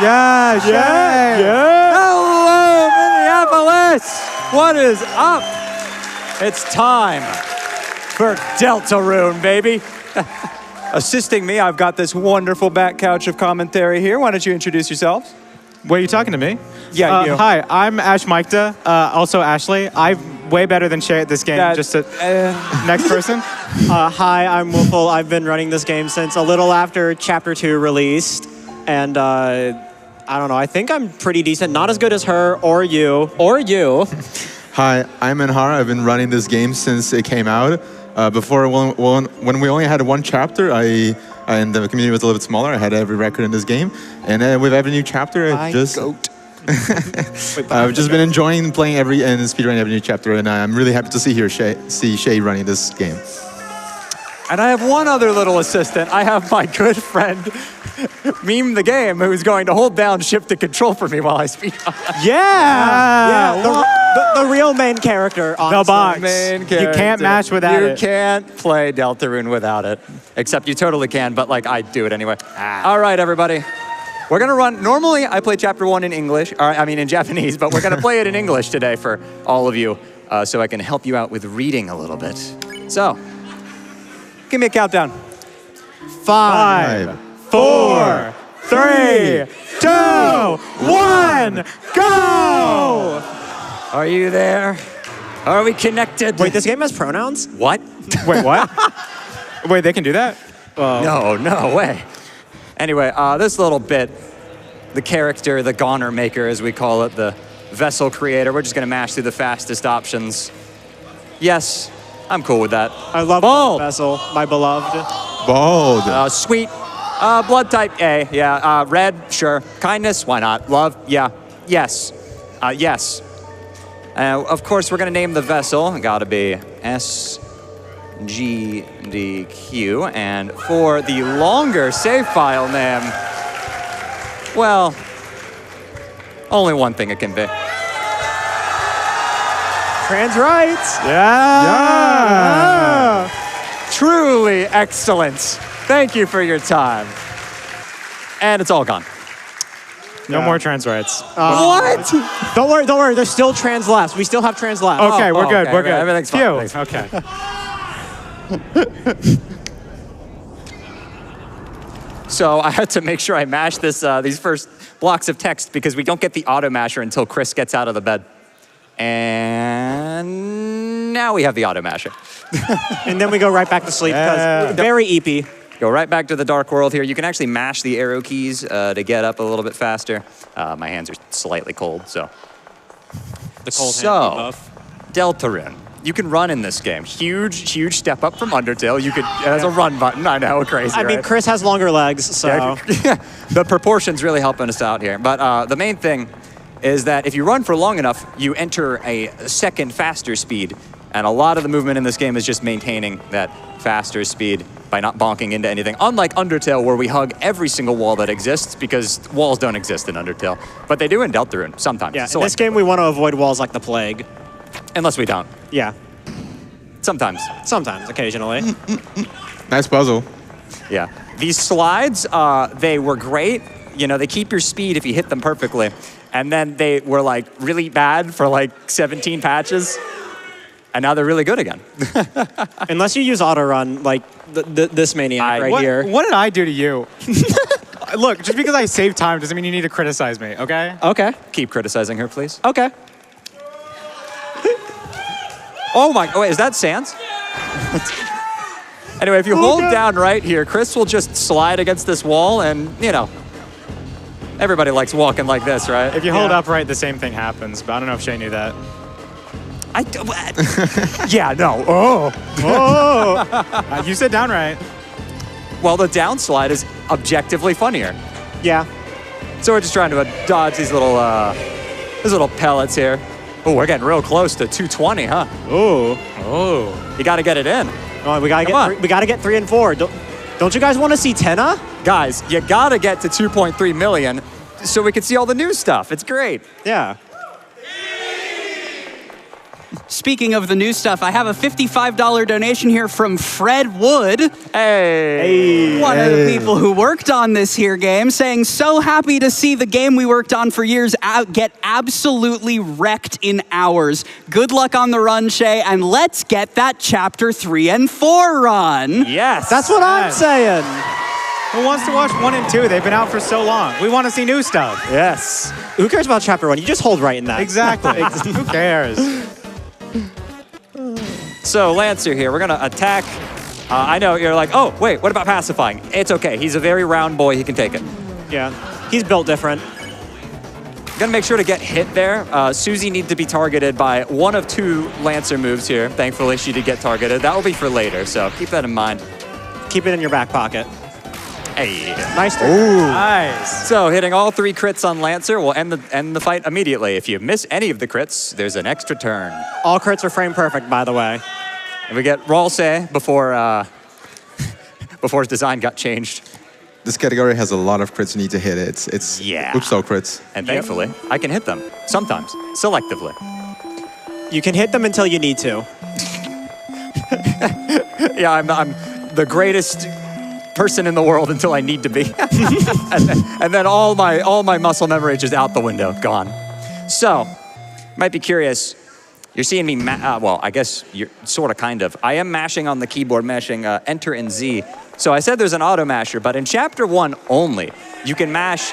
Yeah, Shay. Yeah. Hello, Minneapolis. What is up? It's time for Deltarune, baby. Assisting me, I've got this wonderful back couch of commentary here. Why don't you introduce yourselves? Wait, you talking to me? Yeah, you. Hi, I'm Ash Mikta, also Ashley. I'm way better than Shay at this game. Next person. Hi, I'm Wolfel. I've been running this game since a little after Chapter 2 released. And I don't know, I think I'm pretty decent. Not as good as her or you. Or you. Hi, I'm Enhar. I've been running this game since it came out. Before, when we only had one chapter, and the community was a little bit smaller, I had every record in this game. And with every new chapter, I've just been enjoying playing and speedrunning every new chapter, and I'm really happy to see Shay running this game. And I have one other little assistant. I have my good friend, Meme the Game, who's going to hold down Shift and Control for me while I speed. The real main character on the box. Main character. You can't match without it. You can't play Deltarune without it. Except you totally can, but like I do it anyway. All right, everybody. We're gonna run, normally I play chapter 1 in English, in Japanese, but we're gonna play it in English today for all of you, so I can help you out with reading a little bit. So, give me a countdown. 5, 4, 3, 2, 1, go! Are you there? Are we connected? Wait, this game has pronouns? What? Wait, what? Wait, they can do that? No way. Anyway, this little bit, the character, the Goner Maker, as we call it, the vessel creator, we're just gonna mash through the fastest options. Yes, I'm cool with that. I love Bold. Vessel, my beloved. Bold. Sweet. Blood type A, yeah. Red, sure. Kindness, why not? Love, yeah. Yes. Yes. Of course, we're gonna name the vessel. Gotta be SGDQ. And for the longer save file name, well, only one thing it can be. Trans rights. Yeah. Truly excellent. Thank you for your time. And it's all gone. No more trans rights. What? Don't worry, there's still trans left. We still have trans left. Okay, we're good, okay, we're good. everything's fine. Phew. Okay. So I had to make sure I mashed these first blocks of text because we don't get the auto masher until Chris gets out of the bed. And now we have the auto masher. And then we go right back to sleep because very EP. Go right back to the dark world here. You can actually mash the arrow keys to get up a little bit faster. My hands are slightly cold, so. The cold hand buff. Deltarune. You can run in this game. Huge step up from Undertale. You could, as a run button, I know, crazy, I mean, right? Chris has longer legs, so. Yeah, the proportions really helping us out here. But the main thing is that if you run for long enough, you enter a second faster speed. And a lot of the movement in this game is just maintaining that faster speed by not bonking into anything. Unlike Undertale, where we hug every single wall that exists, because walls don't exist in Undertale. But they do in Deltarune, sometimes. Yeah, in this game we want to avoid walls like the plague. Unless we don't. Yeah. Sometimes. Sometimes, occasionally. Nice puzzle. Yeah. These slides, they were great. You know, they keep your speed if you hit them perfectly. And then they were like really bad for like 17 patches. And now they're really good again. Unless you use auto run, like this maniac here. What did I do to you? Look, just because I save time doesn't mean you need to criticize me, okay? Okay. Keep criticizing her, please. Okay. Oh my, wait, is that Sans? Anyway, if you hold down right here, Chris will just slide against this wall and, you know, everybody likes walking like this, right? If you hold upright, the same thing happens, but I don't know if Shay knew that. Yeah, no. You said down right. Well, the down slide is objectively funnier. Yeah. So we're just trying to dodge these little pellets here. Oh, we're getting real close to 220, huh? Ooh. Oh. You got to get it in. Oh, we gotta get 3 and 4. Don't you guys want to see Tenna? Guys, you got to get to 2.3 million so we can see all the new stuff. It's great. Yeah. speaking of the new stuff, I have a $55 donation here from Fred Wood. Hey. One of the people who worked on this here game, saying, so happy to see the game we worked on for years get absolutely wrecked in hours. Good luck on the run, Shay, and let's get that Chapter 3 and 4 run. Yes. That's what I'm saying. Who wants to watch 1 and 2? They've been out for so long. We want to see new stuff. Yes. Who cares about Chapter 1? You just hold right in that. Exactly. Who cares? So Lancer here, we're gonna attack. I know you're like, oh, wait, what about pacifying? It's okay, he's a very round boy, he can take it. Yeah, he's built different. Gonna make sure to get hit there. Susie needs to be targeted by one of 2 Lancer moves here. Thankfully, she did get targeted. That will be for later, so keep that in mind. Keep it in your back pocket. Hey. Nice. Nice. So hitting all 3 crits on Lancer will end the fight immediately. If you miss any of the crits, there's an extra turn. All crits are frame perfect, by the way. And we get Ralsei before before his design got changed. This category has a lot of crits you need to hit. It's Yeah. oops all crits. And thankfully, I can hit them sometimes, selectively. You can hit them until you need to. Yeah, I'm the greatest person in the world until I need to be. and then all my muscle memory is just out the window, gone. So, might be curious, you're seeing me, well, I guess you're sort of kind of. I am mashing on the keyboard, mashing Enter and Z. So I said there's an auto masher, but in Chapter 1 only, you can mash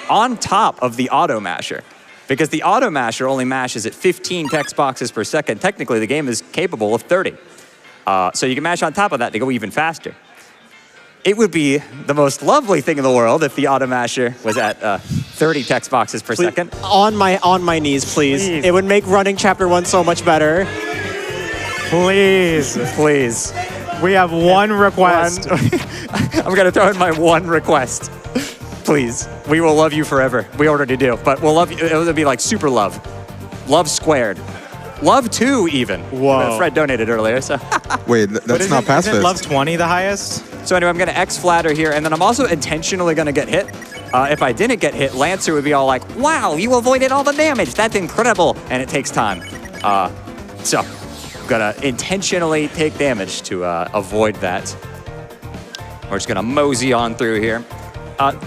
on top of the auto masher. Because the auto masher only mashes at 15 text boxes per second. Technically, the game is capable of 30. So you can mash on top of that to go even faster. It would be the most lovely thing in the world if the auto masher was at 30 text boxes per second. On my knees, please. It would make running Chapter 1 so much better. Please. Please. We have one request. I'm going to throw in my one request. Please. We will love you forever. We already do. But we'll love you. It would be like super love. Love squared. Love 2 even. Whoa. Fred donated earlier, so. Wait, that's not pacifist. Isn't Love 20 the highest? So anyway, I'm going to X-flatter here, and then I'm also intentionally going to get hit. If I didn't get hit, Lancer would be all like, wow, you avoided all the damage. That's incredible. And it takes time. So I'm going to intentionally take damage to avoid that. We're just going to mosey on through here.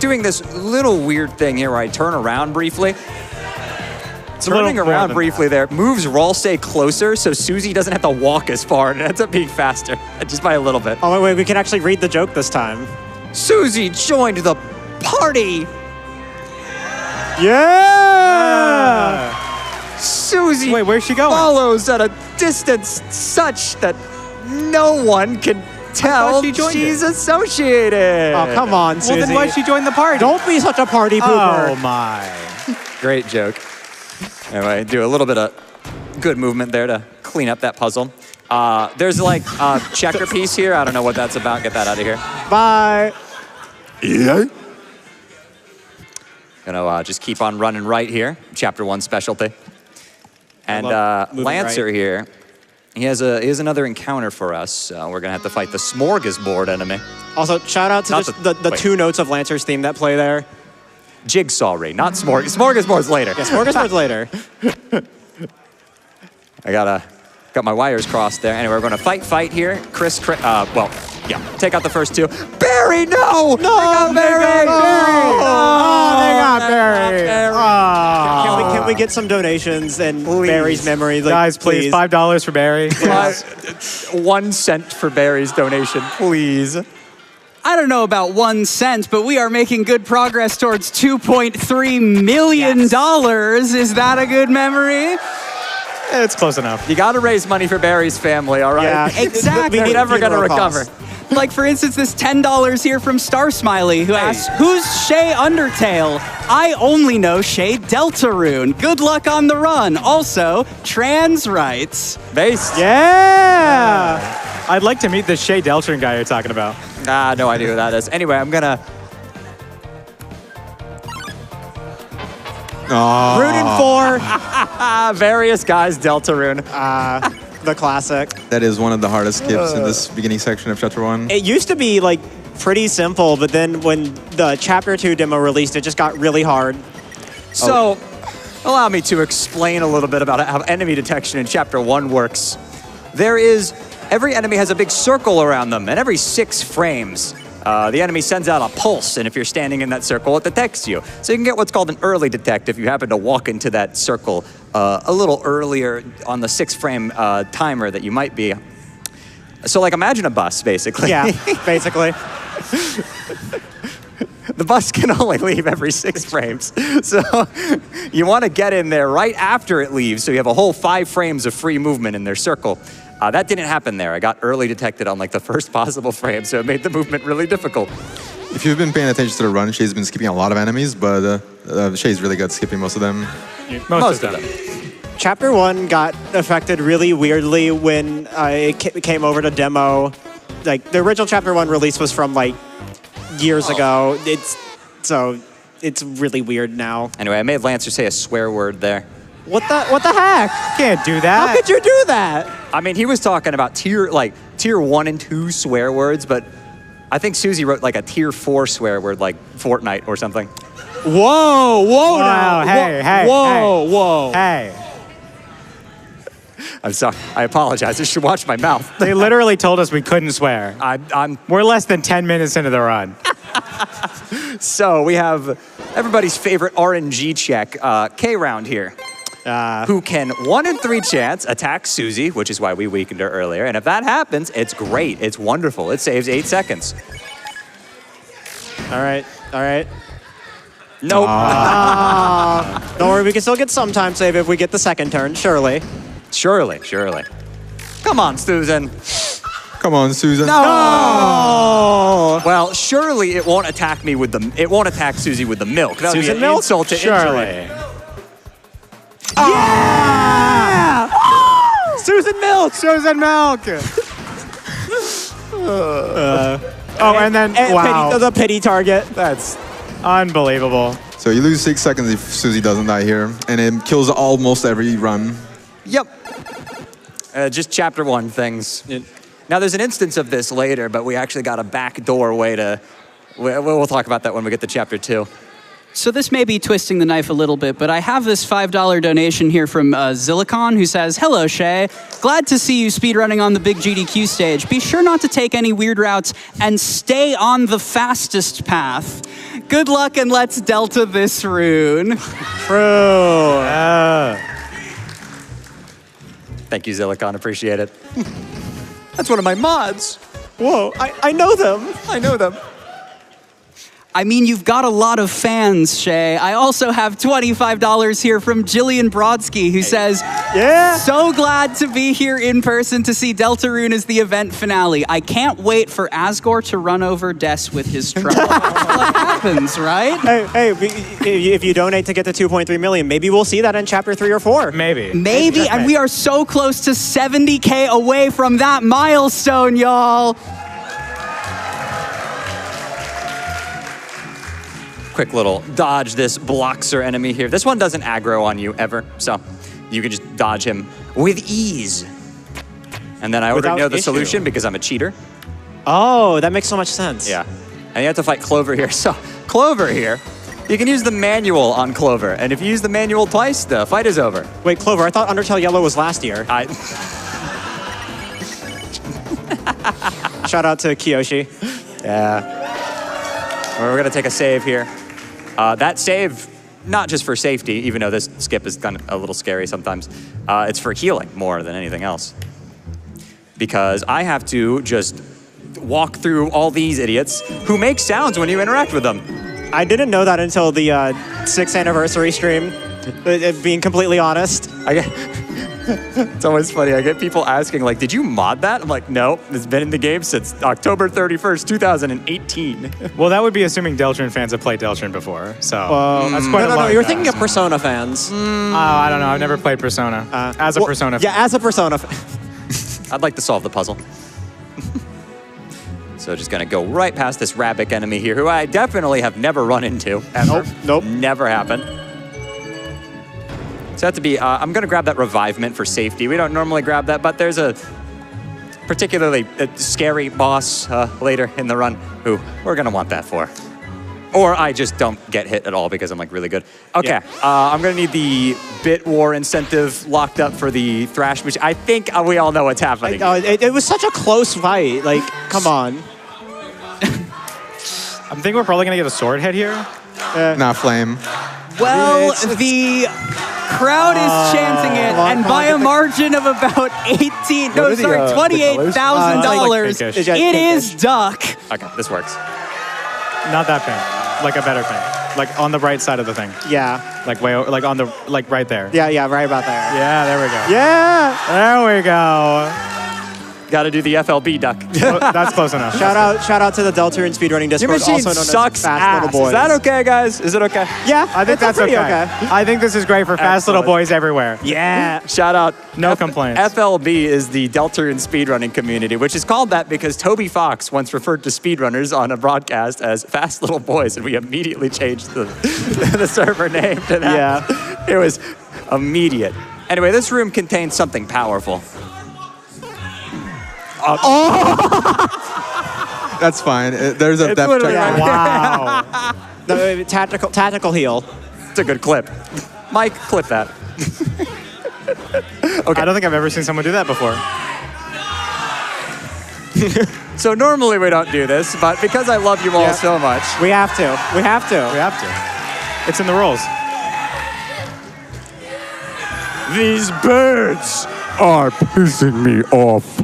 Doing this little weird thing here where I turn around briefly. Turning around briefly there moves Ralsei closer so Susie doesn't have to walk as far and it ends up being faster, just by a little bit. Oh, wait, we can actually read the joke this time. Susie joined the party! Yeah! Susie Wait, where's she going? follows at a distance such that no one can tell she's associated. Oh, come on, Susie. Well, then why'd she join the party? Don't be such a party pooper. Oh, my. Great joke. Anyway, do a little bit of good movement there to clean up that puzzle. There's like a checker piece here. I don't know what that's about. Get that out of here. Bye. Yeah. Gonna just keep on running right here. Chapter 1 specialty. And Lancer right. here, he has another encounter for us. We're gonna have to fight the smorgasbord enemy. Also, shout out to Not just the- the wait. 2 notes of Lancer's theme that play there. Jigsaw ring, not smorgasbord's later. Yeah, Smorgasbord's later. I got my wires crossed there. Anyway, we're gonna fight here. Well, yeah, take out the first 2. Barry, no! They got Barry! They got Barry. Oh. Can we get some donations and Barry's memory? Like, Guys, please, $5 for Barry. 1 cent for Barry's donation, please. I don't know about 1 cent, but we are making good progress towards $2.3 million. Yes. Is that a good memory? It's close enough. You gotta raise money for Barry's family, all right? Yeah, Exactly. They're never gonna funeral recover. costs. Like, for instance, this $10 here from Star Smiley, who asks, who's Shay Undertale? I only know Shay Deltarune. Good luck on the run. Also, trans rights. Based. Yeah! I'd like to meet the Shay Deltarune guy you're talking about. No idea who that is. Anyway, I'm gonna... Rooting for various guys, Deltarune. the classic. That is one of the hardest skips in this beginning section of Chapter 1. It used to be like pretty simple, but then when the Chapter 2 demo released, it just got really hard. So, allow me to explain a little bit about how enemy detection in Chapter 1 works. Every enemy has a big circle around them, and every 6 frames, the enemy sends out a pulse, and if you're standing in that circle, it detects you. So you can get what's called an early detect if you happen to walk into that circle a little earlier on the 6-frame timer that you might be. So like imagine a bus, basically. Yeah, basically. The bus can only leave every 6 frames. So you want to get in there right after it leaves, so you have a whole 5 frames of free movement in their circle. That didn't happen there. I got early detected on like the first possible frame, so it made the movement really difficult. If you've been paying attention to the run, Shay's been skipping a lot of enemies, but Shay's really good at skipping most of them. Most of them. Chapter 1 got affected really weirdly when it came over to demo. Like, the original Chapter 1 release was from, like, years ago. It's really weird now. Anyway, I made Lancer say a swear word there. What the heck? Can't do that. How could you do that? I mean, he was talking about tier 1 and 2 swear words, but I think Susie wrote like a tier 4 swear word, like Fortnite or something. Whoa, Wow, hey. whoa. Hey. I'm sorry. I apologize. I should watch my mouth. They literally told us we couldn't swear. We're less than 10 minutes into the run. So we have everybody's favorite RNG check, K-Round here. Who can 1 in 3 chance attack Susie, which is why we weakened her earlier. And if that happens, it's great. It's wonderful. It saves 8 seconds. All right. Nope. Don't worry, we can still get some time save if we get the second turn, surely. Surely. Come on, Susan. Come on, Susan. No! Well, surely it won't attack me with it won't attack Susie with the milk. That would Susan be an milk? insult to Surely. injury. Yeah! Susan Milk! Susan Milk! And then, wow. The pity target. That's unbelievable. So you lose 6 seconds if Susie doesn't die here, and it kills almost every run. Yep. Just Chapter 1 things. Now, there's an instance of this later, but we actually got a backdoor way to... We'll talk about that when we get to Chapter 2. So this may be twisting the knife a little bit, but I have this $5 donation here from Zilicon, who says, "Hello, Shay. Glad to see you speedrunning on the big GDQ stage. Be sure not to take any weird routes and stay on the fastest path. Good luck and let's Delta this rune." True. Thank you, Zilicon. Appreciate it. That's one of my mods. Whoa, I know them. I know them. I mean, you've got a lot of fans, Shay. I also have $25 here from Jillian Brodsky, who says, Yeah. "So glad to be here in person to see Deltarune as the event finale. I can't wait for Asgore to run over Des with his truck." What happens, right? Hey, if you donate to get to 2.3 million, maybe we'll see that in Chapter 3 or 4. Maybe. Maybe, and we are so close to 70K away from that milestone, y'all. Quick little dodge this Bloxer enemy here. This one doesn't aggro on you ever, so you can just dodge him with ease. And then I already know the solution because I'm a cheater. Oh, that makes so much sense. Yeah. And you have to fight Clover here. So Clover here, you can use the manual on Clover. And if you use the manual twice, the fight is over. Wait, Clover, I thought Undertale Yellow was last year. Shout out to Kiyoshi. Yeah. We're going to take a save here. That save, not just for safety, even though this skip is kind of a little scary sometimes, it's for healing more than anything else. Because I have to just walk through all these idiots who make sounds when you interact with them. I didn't know that until the 6th anniversary stream, being completely honest. It's always funny. I get people asking, like, did you mod that? I'm like, no, it's been in the game since October 31st, 2018. Well, that would be assuming Deltarune fans have played Deltarune before, so that's quite a No, long you're time. thinking of Persona fans. I don't know. I've never played Persona. As a Persona fan. Yeah, as a Persona fan. I'd like to solve the puzzle. So just gonna go right past this Rabbit enemy here, who I definitely have never run into, ever. Nope. Never happened. So have to be, I'm gonna grab that Revivement for safety. We don't normally grab that, but there's a particularly scary boss later in the run who we're gonna want that for. Or I just don't get hit at all because I'm like really good. Okay, I'm gonna need the bit war incentive locked up for the Thrash machine. I think we all know what's happening. It was such a close fight. Like, come on. I'm thinking we're probably gonna get a sword hit here. Nah, flame. Well, the crowd is chanting it, and by a margin of about $28,000, it is duck. Okay, this works. Not that pink. Like a better pink. Like on the right side of the thing. Yeah. Like like on the, like right there. Yeah, right about there. Yeah, there we go. Yeah. There we go. Got to do the FLB duck. That's close enough. Shout out to the Deltarune speedrunning Discord, Your machine also known sucks as Fast ass. Little Boys. Is that okay, guys? Is it okay? Yeah, I think that's pretty okay. I think this is great for fast little boys everywhere. Yeah. Shout out. No complaints. FLB is the Deltarune speedrunning community, which is called that because Toby Fox once referred to speedrunners on a broadcast as fast little boys, and we immediately changed the server name to that. Yeah. It was immediate. Anyway, this room contains something powerful. That's fine. There's a depth check. literally- Wow. The tactical heal. It's a good clip. Mike, clip that. I don't think I've ever seen someone do that before. So normally we don't do this, but because I love you all so much. We have to. We have to. We have to. It's in the rules. These birds are pissing me off.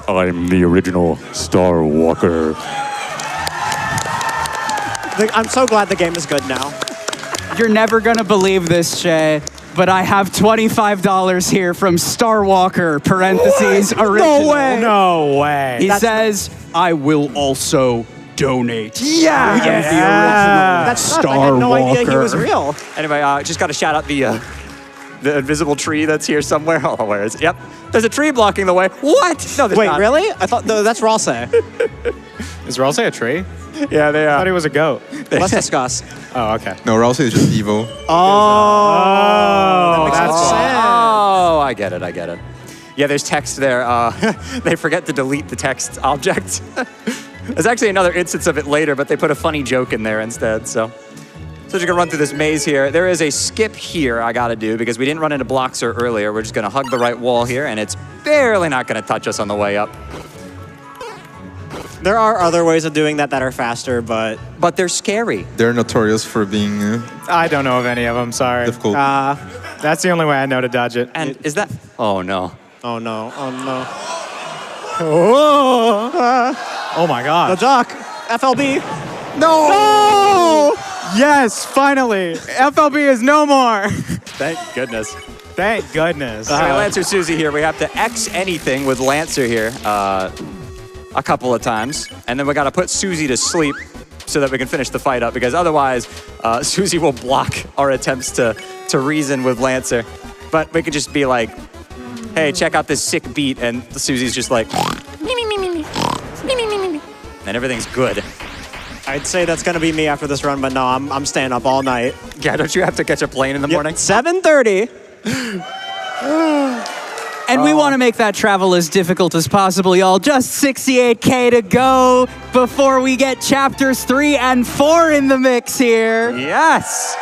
I'm the original Star Walker. I'm so glad the game is good now. You're never gonna believe this, Shay, but I have $25 here from Star Walker, parentheses, original. No way. No way. He says, I will also donate. Yeah. The original That's nuts. I Star had no idea he Walker. was real. Anyway, just got to shout out the invisible tree that's here somewhere. Oh, where is it? Yep. There's a tree blocking the way. What? No, there's Wait, not. really? I thought that's Ralsei. Is Ralsei a tree? Yeah, they I thought he was a goat. Let's discuss. Oh, okay. No, Ralsei is just evil. Oh, That makes sense. Oh, I get it. Yeah, there's text there. They forget to delete the text object. There's actually another instance of it later, but they put a funny joke in there instead, so just gonna run through this maze here. There is a skip here I gotta do because we didn't run into Bloxer earlier. We're just gonna hug the right wall here, and it's barely not gonna touch us on the way up. There are other ways of doing that are faster, but they're scary. They're notorious for being I don't know of any of them, sorry. difficult. That's the only way I know to dodge it. And is that? Oh no. oh no. Oh my The god. duck. FLB. No! Yes, finally. FLB is no more. Thank goodness. Thank goodness. Okay, Lancer Susie here. We have to X anything with Lancer here a couple of times. And then we got to put Susie to sleep so that we can finish the fight up because otherwise Susie will block our attempts to reason with Lancer. But we could just be like, hey, check out this sick beat. And Susie's just like, and everything's good. I'd say that's gonna be me after this run, but no, I'm staying up all night. Yeah, don't you have to catch a plane in the morning? 7:30. And we want to make that travel as difficult as possible, y'all. Just 68K to go before we get chapters 3 and 4 in the mix here. Yes.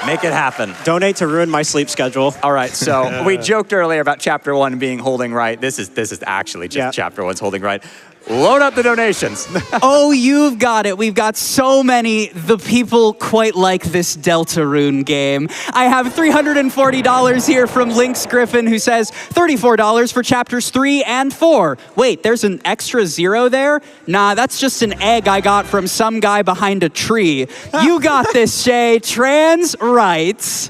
Make it happen. Donate to ruin my sleep schedule. All right, so we joked earlier about chapter 1 being holding right. This is actually just chapter 1's holding right. Load up the donations. Oh, you've got it. We've got so many. The people quite like this Deltarune game. I have $340 here from Lynx Griffin, who says $34 for chapters 3 and 4. Wait, there's an extra 0 there? Nah, that's just an egg I got from some guy behind a tree. You got this, Shay. Trans rights.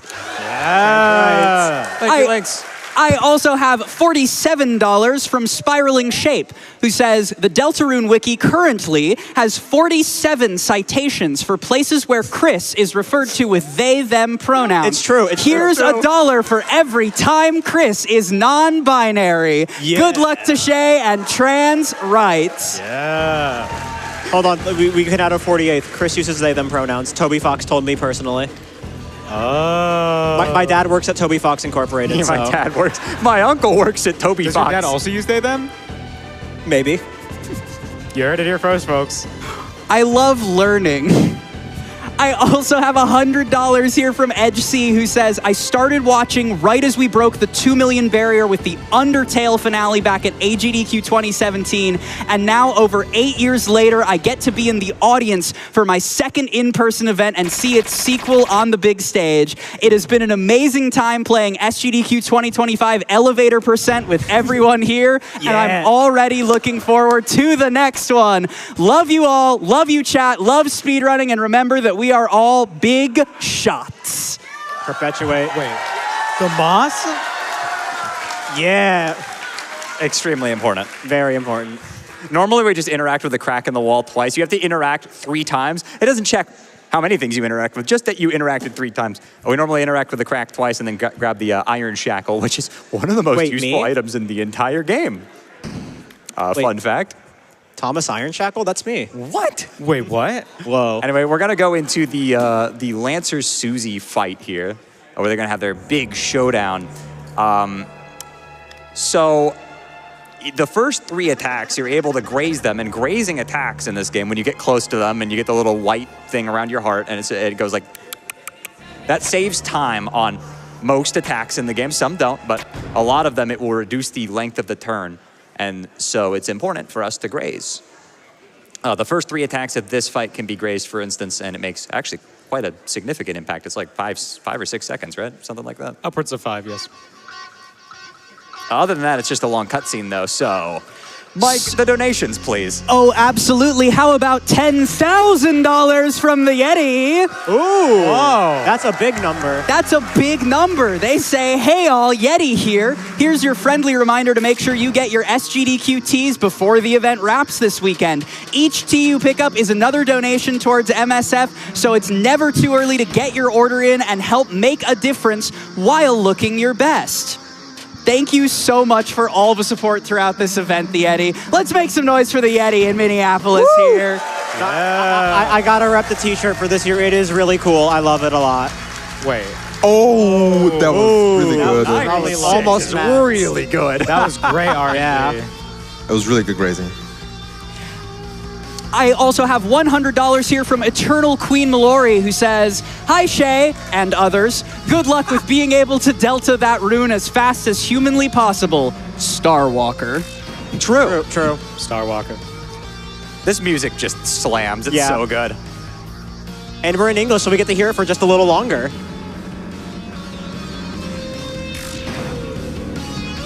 Thank you, Lynx. I also have $47 from Spiraling Shape, who says the Deltarune wiki currently has 47 citations for places where Chris is referred to with they, them pronouns. It's true. Here's $1 for every time Chris is non-binary. Yeah. Good luck to Shay and trans rights. Yeah. Hold on, we can add a 48th. Chris uses they, them pronouns. Toby Fox told me personally. Oh. My dad works at Toby Fox Incorporated. Yeah, my so dad works. My uncle works at Toby Does Fox. your dad also use they, them? maybe. You heard it here first, folks. I love learning. I also have $100 here from Edge C, who says, I started watching right as we broke the 2 million barrier with the Undertale finale back at AGDQ 2017, and now over 8 years later, I get to be in the audience for my second in-person event and see its sequel on the big stage. It has been an amazing time playing SGDQ 2025 Elevator Percent with everyone here, and I'm already looking forward to the next one. Love you all, love you chat, love speedrunning, and remember that we are all big shots. Perpetuate. Wait, the moss? Yeah. Extremely important. Very important. Normally, we just interact with the crack in the wall twice. You have to interact 3 times. It doesn't check how many things you interact with, just that you interacted 3 times. We normally interact with the crack twice and then grab the iron shackle, which is one of the most useful items in the entire game. Fun fact. Thomas Iron Shackle? That's me. What? Wait, what? Whoa. Anyway, we're going to go into the Lancer Susie fight here, where they're going to have their big showdown. So the first 3 attacks, you're able to graze them, and grazing attacks in this game, when you get close to them and you get the little white thing around your heart, and it goes like, that saves time on most attacks in the game. Some don't, but a lot of them, it will reduce the length of the turn. And so it's important for us to graze. The first 3 attacks of this fight can be grazed, for instance, and it makes actually quite a significant impact. It's like 5 or 6 seconds, right? Something like that. Upwards of 5, yes. Other than that, it's just a long cutscene, though, so... Mike, the donations, please. Oh, absolutely. How about $10,000 from the Yeti? Ooh. Whoa. That's a big number. That's a big number. They say, hey all, Yeti here. Here's your friendly reminder to make sure you get your SGDQ tees before the event wraps this weekend. Each tee you pick up is another donation towards MSF, so it's never too early to get your order in and help make a difference while looking your best. Thank you so much for all the support throughout this event, the Yeti. Let's make some noise for the Yeti in Minneapolis here. Yeah. I gotta rep the t-shirt for this year. It is really cool. I love it a lot. Wait. Oh, that was really good. Almost really good. That was great art. Yeah. It was really good grazing. I also have $100 here from Eternal Queen Mallory, who says, hi Shay and others, good luck with being able to delta that rune as fast as humanly possible, Starwalker. True. Starwalker. This music just slams. It's so good. And we're in English, so we get to hear it for just a little longer.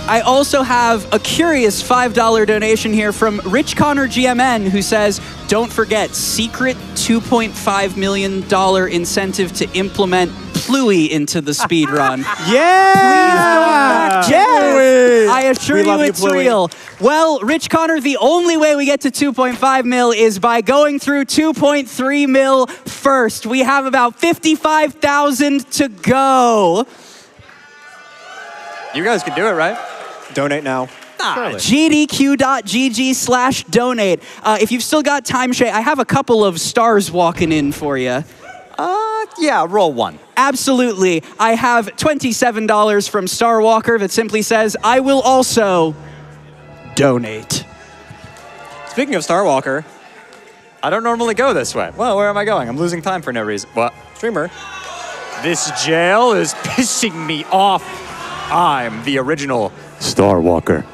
I also have a curious $5 donation here from Rich Connor GMN, who says, don't forget, secret $2.5 million incentive to implement Pluie into the speed run. Yeah! Yes! I assure you it's Pluie. real. Well, Rich Connor, the only way we get to 2.5 mil is by going through 2.3 mil first. We have about 55,000 to go. You guys can do it, right? Donate now. GDQ.GG/donate. If you've still got time, Shay, I have a couple of stars walking in for you. Yeah, roll 1. Absolutely. I have $27 from Starwalker that simply says, I will also donate. Speaking of Starwalker, I don't normally go this way. Well, where am I going? I'm losing time for no reason. What? streamer. This jail is pissing me off. I'm the original Starwalker.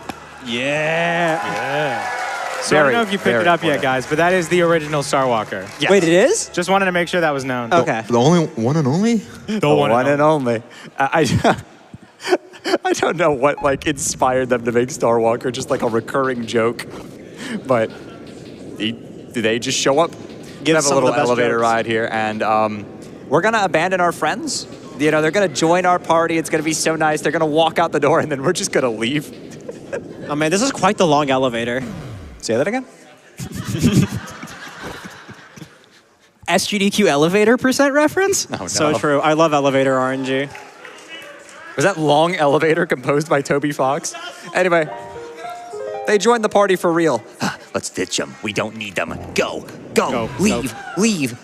Yeah. So I don't know if you picked it up yet, guys, but that is the original Starwalker. Yes. Wait, it is? Just wanted to make sure that was known. Okay. The only one and only? The one and only. I don't know what like inspired them to make Starwalker just like a recurring joke, but they just show up. Give have a some little of the best elevator jokes. ride here, and we're gonna abandon our friends. You know, they're gonna join our party. It's gonna be so nice. They're gonna walk out the door, and then we're just gonna leave. Oh man, this is quite the long elevator. Say that again. SGDQ elevator percent reference? Oh, no. So true. I love elevator RNG. Was that long elevator composed by Toby Fox? Anyway, they joined the party for real. Let's ditch them. We don't need them. Go, leave, leave.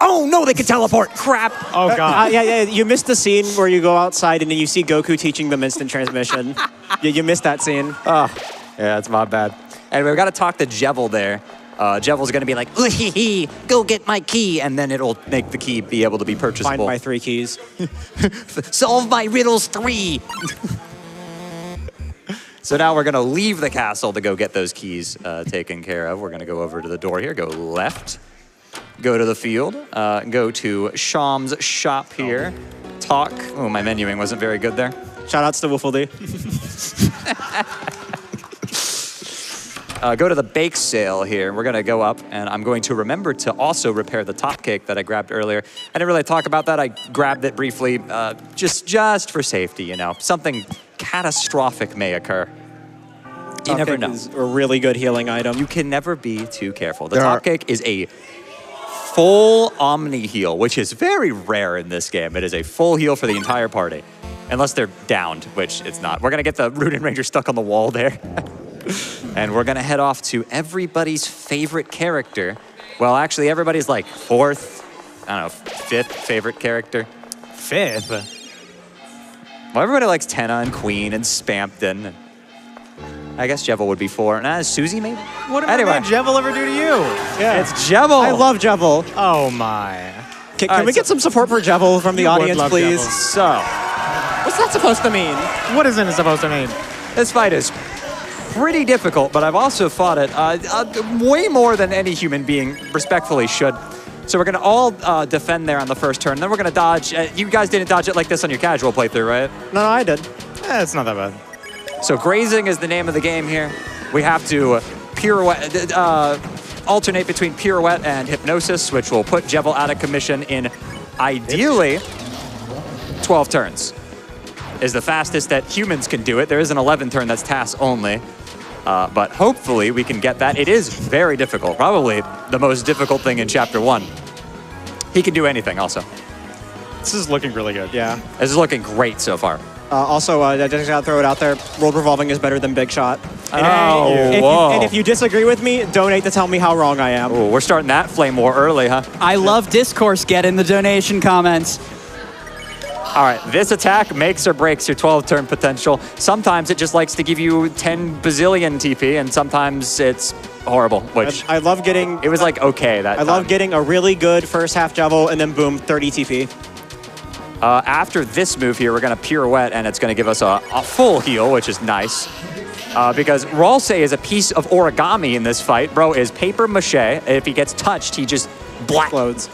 Oh no, they can teleport. Crap. Oh god. Yeah. You missed the scene where you go outside and then you see Goku teaching them instant transmission. You missed that scene. Oh, yeah, that's my bad. Anyway, we got to talk to Jevil there. Jevel's going to be like, "Ooh-hee-hee, go get my key," and then it'll make the key be able to be purchasable. Find my 3 keys. Solve my riddles 3. So now we're going to leave the castle to go get those keys taken care of. We're going to go over to the door here, go left, go to the field, go to Sham's shop here, talk. Oh, my menuing wasn't very good there. Shoutouts to Woofledy. Go to the bake sale here. We're going to go up, and I'm going to remember to also repair the top cake that I grabbed earlier. I didn't really talk about that. I grabbed it briefly, just for safety, you know. Something catastrophic may occur. You never know. Is a really good healing item. You can never be too careful. The top cake is a full Omni heal, which is very rare in this game. It is a full heal for the entire party, unless they're downed, which it's not. We're going to get the Runic Ranger stuck on the wall there. And we're going to head off to everybody's favorite character. Well, actually, everybody's like 4th, I don't know, 5th favorite character. 5th? Well, everybody likes Tenna and Queen and Spampton. I guess Jevel would be 4. Nah, Susie maybe? What did Jevel ever do to you? Yeah. It's Jevel. I love Jevel. Oh my. Can we get some support for Jevel from the audience, please? Jevel. So, what's that supposed to mean? What isn't it supposed to mean? This fight is pretty difficult, but I've also fought it way more than any human being respectfully should. So we're going to all defend there on the first turn. Then we're going to dodge. You guys didn't dodge it like this on your casual playthrough, right? No, I did. It's not that bad. So grazing is the name of the game here. We have to pirouette, alternate between pirouette and hypnosis, which will put Jevel out of commission in ideally 12 turns. Is the fastest that humans can do it. There is an 11 turn that's task only. But hopefully we can get that. It is very difficult. Probably the most difficult thing in Chapter 1. He can do anything also. This is looking really good. Yeah. This is looking great so far. Also, I just gotta throw it out there. World Revolving is better than Big Shot. And if you disagree with me, donate to tell me how wrong I am. Ooh, we're starting that flame war early, huh? I love discourse. Get in the donation comments. All right, this attack makes or breaks your 12-turn potential. Sometimes it just likes to give you 10 bazillion TP, and sometimes it's horrible, which... I love getting... It was like, okay, that I love getting a really good first half Jevel, and then boom, 30 TP. After this move here, we're going to pirouette, and it's going to give us a full heal, which is nice. Because Ralse is a piece of origami in this fight. Bro is paper mache. If he gets touched, he just explodes.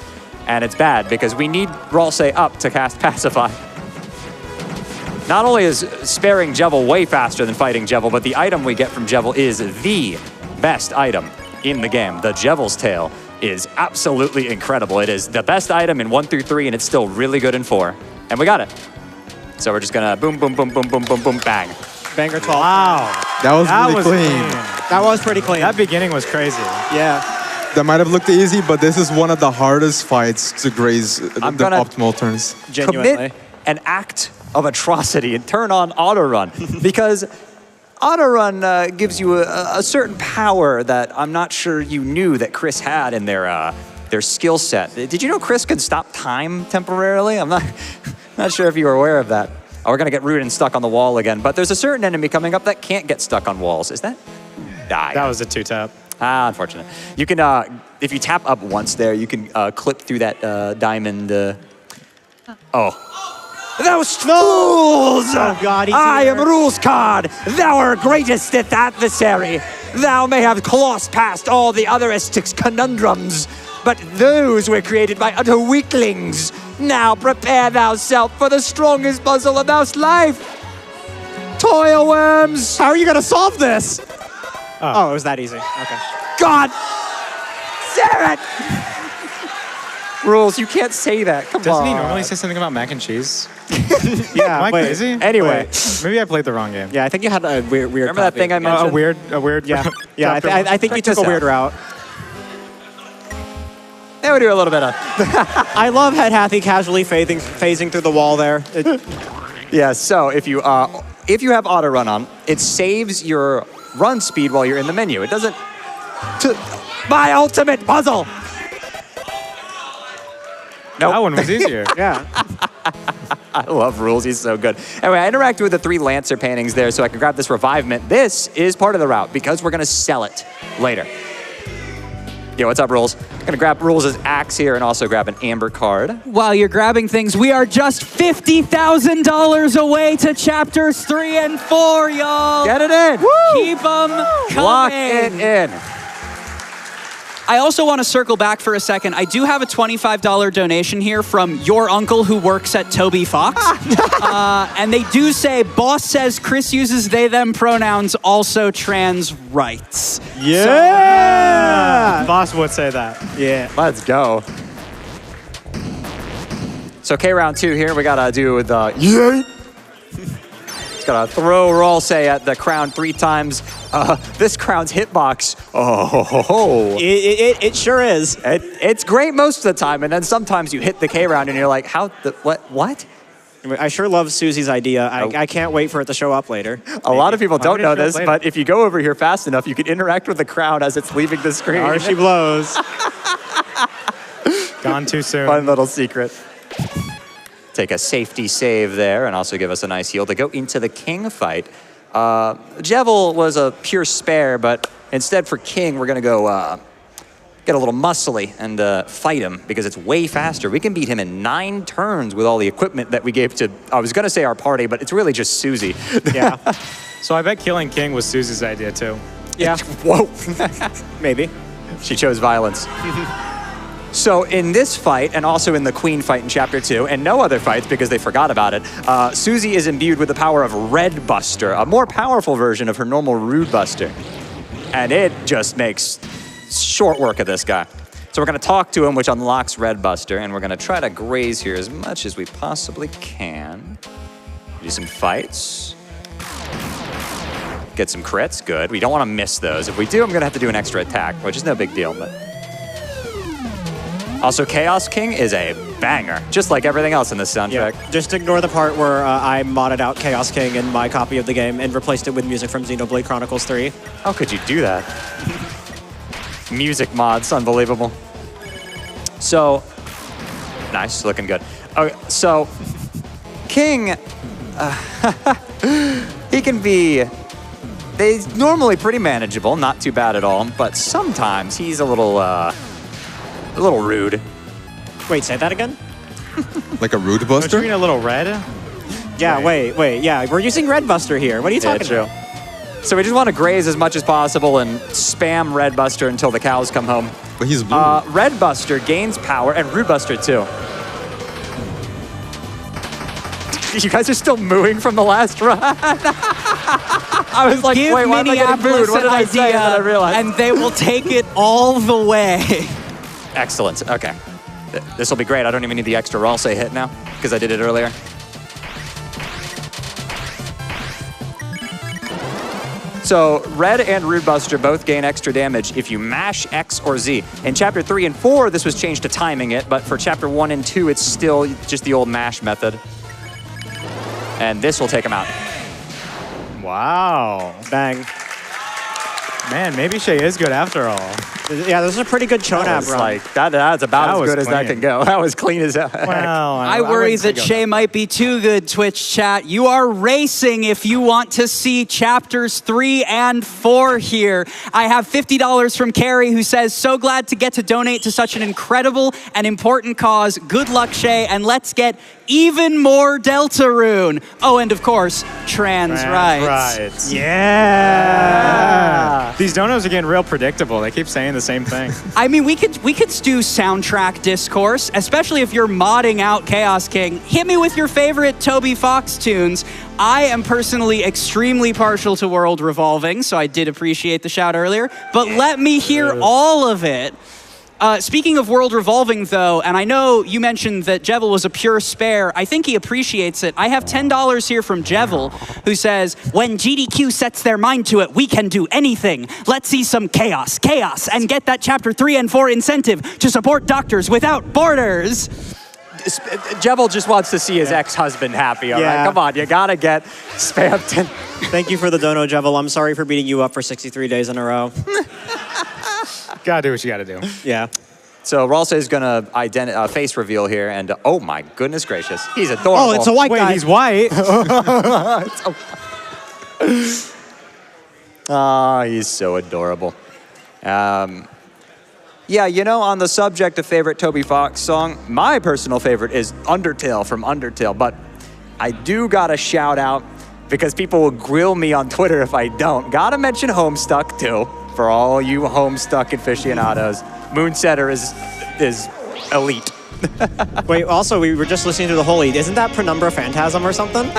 And it's bad, because we need Ralse up to cast Pacify. Not only is sparing Jevel way faster than fighting Jevel, but the item we get from Jevel is the best item in the game. The Jevel's Tail is absolutely incredible. It is the best item in 1 through 3, and it's still really good in 4. And we got it. So we're just gonna boom, boom, boom, boom, boom, boom, boom, bang. Banger 12. Wow. That was really clean. That was pretty clean. That beginning was crazy. Yeah. That might have looked easy, but this is one of the hardest fights to graze the optimal turns. Genuinely. Commit an act of atrocity and turn on auto run, because auto run gives you a certain power that I'm not sure you knew that Chris had in their skill set. Did you know Chris can stop time temporarily? I'm not sure if you were aware of that. Oh, we're gonna get Rudin stuck on the wall again, but there's a certain enemy coming up that can't get stuck on walls. Is that? That was a 2-tap. Ah, unfortunate. You can, if you tap up once there, you can clip through that diamond. Oh. Those fools! Oh God, I am Rules Card, thou greatest adversary. Thou may have crossed past all the other Styx conundrums, but those were created by utter weaklings. Now prepare thyself for the strongest puzzle of thou's life. Toil worms! How are you gonna solve this? Oh, it was that easy. Okay. God damn it! Rules, you can't say that. Come on. Doesn't he normally say something about mac and cheese? Yeah. Am I crazy? Anyway. Maybe I played the wrong game. Yeah, I think you had a weird. Remember that thing I mentioned? A weird. Yeah. Yeah. I think you took a weird route. Yeah, we do a little bit of. I love Head Hathy casually phasing through the wall there. Yeah. So if you have auto run on, it saves your run speed while you're in the menu. It doesn't. My ultimate puzzle. Nope. That one was easier. Yeah. I love Rules. He's so good. Anyway, I interacted with the 3 Lancer paintings there so I can grab this revivement. This is part of the route because we're going to sell it later. Yo, what's up, Rules? Gonna grab Rules' axe here and also grab an amber card. While you're grabbing things, we are just $50,000 away to chapters 3 and 4, y'all. Get it in. Woo! Keep them coming. Lock it in. I also want to circle back for a second. I do have a $25 donation here from your uncle who works at Toby Fox. And they do say, boss says Chris uses they, them pronouns, also trans rights. Yeah! Boss would say that. Yeah. Let's go. So K round 2 here, we gotta do the yeet. Just gotta throw Rolse at the crown 3 times. This crown's hitbox, It sure is. it's great most of the time, and then sometimes you hit the K round and you're like, what? I sure love Susie's idea. I can't wait for it to show up later. A lot of people don't did it know show up this, later? but if you go over here fast enough, you can interact with the crown as it's leaving the screen. Or she blows. Gone too soon. Fun little secret. Take a safety save there and also give us a nice heal to go into the King fight. Jevil was a pure spare, but instead for King, we're going to go get a little muscly and fight him because it's way faster. We can beat him in 9 turns with all the equipment that we gave to, I was going to say our party, but it's really just Susie. Yeah. So I bet killing King was Susie's idea too. Yeah. Whoa. Maybe. She chose violence. So in this fight, and also in the Queen fight in Chapter 2, and no other fights because they forgot about it, Susie is imbued with the power of Red Buster, a more powerful version of her normal Rude Buster. And it just makes short work of this guy. So we're going to talk to him, which unlocks Red Buster, and we're going to try to graze here as much as we possibly can. Do some fights. Get some crits, good. We don't want to miss those. If we do, I'm going to have to do an extra attack, which is no big deal, but... Also, Chaos King is a banger, just like everything else in this soundtrack. Yeah. Just ignore the part where I modded out Chaos King in my copy of the game and replaced it with music from Xenoblade Chronicles 3. How could you do that? Music mods, unbelievable. So, nice, looking good. Okay, so, King, he can be, he's normally pretty manageable, not too bad at all, but sometimes he's a little rude. Wait, say that again? Like a Rude Don't Buster? you mean a little red? Yeah, wait, yeah. We're using Red Buster here. What are you talking about? So we just want to graze as much as possible and spam Red Buster until the cows come home. But he's blue. Red Buster gains power, and Rude Buster too. You guys are still mooing from the last run. I was like, Give wait, why am I getting mooed? Minneapolis What did an I say? And then I realized. and they will take it all the way. Excellent, okay. This will be great. I don't even need the extra Rolse hit now, because I did it earlier. So Red and Rude Buster both gain extra damage if you mash X or Z. In Chapter 3 and 4, this was changed to timing it, but for Chapter 1 and 2, it's still just the old mash method. And this will take him out. Wow. Bang. Man, maybe Shay is good after all. Yeah, this is a pretty good Chonab It's run. like, that's about That as was good as that clean. can go. That was clean as hell. Well, I worry wouldn't say that go Shay might be too good, Twitch chat. You are racing if you want to see chapters 3 and 4 here. I have $50 from Carrie who says, so glad to get to donate to such an incredible and important cause. Good luck, Shay, and let's get even more Deltarune. Oh, and of course, trans rights. Right. Yeah. These donos are getting real predictable. They keep saying the same thing. I mean, we could do soundtrack discourse, especially if you're modding out Chaos King. Hit me with your favorite Toby Fox tunes. I am personally extremely partial to World Revolving, so I did appreciate the shout earlier, but let me hear all of it. Speaking of World Revolving, though, and I know you mentioned that Jevil was a pure spare, I think he appreciates it. I have $10 here from Jevil, who says, when GDQ sets their mind to it, we can do anything. Let's see some chaos, and get that Chapter 3 and 4 incentive to support Doctors Without Borders. Jevil just wants to see his ex-husband happy, all right? Yeah. Come on, you gotta get spammed. Thank you for the dono, Jevil. I'm sorry for beating you up for 63 days in a row. Gotta do what you gotta do. Yeah. So Rolse is gonna face reveal here, and oh my goodness gracious, he's adorable. Oh, it's a white Wait, guy. he's white. He's so adorable. Yeah, you know, on the subject of favorite Toby Fox song, my personal favorite is Undertale from Undertale, but I do gotta shout out, because people will grill me on Twitter if I don't, gotta mention Homestuck too, for all you Homestuck aficionados. Moonsetter is elite. Wait, also, we were just listening to the Holy. Isn't that Penumbra Phantasm or something?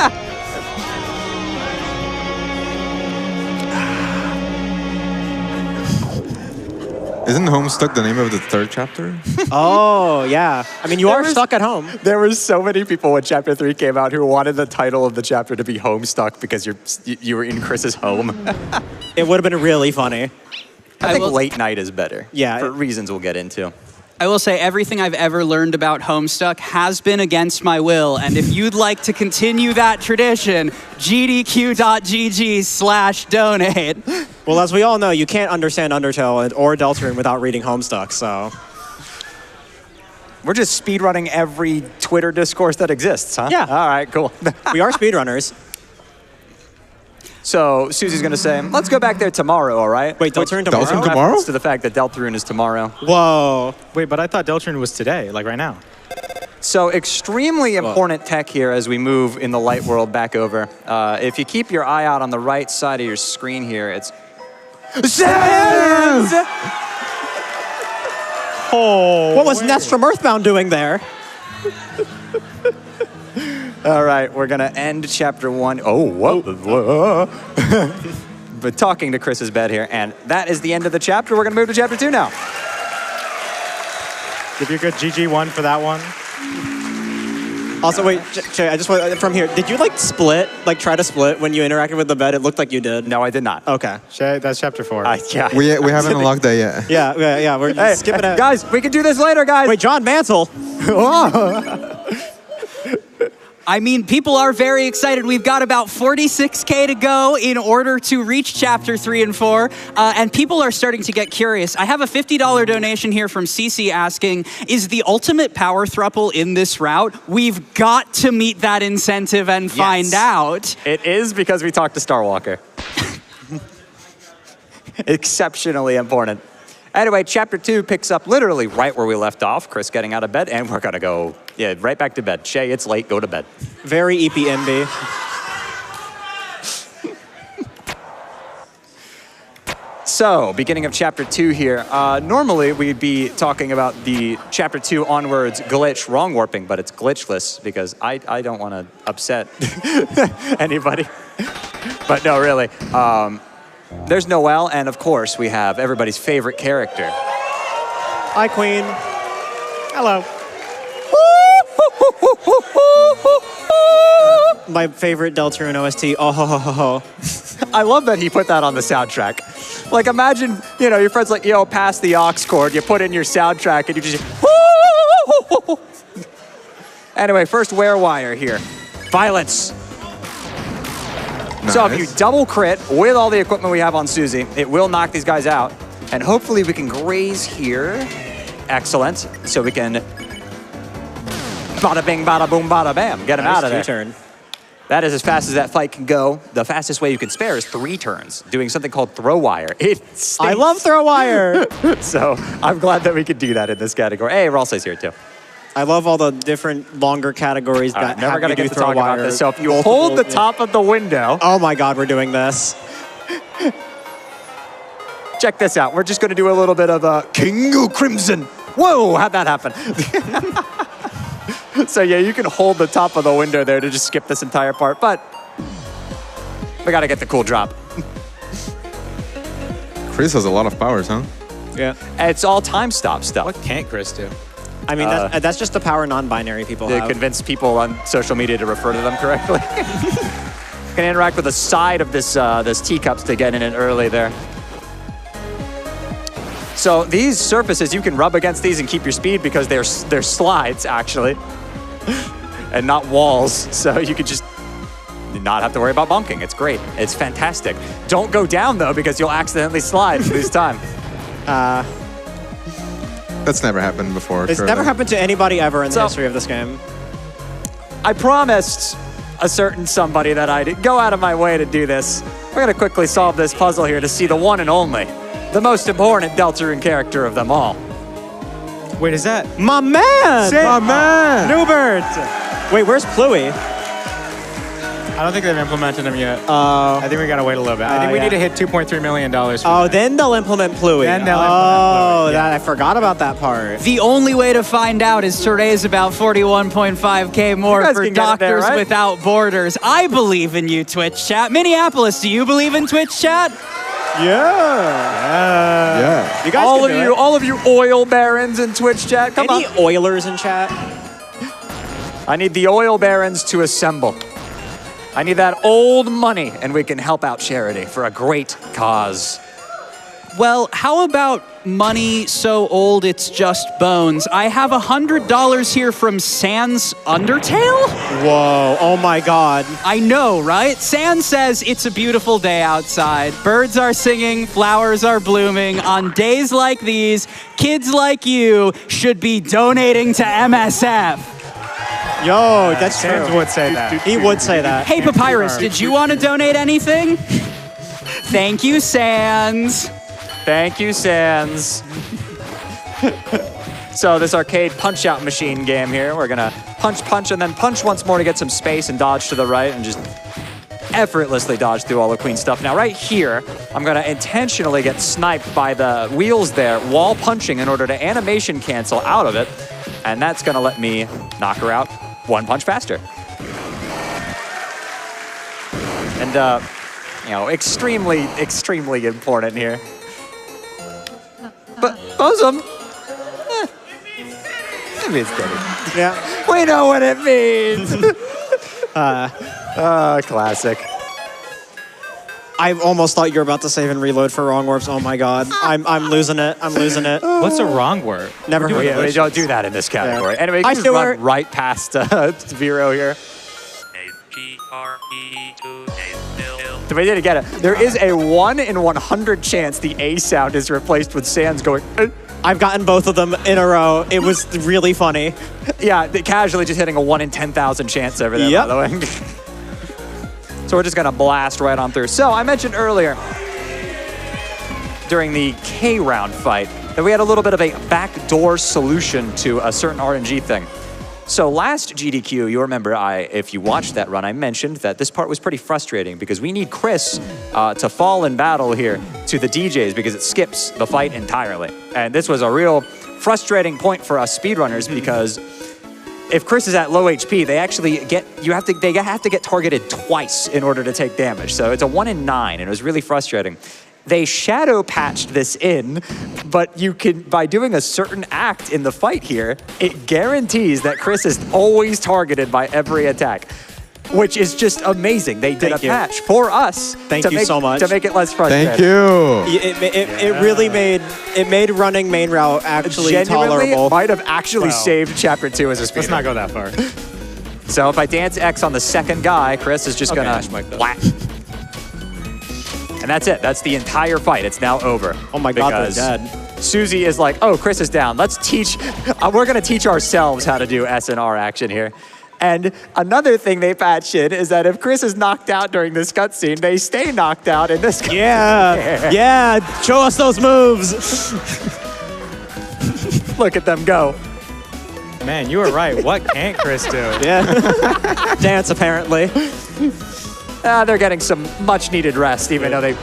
Isn't Homestuck the name of the 3rd chapter? Oh, yeah. I mean, you are stuck at home. There were so many people when Chapter 3 came out who wanted the title of the chapter to be Homestuck because you were in Chris's home. It would have been really funny. I think late night is better. Yeah. For reasons we'll get into. I will say everything I've ever learned about Homestuck has been against my will, and if you'd like to continue that tradition, gdq.gg/donate. Well, as we all know, you can't understand Undertale or Deltarune without reading Homestuck, so... We're just speedrunning every Twitter discourse that exists, huh? Yeah. All right, cool. We are speedrunners. So Susie's gonna say, let's go back there tomorrow, all right? Wait, Deltarune tomorrow? Deltarune tomorrow? Reference to the fact that Deltarune is tomorrow. Whoa. Wait, but I thought Deltarune was today, like right now. So extremely important tech here as we move in the light world back over. If you keep your eye out on the right side of your screen here, it's... Sands! Oh. What was Ness from Earthbound doing there? All right, we're gonna end chapter 1. Oh, whoa. But talking to Chris's bed here, and that is the end of the chapter. We're gonna move to chapter 2 now. Give you a good GG1 for that one. Also, wait, Shay, I just want from here. Did you try to split when you interacted with the bed? It looked like you did. No, I did not. Okay. Shay, that's chapter 4. Yeah. We haven't unlocked that yet. Yeah. We're skipping it. Guys, we can do this later, guys. Wait, John Mansell. I mean, people are very excited. We've got about 46K to go in order to reach chapter 3 and 4, and people are starting to get curious. I have a $50 donation here from CC asking, is the ultimate power thruple in this route? We've got to meet that incentive and find out. It is because we talked to Starwalker. Exceptionally important. Anyway, chapter 2 picks up literally right where we left off. Chris getting out of bed, and we're gonna go, right back to bed. Shay, it's late, go to bed. Very EPMB. So, beginning of chapter 2 here. Normally, we'd be talking about the chapter 2 onwards glitch wrong warping, but it's glitchless because I don't want to upset anybody. But no, really. There's Noelle, and of course, we have everybody's favorite character. Hi, Queen. Hello. My favorite Deltarune OST. Oh, ho, ho, ho, ho. I love that he put that on the soundtrack. Like, imagine, your friend's like, yo, pass the aux cord, you put in your soundtrack, and you just... Anyway, first wear-wire here. Violence. Nice. So if you double crit with all the equipment we have on Susie, it will knock these guys out. And hopefully we can graze here. Excellent. So we can bada bing, bada boom, bada bam. Get him out of there. Turn. That is as fast as that fight can go. The fastest way you can spare is 3 turns, doing something called throw wire. I love throw wire. So I'm glad that we could do that in this category. Hey, Ralsei's here too. I love all the different longer categories that never gonna get to throw talk wire. about this. So if you hold the top of the window. Oh my God, we're doing this. Check this out. We're just gonna do a little bit of a King of Crimson. Whoa, how'd that happen? So yeah, you can hold the top of the window there to just skip this entire part, but we gotta get the cool drop. Chris has a lot of powers, huh? Yeah. It's all time stop stuff. What can't Chris do? I mean, that's just the power non-binary people To have. convince people on social media to refer to them correctly. Can interact with the side of this this teacups to get in it early there. So these surfaces, you can rub against these and keep your speed because they're slides, actually, and not walls. So you could just not have to worry about bunking. It's great. It's fantastic. Don't go down, though, because you'll accidentally slide and lose time. That's never happened before. It's never happened to anybody ever in the history of this game. I promised a certain somebody that I'd go out of my way to do this. We're going to quickly solve this puzzle here to see the one and only, the most important Deltarune character of them all. Wait, is that? My man! My man! Newbert! Wait, where's Pluie? I don't think they've implemented him yet. I think we gotta wait a little bit. I think we need to hit $2.3 million. For that. Then they'll implement Pluie. Then they'll implement Pluie, yeah. I forgot about that part. The only way to find out is to raise about 41.5K more for Doctors Without Borders. I believe in you, Twitch chat. Minneapolis, do you believe in Twitch chat? Yeah. You guys all of you oil barons in Twitch chat, come on. Any Oilers in chat? I need the oil barons to assemble. I need that old money, and we can help out charity for a great cause. Well, how about money so old it's just bones? I have $100 here from Sans Undertale? Whoa, oh my God. I know, right? Sans says it's a beautiful day outside. Birds are singing, flowers are blooming. On days like these, kids like you should be donating to MSF. Yo, that's true. Sans would say that. He would say that. Hey, Papyrus, did you want to donate anything? Thank you, Sans. Thank you, Sans. So this arcade punch-out machine game here, we're gonna punch, and then punch once more to get some space and dodge to the right and just effortlessly dodge through all the Queen's stuff. Now right here, I'm gonna intentionally get sniped by the wheels there while punching in order to animation cancel out of it, and that's gonna let me knock her out one punch faster. And, you know, extremely important here. But bosom, it means steady. Yeah. We know what it means. Classic. I almost thought you were about to save and reload for wrong orbs. Oh my God. I'm losing it. I'm losing it. What's a wrong word? Never heard of it. We don't do that in this category. Yeah. Anyway, you can just run right past Vero here. So we didn't get it. There is a 1 in 100 chance the A sound is replaced with Sans going. I've gotten both of them in a row. It was really funny. Yeah, casually just hitting a 1 in 10,000 chance over there, by the way. So we're just gonna blast right on through. So I mentioned earlier during the K round fight that we had a little bit of a backdoor solution to a certain RNG thing. So last GDQ, you remember, if you watched that run, I mentioned that this part was pretty frustrating because we need Chris to fall in battle here to the DJs because it skips the fight entirely. And this was a real frustrating point for us speedrunners because if Chris is at low HP, they actually they have to get targeted twice in order to take damage. So it's a 1 in 9, and it was really frustrating. They shadow patched this in, but you can, by doing a certain act in the fight here, it guarantees that Chris is always targeted by every attack, which is just amazing. They did a patch for us. Thank you so much. To make it less frustrating. Thank you. It really made running main route actually genuinely tolerable. Might have actually saved Chapter 2 as a speedrun. Let's not go that far. So if I dance X on the second guy, Chris is just gonna whack. And that's it. That's the entire fight. It's now over. Oh my God, they're dead. Susie is like, oh, Chris is down. Let's teach, we're gonna teach ourselves how to do SNR action here. And another thing they patched in is that if Chris is knocked out during this cutscene, they stay knocked out in this cutscene. Yeah, show us those moves. Look at them go. Man, you were right. What can't Chris do? Yeah. Dance, apparently. They're getting some much needed rest, even though they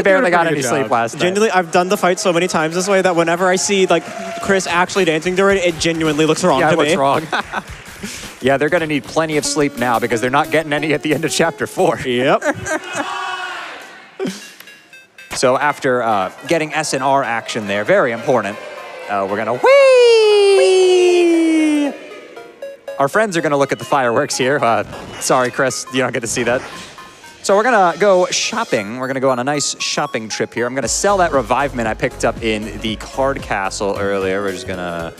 barely got any sleep last night. Genuinely, I've done the fight so many times this way that whenever I see like Chris actually dancing during it, it genuinely looks wrong to me. Yeah, it looks wrong. Yeah, they're gonna need plenty of sleep now because they're not getting any at the end of Chapter 4. Yep. So after getting SNR action there, very important, we're gonna whee! Our friends are gonna look at the fireworks here. Sorry, Chris, you don't get to see that. So we're gonna go shopping. We're gonna go on a nice shopping trip here. I'm gonna sell that revivement I picked up in the card castle earlier. We're just gonna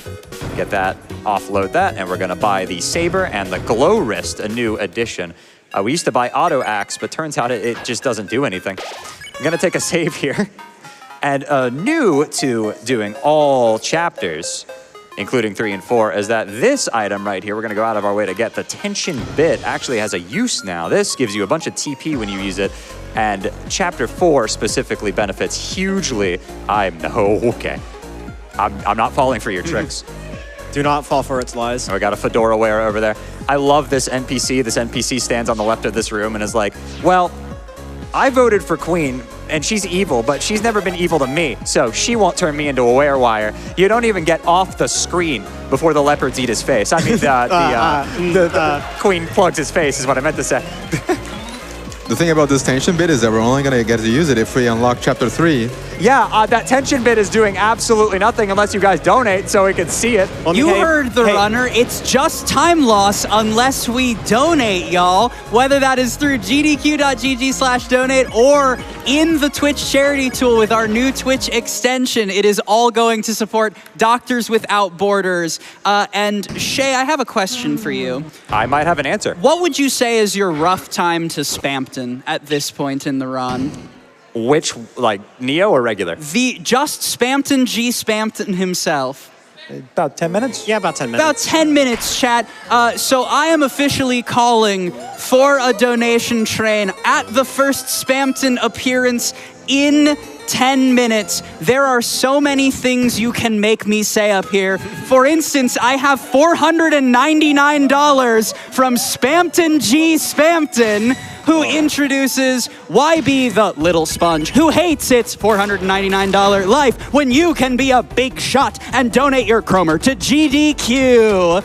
get that, offload that, and we're gonna buy the saber and the glow wrist, a new addition. We used to buy auto axe, but turns out it just doesn't do anything. I'm gonna take a save here. And new to doing all chapters, including 3 and 4, is that this item right here, we're gonna go out of our way to get the tension bit, actually has a use now. This gives you a bunch of TP when you use it, and Chapter 4 specifically benefits hugely. Okay. I'm not falling for your tricks. Do not fall for its lies. We got a fedora wearer over there. I love this NPC. This NPC stands on the left of this room and is like, well, I voted for Queen, and she's evil, but she's never been evil to me, so she won't turn me into a werewire. You don't even get off the screen before the leopards eat his face. I mean, the Queen plugs his face is what I meant to say. The thing about this tension bit is that we're only going to get to use it if we unlock Chapter 3. Yeah, that tension bit is doing absolutely nothing unless you guys donate so we can see it. You heard the runner. It's just time loss unless we donate, y'all. Whether that is through gdq.gg/donate or in the Twitch charity tool with our new Twitch extension, it is all going to support Doctors Without Borders. And Shay, I have a question for you. I might have an answer. What would you say is your rough time to Spampton at this point in the run? Which, like, Neo or regular? Just Spampton G. Spampton himself. About 10 minutes? Yeah, about 10 minutes. About 10 minutes, chat. So I am officially calling for a donation train at the first Spampton appearance in 10 minutes. There are so many things you can make me say up here. For instance, I have $499 from Spampton G. Spampton, who introduces YB the Little Sponge, who hates its $499 life when you can be a big shot and donate your Chromer to GDQ.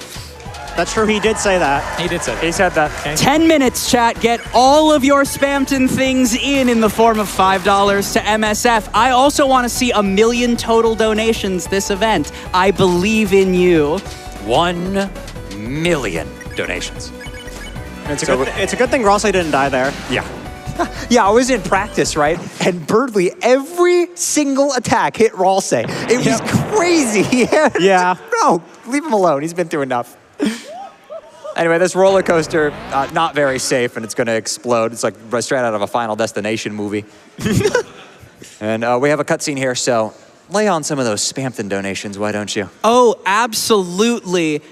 That's true, he did say that. He did say that. He said that. Okay. 10 minutes, chat. Get all of your Spampton things in the form of $5 to MSF. I also want to see 1 million total donations this event. I believe in you. 1 million donations. It's a good thing Rossley didn't die there. Yeah. Yeah, I was in practice, right? And Birdly, every single attack hit Ralsei. It was crazy. Yeah. No, leave him alone. He's been through enough. Anyway, this roller coaster, not very safe, and it's going to explode. It's like straight out of a Final Destination movie. And we have a cutscene here, so lay on some of those Spampton donations, why don't you? Oh, absolutely.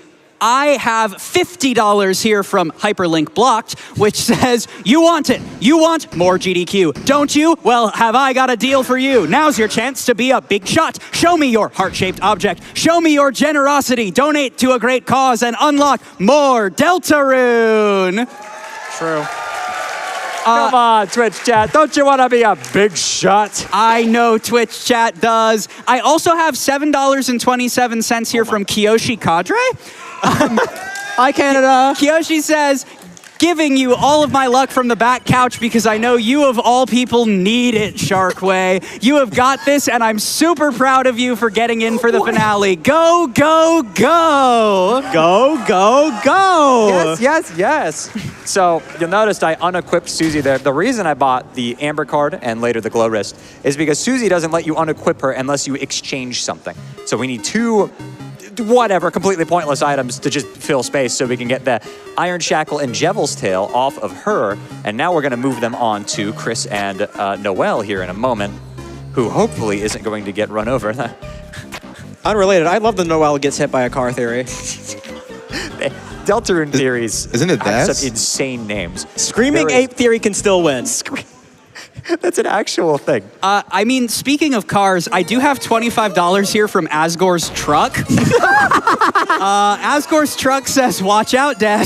I have $50 here from Hyperlink Blocked, which says, you want it. You want more GDQ, don't you? Well, have I got a deal for you. Now's your chance to be a big shot. Show me your heart-shaped object. Show me your generosity. Donate to a great cause and unlock more Deltarune. True. Come on, Twitch chat. Don't you want to be a big shot? I know Twitch chat does. I also have $7.27 here from Kiyoshi Kadre. Hi, Canada. Kiyoshi says, giving you all of my luck from the back couch because I know you of all people need it, Sharkway. You have got this, and I'm super proud of you for getting in for the finale. Go, go, go! Go, go, go! Yes, yes, yes. So you'll notice I unequipped Susie there. The reason I bought the Amber card and later the Glow Wrist is because Susie doesn't let you unequip her unless you exchange something. So we need 2 whatever, completely pointless items to just fill space so we can get the Iron Shackle and Jevel's Tail off of her. And now we're going to move them on to Chris and Noelle here in a moment, who hopefully isn't going to get run over. Unrelated, I love the Noelle gets hit by a car theory. Deltarune theories isn't it have that? some insane names. Screaming Ape theory can still win. That's an actual thing. I mean, speaking of cars, I do have $25 here from Asgore's Truck. Asgore's Truck says, watch out, Des.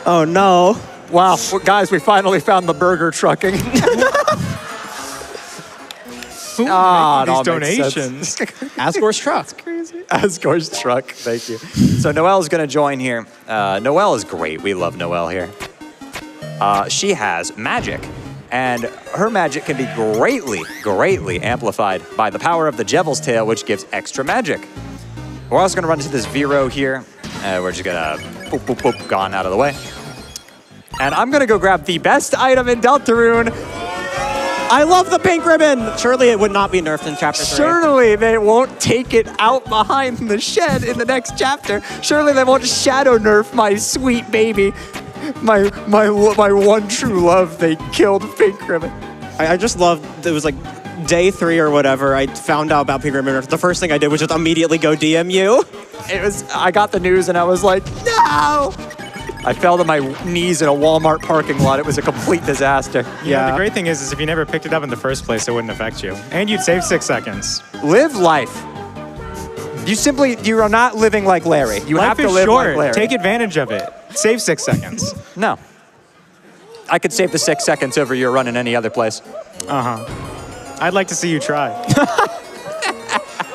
Oh, no. Wow, well, guys, we finally found the burger trucking. These donations. Asgore's Truck. Asgore's Truck, thank you. So Noelle's going to join here. Noelle is great. We love Noelle here. She has magic. And her magic can be greatly, greatly amplified by the power of the Jevel's Tail, which gives extra magic. We're also going to run into this Vero here. We're just going to boop, boop, boop, gone out of the way. And I'm going to go grab the best item in Deltarune. I love the pink ribbon. Surely it would not be nerfed in Chapter 3. Surely they won't take it out behind the shed in the next chapter. Surely they won't shadow nerf my sweet baby. My one true love, they killed Pink Ribbon. I just love, it was like day 3 or whatever, I found out about Pink Ribbon. The first thing I did was just immediately go DM you. I got the news and I was like, no! I fell to my knees in a Walmart parking lot. It was a complete disaster. Yeah. The great thing is if you never picked it up in the first place, it wouldn't affect you. And you'd save 6 seconds. Live life. You are not living like Larry. You have Life to is live short. like Larry. Take advantage of it. Save 6 seconds. No. I could save the 6 seconds over your run in any other place. I'd like to see you try.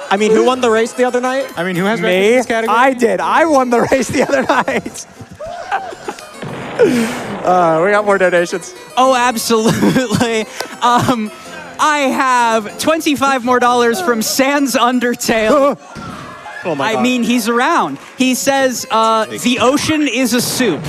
I mean, who won the race the other night? I mean, who has Me? in this category? I did. I won the race the other night. We got more donations. Oh, absolutely. I have 25 more dollars from Sans Undertale. Oh my God. I mean, he's around. He says, the ocean is a soup.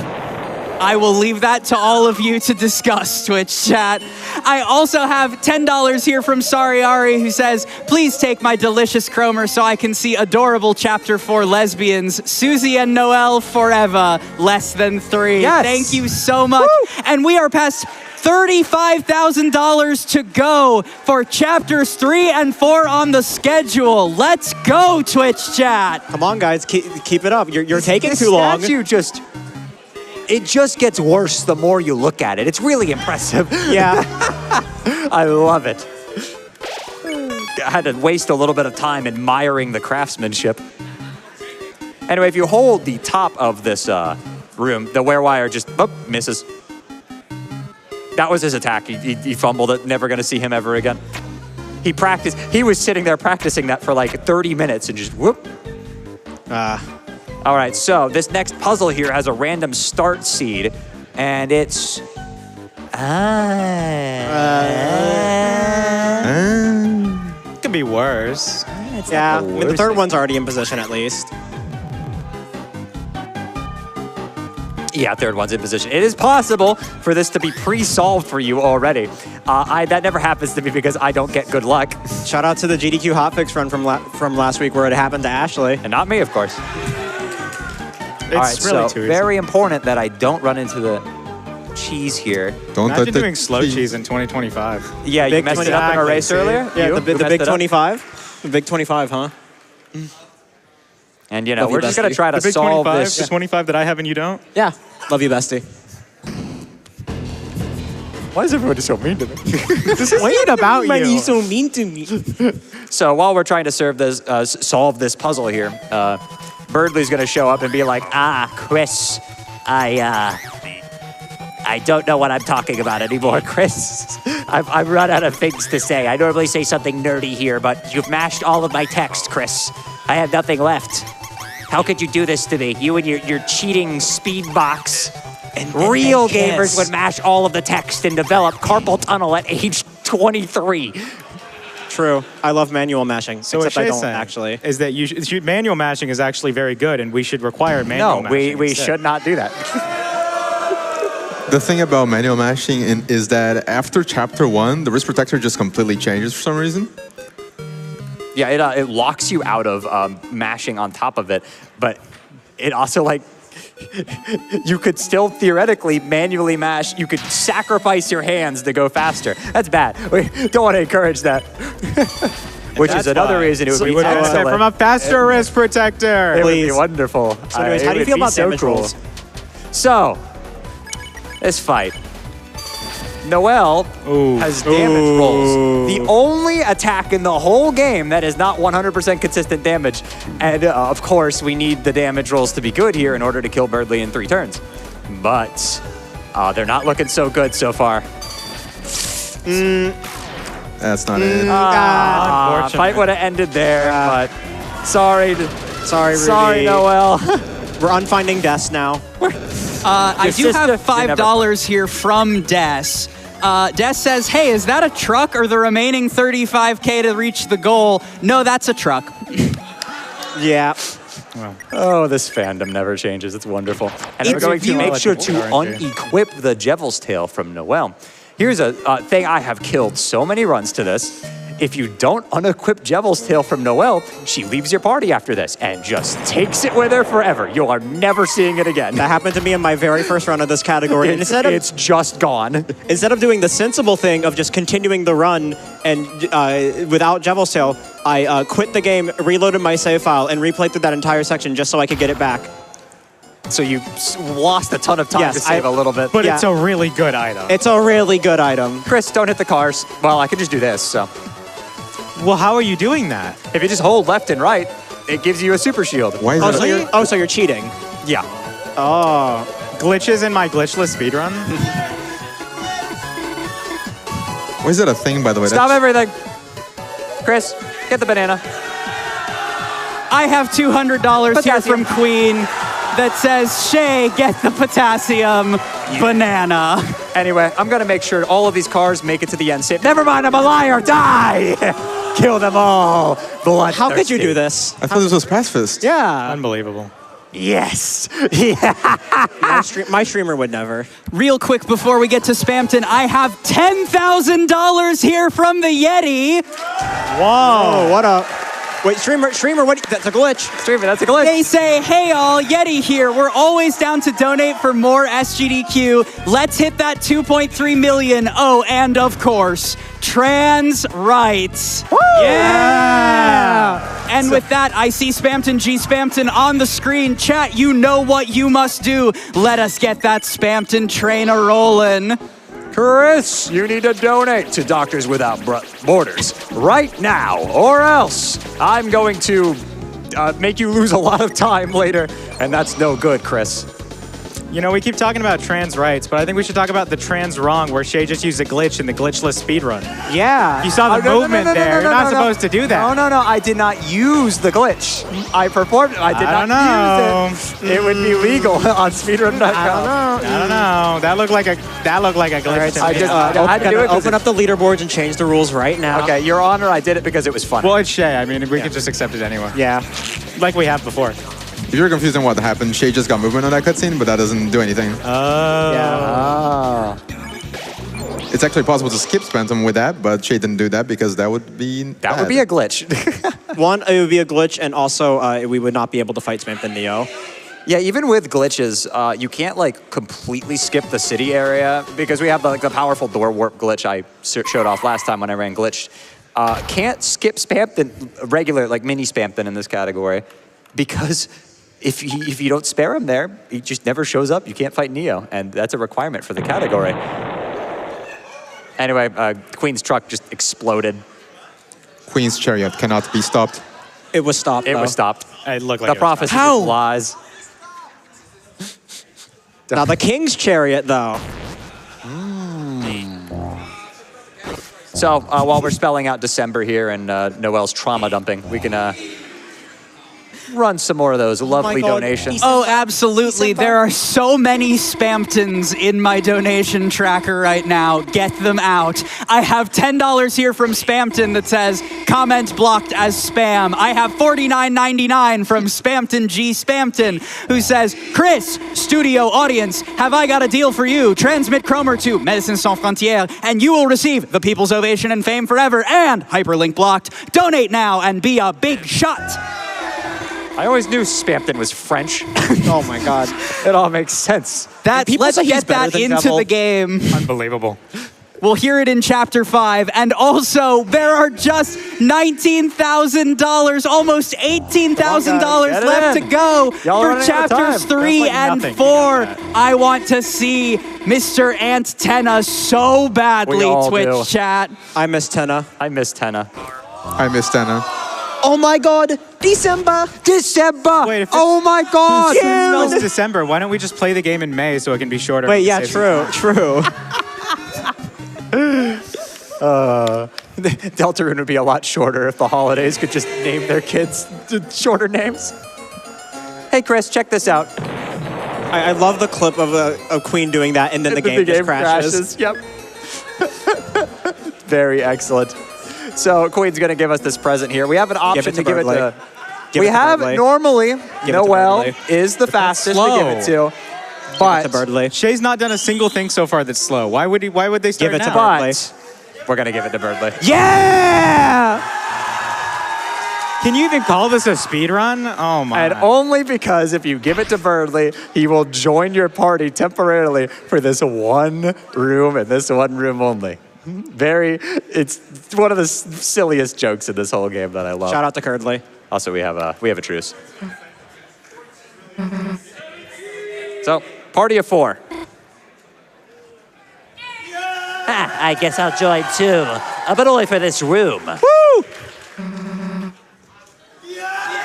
I will leave that to all of you to discuss, Twitch chat. I also have $10 here from Sariari, who says, please take my delicious Cromer so I can see adorable Chapter 4 lesbians, Susie and Noelle forever, less than 3. Yes. Thank you so much. Woo! And we are past $35,000 to go for Chapters 3 and 4 on the schedule. Let's go, Twitch chat. Come on, guys, keep it up. You're taking This too long. statue it just gets worse the more you look at it. It's really impressive. Yeah. I love it. I had to waste a little bit of time admiring the craftsmanship. Anyway, if you hold the top of this room, the wear-wire just misses. That was his attack. He fumbled it. Never going to see him ever again. He practiced. He was sitting there practicing that for like 30 minutes and just whoop. All right, so this next puzzle here has a random start seed, and it's... It could be worse. Yeah, I mean, the third one's already in position at least. Yeah, third one's in position. It is possible for this to be pre-solved for you already. That never happens to me because I don't get good luck. Shout out to the GDQ hotfix run from last week where it happened to Ashley. And not me, of course. It's All right, really so too easy. very important that I don't run into the cheese here. Don't Imagine let the doing slow cheese in 2025. Yeah, you messed it up in our race earlier? Yeah, You? the You messed big it up? 25. The big 25, huh? And, you know, Love you, we're just going to bestie. try to The big solve 25, this. the 25 that I have and you don't? Yeah. Love you, bestie. Why is everyone just so mean to me? What about you? You're so mean to me. So while we're trying to solve this puzzle here, Birdley's going to show up and be like, Chris, I don't know what I'm talking about anymore, Chris. I've run out of things to say. I normally say something nerdy here, but you've mashed all of my text, Chris. I have nothing left. How could you do this to me? You and your cheating speed box. And real gamers would mash all of the text and develop carpal tunnel at age 23. True. I love manual mashing, So what except I Shay's don't saying actually. is that manual mashing is actually very good, and we should require manual mashing. No, we instead. should not do that. The thing about manual mashing is that after Chapter 1, the wrist protector just completely changes for some reason. Yeah, it locks you out of mashing on top of it, but it also you could still theoretically manually mash. You could sacrifice your hands to go faster. That's bad. We don't want to encourage that. Which is another reason it would be benefit excellent. from a faster wrist protector. It would be wonderful. So anyways, how do you feel about damage rolls? So, this fight. Noelle has damage rolls. The only attack in the whole game that is not 100% consistent damage. And of course, we need the damage rolls to be good here in order to kill Birdley in 3 turns. But they're not looking so good so far. That's not it. Fight would have ended there, but sorry. Sorry, Rudy. Sorry, Noelle. We're unfinding deaths now. I do have sister- $5 here from Des. Des says, hey, is that a truck or the remaining 35K to reach the goal? No, that's a truck. Yeah. Oh, this fandom never changes. It's wonderful. And we're It's going to you- make sure to Aren't you? unequip the Devil's Tail from Noelle. Here's a thing I have killed so many runs to this. If you don't unequip Devil's Tail from Noelle, she leaves your party after this and just takes it with her forever. You are never seeing it again. That happened to me in my very first run of this category. And It's just gone. instead of doing the sensible thing of just continuing the run and without Devil's Tail, I quit the game, reloaded my save file, and replayed through that entire section just so I could get it back. So you lost a ton of time Yes, to save a little bit. But Yeah. it's a really good item. It's a really good item. Chris, don't hit the cars. Well, I could just do this, so. Well, how are you doing that? If you just hold left and right, it gives you a super shield. Why is Oh, that? so you're cheating. Yeah. Oh. Glitches in my glitchless speedrun? Why is that a thing, by the way? Stop That's- everything. Chris, get the banana. I have $200 here Potassium. from Queen that says, Shay, get the potassium banana. Anyway, I'm gonna make sure all of these cars make it to the end safe. Never mind, I'm a liar. Die! Kill them all. Bloodthirsty. How could you do this? I thought this was pacifist. Yeah. Unbelievable. Yes. Yeah. My streamer would never. Real quick before we get to Spampton, I have $10,000 here from the Yeti. Oh, what up? Wait, streamer, what? That's a glitch. Streamer, that's a glitch. They say, hey all, Yeti here. We're always down to donate for more SGDQ. Let's hit that 2.3 million. Oh, and of course, trans rights. Woo! Yeah! And with that, I see Spampton G Spampton on the screen. Chat, you know what you must do. Let us get that Spampton train a-rollin'. Chris, you need to donate to Doctors Without Borders right now, or else I'm going to make you lose a lot of time later, and that's no good, Chris. You know, we keep talking about trans rights, but I think we should talk about the trans wrong, where Shay just used a glitch in the glitchless speedrun. Yeah. You saw the movement there. You're not supposed to do that. No, I did not use the glitch. I performed it. I did I not don't use it. It would be legal on speedrun.com. I don't know. That looked like a glitch. I to me. just- I had to do it 'cause Open up the leaderboards and change the rules right now. Okay, Your Honor, I did it because it was fun. Well, it's Shay. I mean, we could just accept it anyway. Yeah. Like we have before. If you're confused on what happened, Shay just got movement on that cutscene, but that doesn't do anything. Yeah. It's actually possible to skip Spampton with that, but Shay didn't do that because that would be That would be a glitch. One, it would be a glitch, and also we would not be able to fight Spampton Neo. Yeah, even with glitches, you can't like completely skip the city area because we have the powerful door warp glitch I showed off last time when I ran glitched. Can't skip Spampton, regular like mini Spampton in this category, because if you don't spare him there, he just never shows up. You can't fight Neo, and that's a requirement for the category. Anyway, Queen's truck just exploded. Queen's chariot cannot be stopped. It was stopped. It was stopped. It looked like The it was prophecy How? just lies. Now the King's chariot, though. So while we're spelling out December here and Noel's trauma dumping, we can run some more of those lovely God. donations. Oh, absolutely. There are so many Spamptons in my donation tracker right now. Get them out. I have $10 here from Spampton that says, comment blocked as spam. I have $49.99 from Spampton G Spampton, who says, Chris, studio audience, have I got a deal for you? Transmit Cromer to Médecins Sans Frontières, and you will receive the People's Ovation and fame forever, and hyperlink blocked. Donate now and be a big shot. I always knew Spampton was French. Oh my God. It all makes sense. people Let's say he's get better that than into Neville. the game. Unbelievable. We'll hear it in Chapter 5. And also, there are just $19,000, almost $18,000 Get it left in. to go Y'all for running out of Chapters time. 3 That's like and nothing. 4. I want to see Mr. Antenna so badly, We all Twitch do. chat. I miss Tenna. I miss Tenna. I missed Anna. Oh my God. December. December! Wait, if Oh my God! It smells December. Why don't we just play the game in May so it can be shorter? Wait, yeah, Save true, true. Deltarune would be a lot shorter if the holidays could just name their kids shorter names. Hey Chris, check this out. I love the clip of Queen doing that, and then the game just crashes. Yep. Very excellent. So Queen's gonna give us this present here. We have an option it to to give it Birdley. to. Give We it to have Birdley. normally it to Noel Birdley. is the fastest to give it slow. to, but To Birdley. Shay's not done a single thing so far that's slow. Why would they start Give it to now? Birdley. but we're gonna give it to Birdley. Yeah! Can you even call this a speed run? Oh my. And only because if you give it to Birdley, he will join your party temporarily for this one room and this one room only. It's one of the silliest jokes in this whole game that I love. Shout out to Curdley. Also, we have a truce. So, party of 4. I guess I'll join too, but only for this room. Woo!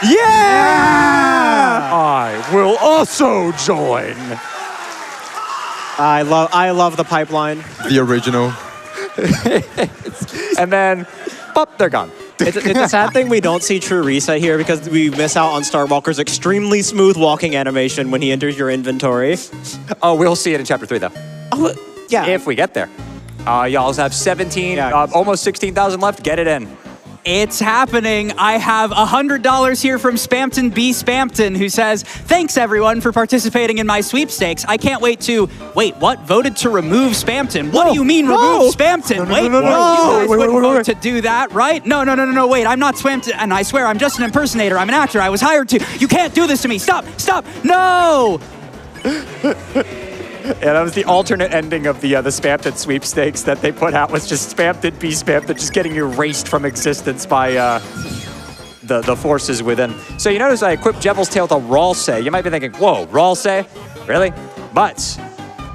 Yeah! I will also join. I love the pipeline. The original. And then, pop, they're gone. It's a sad thing we don't see True Reset here because we miss out on Starwalker's extremely smooth walking animation when he enters your inventory. Oh, we'll see it in Chapter 3, though. Oh, yeah. If we get there. Y'all have 17, Yeah. almost 16,000 left. Get it in. It's happening. I have $100 here from Spampton B. Spampton, who says, thanks everyone for participating in my sweepstakes. I can't wait to, wait, what? Voted to remove Spampton. What do you mean remove Spampton? No, wait, no, no, no. you guys Wait, wouldn't wait. vote to do that, right? No, wait, I'm not Spampton, and I swear I'm just an impersonator. I'm an actor. I was hired to. You can't do this to me. Stop, no! Yeah, that was the alternate ending of the Spampton sweepstakes that they put out, was just Spampton be Spampton, just getting erased from existence by the forces within. So you notice I equipped Jebel's Tail to Ralsei. You might be thinking, whoa, Ralsei? Really? But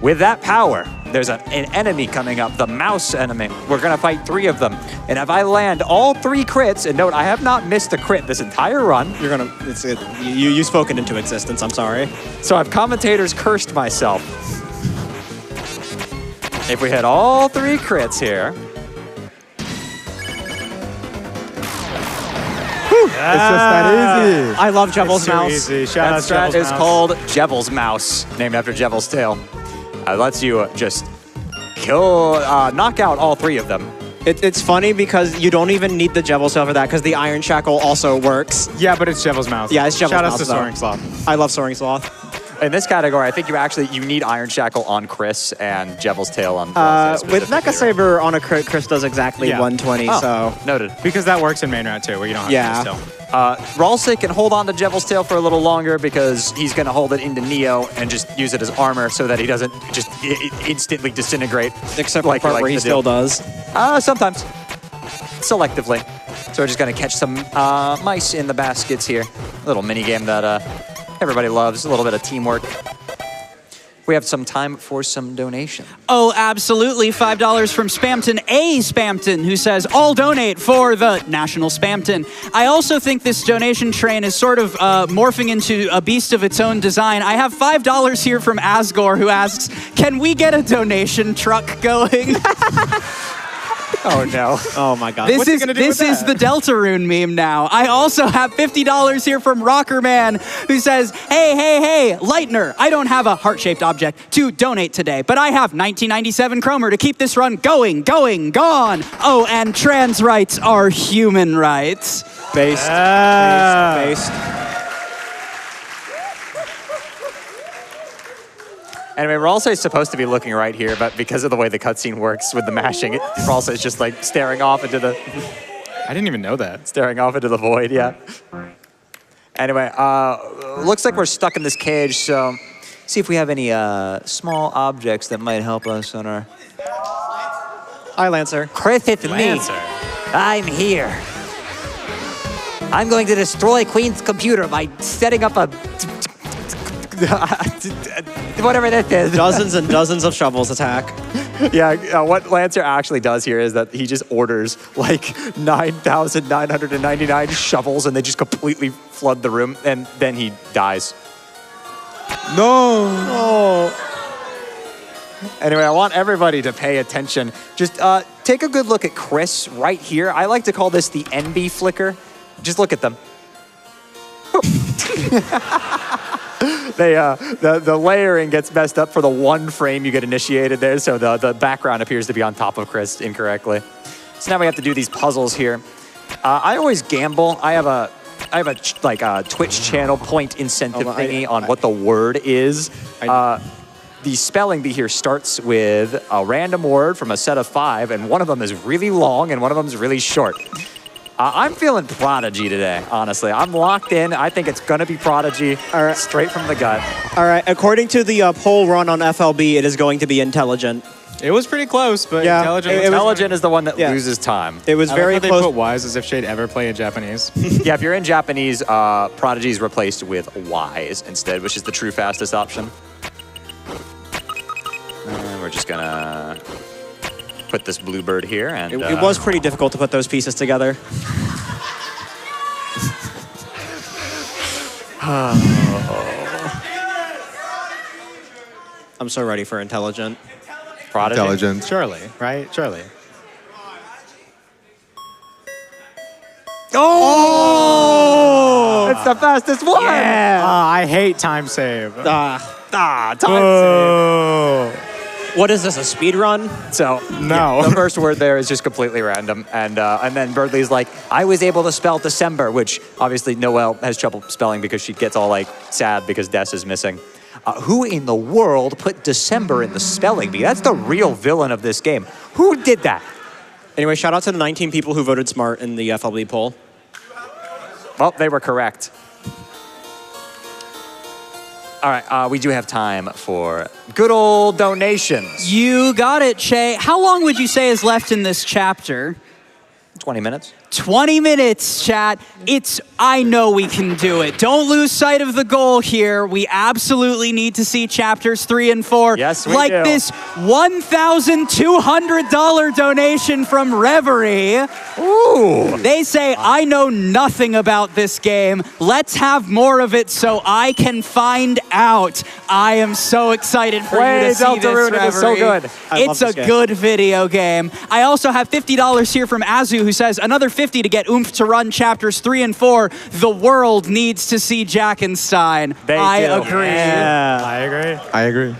with that power, there's an enemy coming up, the mouse enemy. We're gonna fight 3 of them. And if I land all 3 crits, and note, I have not missed a crit this entire run. You spoke it into existence, I'm sorry. So I've commentators cursed myself. If we hit all 3 crits here. It's just that easy. I love Jebel's mouse. Easy. Shout That out strat Jebel's is mouse. called Jebel's Mouse, named after Jebel's tail. Lets you just kill, knock out all 3 of them. It's funny because you don't even need the Jebel's Tail for that because the Iron Shackle also works. Yeah, but it's Jebel's Mouse. Yeah, it's Jebel's Shout mouse, out to though. Soaring Sloth. I love Soaring Sloth. In this category, I think you need Iron Shackle on Chris and Jebel's tail on With Mecha Saber on a crit, Chris does exactly Yeah. 120, so... Noted. Because that works in main route too, where you don't have Yeah. to still. Ralsei can hold on to Jebel's tail for a little longer because he's going to hold it into Neo and just use it as armor so that he doesn't just instantly disintegrate. Except for like the part where he still does. Sometimes. Selectively. So we're just going to catch some mice in the baskets here. A little mini game that everybody loves. A little bit of teamwork. We have some time for some donation. Oh, absolutely. $5 from Spampton A. Spampton, who says, all donate for the National Spampton. I also think this donation train is sort of morphing into a beast of its own design. I have $5 here from Asgore, who asks, can we get a donation truck going? Oh, no. Oh my god. This is the Deltarune meme now. I also have $50 here from Rockerman, who says, hey, Lightner, I don't have a heart-shaped object to donate today, but I have 1997 Chromer to keep this run going, gone. Oh, and trans rights are human rights. Based. Anyway, Ralsei's supposed to be looking right here, but because of the way the cutscene works with the mashing, Ralsei's just like staring off into the void, yeah. Anyway, looks like we're stuck in this cage, so see if we have any small objects that might help us on our... Hi, Lancer. Chris, it's me. I'm here. I'm going to destroy Queen's computer by setting up a... whatever this is. Dozens and dozens of shovels attack. Yeah, what Lancer actually does here is that he just orders like 9,999 shovels and they just completely flood the room and then he dies. No. Anyway, I want everybody to pay attention. Just take a good look at Chris right here. I like to call this the NB flicker. Just look at them. The layering gets messed up for the one frame you get initiated there, so the background appears to be on top of Chris incorrectly. So now we have to do these puzzles here. I always gamble. I have a Twitch channel point incentive thingy on what the word is. The spelling bee here starts with a random word from a set of 5, and one of them is really long and one of them is really short. I'm feeling Prodigy today, honestly. I'm locked in. I think it's going to be Prodigy straight from the gut. All right, according to the poll run on FLB, it is going to be Intelligent. It was pretty close, but Yeah, Intelligent is the one that yeah. loses time. It was very They close. put Wise as if she'd ever play in Japanese. Yeah, if you're in Japanese, Prodigy is replaced with Wise instead, which is the true fastest option. just gonna put this bluebird here, and It was pretty difficult to put those pieces together. I'm so ready for Intelligent. Prodigy. Intelligent. Surely, right? Surely. Oh! It's the fastest one. I hate time save. Time Oh. save. What is this, a speed run? So No. the first word there is just completely random, and then Birdley's like, I was able to spell December, which obviously Noelle has trouble spelling because she gets all like sad because Des is missing. Who in the world put December in the spelling bee? That's the real villain of this game. Who did that? Anyway, shout out to the 19 people who voted smart in the FLB poll. Well, they were correct. All right, we do have time for good old donations. You got it, Shay. How long would you say is left in this chapter? 20 minutes. 20 minutes, chat. I know we can do it. Don't lose sight of the goal here. We absolutely need to see chapters 3 and 4. Yes, we like do. this $1,200 donation from Reverie. Ooh. They say, I know nothing about this game. Let's have more of it so I can find out. I am so excited for you to see Deltarune, this, it is so Reverie. good. I love It's a this game. good video game. I also have $50 here from Azu, who says, another 50 to get oomph to run chapters 3 and 4. The world needs to see Jackenstein. I do. agree. I agree. I agree.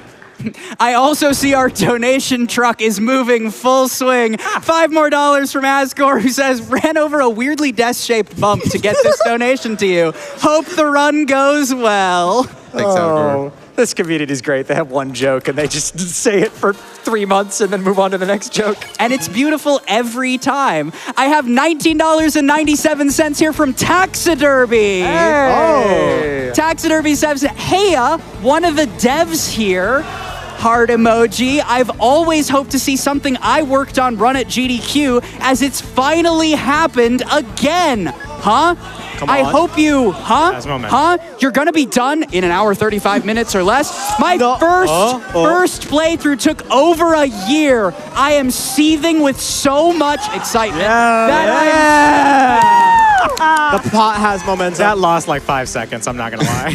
I also see our donation truck is moving full swing. $5 more from Asgore, who says, ran over a weirdly death-shaped bump to get this donation to you. Hope the run goes well. Thanks, Algor. This community is great. They have one joke and they just say it for 3 months and then move on to the next joke. And it's beautiful every time. I have $19.97 here from Taxiderby. Hey. Taxiderby says, hey, one of the devs here, heart emoji. I've always hoped to see something I worked on run at GDQ, as it's finally happened again. Huh? Come I on. hope you, Last moment. You're gonna be done in an hour, 35 minutes or less? My first playthrough took over a year. I am seething with so much excitement that The pot has momentum. That lost like 5 seconds, I'm not gonna lie.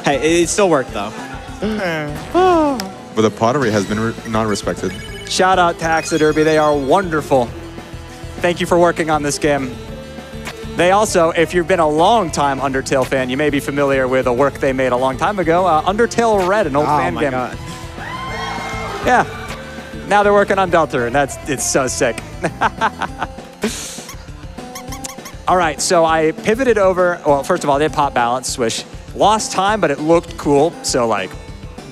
Hey, it still worked though. But the pottery has been not respected. Shout out Taxiderby. They are wonderful. Thank you for working on this game. They also, if you've been a long time Undertale fan, you may be familiar with a work they made a long time ago, Undertale Red, an old fan game. God. Yeah. Now they're working on Deltarune. It's so sick. All right, so I pivoted over. Well, first of all, I did pop balance, swish. Lost time, but it looked cool. So like,